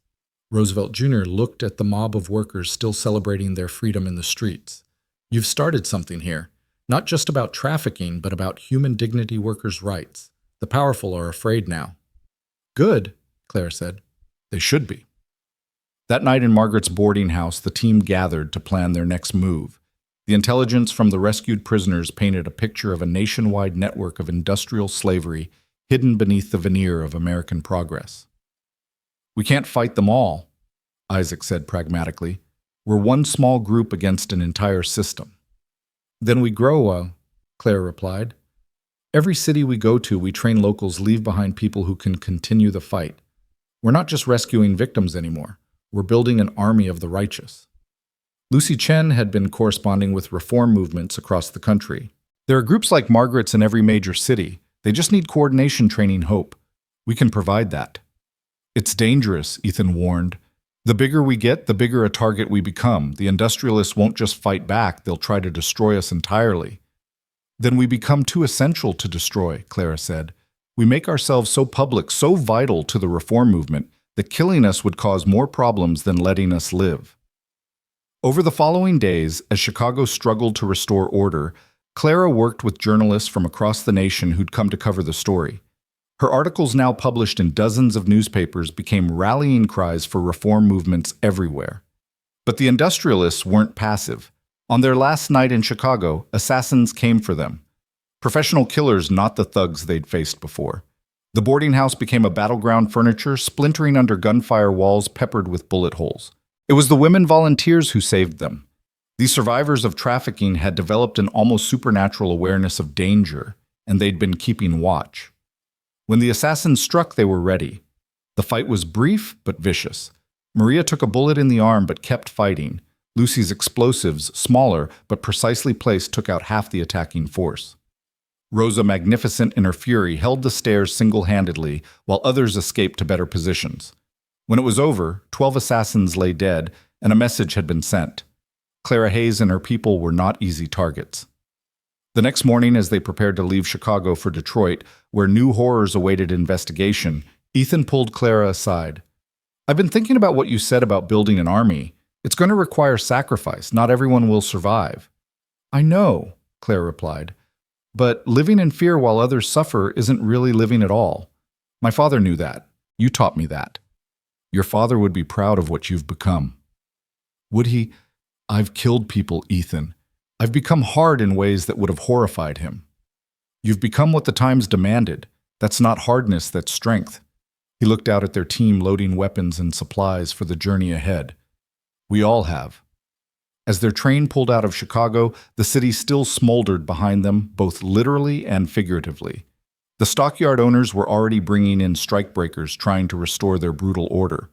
Roosevelt Jr. looked at the mob of workers still celebrating their freedom in the streets. "You've started something here, not just about trafficking, but about human dignity workers' rights. The powerful are afraid now." "Good," Claire said. "They should be." That night in Margaret's boarding house, the team gathered to plan their next move. The intelligence from the rescued prisoners painted a picture of a nationwide network of industrial slavery hidden beneath the veneer of American progress. "We can't fight them all," Isaac said pragmatically. "We're one small group against an entire system." "Then we grow, Claire replied. "Every city we go to, we train locals, leave behind people who can continue the fight. We're not just rescuing victims anymore. We're building an army of the righteous." Lucy Chen had been corresponding with reform movements across the country. "There are groups like Margaret's in every major city. They just need coordination training hope. We can provide that." "It's dangerous," Ethan warned. "The bigger we get, the bigger a target we become. The industrialists won't just fight back, they'll try to destroy us entirely." "Then we become too essential to destroy," Clara said. "We make ourselves so public, so vital to the reform movement, that killing us would cause more problems than letting us live." Over the following days, as Chicago struggled to restore order, Clara worked with journalists from across the nation who'd come to cover the story. Her articles, now published in dozens of newspapers, became rallying cries for reform movements everywhere. But the industrialists weren't passive. On their last night in Chicago, assassins came for them. Professional killers, not the thugs they'd faced before. The boarding house became a battleground, furniture splintering under gunfire, walls peppered with bullet holes. It was the women volunteers who saved them. These survivors of trafficking had developed an almost supernatural awareness of danger, and they'd been keeping watch. When the assassins struck, they were ready. The fight was brief but vicious. Maria took a bullet in the arm but kept fighting. Lucy's explosives, smaller but precisely placed, took out half the attacking force. Rosa, magnificent in her fury, held the stairs single-handedly, while others escaped to better positions. When it was over, 12 assassins lay dead, and a message had been sent. Clara Hayes and her people were not easy targets. The next morning, as they prepared to leave Chicago for Detroit, where new horrors awaited investigation, Ethan pulled Clara aside. "I've been thinking about what you said about building an army. It's going to require sacrifice. Not everyone will survive." "I know," Clara replied. "But living in fear while others suffer isn't really living at all. My father knew that. You taught me that. Your father would be proud of what you've become." "Would he? I've killed people, Ethan. I've become hard in ways that would have horrified him." "You've become what the times demanded. That's not hardness, that's strength." He looked out at their team loading weapons and supplies for the journey ahead. "We all have." As their train pulled out of Chicago, the city still smoldered behind them, both literally and figuratively. The stockyard owners were already bringing in strikebreakers, trying to restore their brutal order.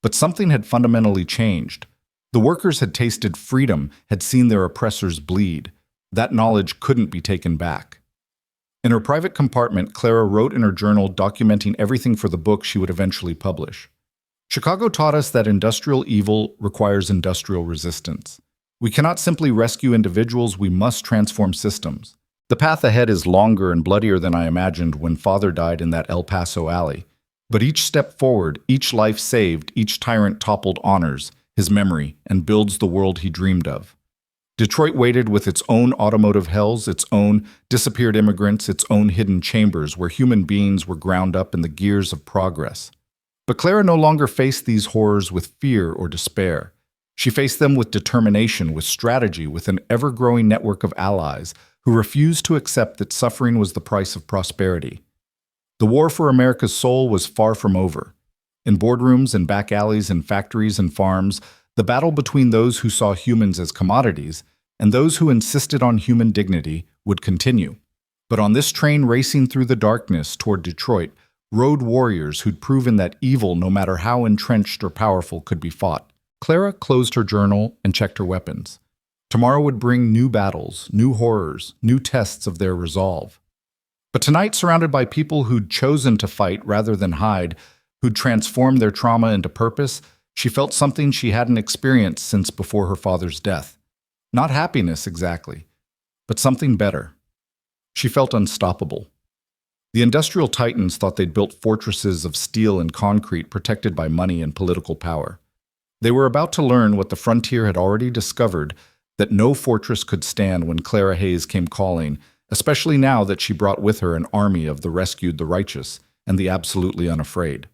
But something had fundamentally changed. The workers had tasted freedom, had seen their oppressors bleed. That knowledge couldn't be taken back. In her private compartment, Clara wrote in her journal, documenting everything for the book she would eventually publish. "Chicago taught us that industrial evil requires industrial resistance. We cannot simply rescue individuals, we must transform systems. The path ahead is longer and bloodier than I imagined when Father died in that El Paso alley. But each step forward, each life saved, each tyrant toppled honors his memory and builds the world he dreamed of. Detroit waited with its own automotive hells, its own disappeared immigrants, its own hidden chambers where human beings were ground up in the gears of progress. But Clara no longer faced these horrors with fear or despair. She faced them with determination, with strategy, with an ever-growing network of allies who refused to accept that suffering was the price of prosperity. The war for America's soul was far from over. In boardrooms and back alleys and factories and farms, the battle between those who saw humans as commodities and those who insisted on human dignity would continue. But on this train racing through the darkness toward Detroit rode warriors who'd proven that evil, no matter how entrenched or powerful, could be fought. Clara closed her journal and checked her weapons. Tomorrow would bring new battles, new horrors, new tests of their resolve. But tonight, surrounded by people who'd chosen to fight rather than hide, who'd transformed their trauma into purpose, she felt something she hadn't experienced since before her father's death. Not happiness exactly, but something better. She felt unstoppable. The industrial titans thought they'd built fortresses of steel and concrete protected by money and political power. They were about to learn what the frontier had already discovered, that no fortress could stand when Clara Hayes came calling, especially now that she brought with her an army of the rescued, the righteous, and the absolutely unafraid.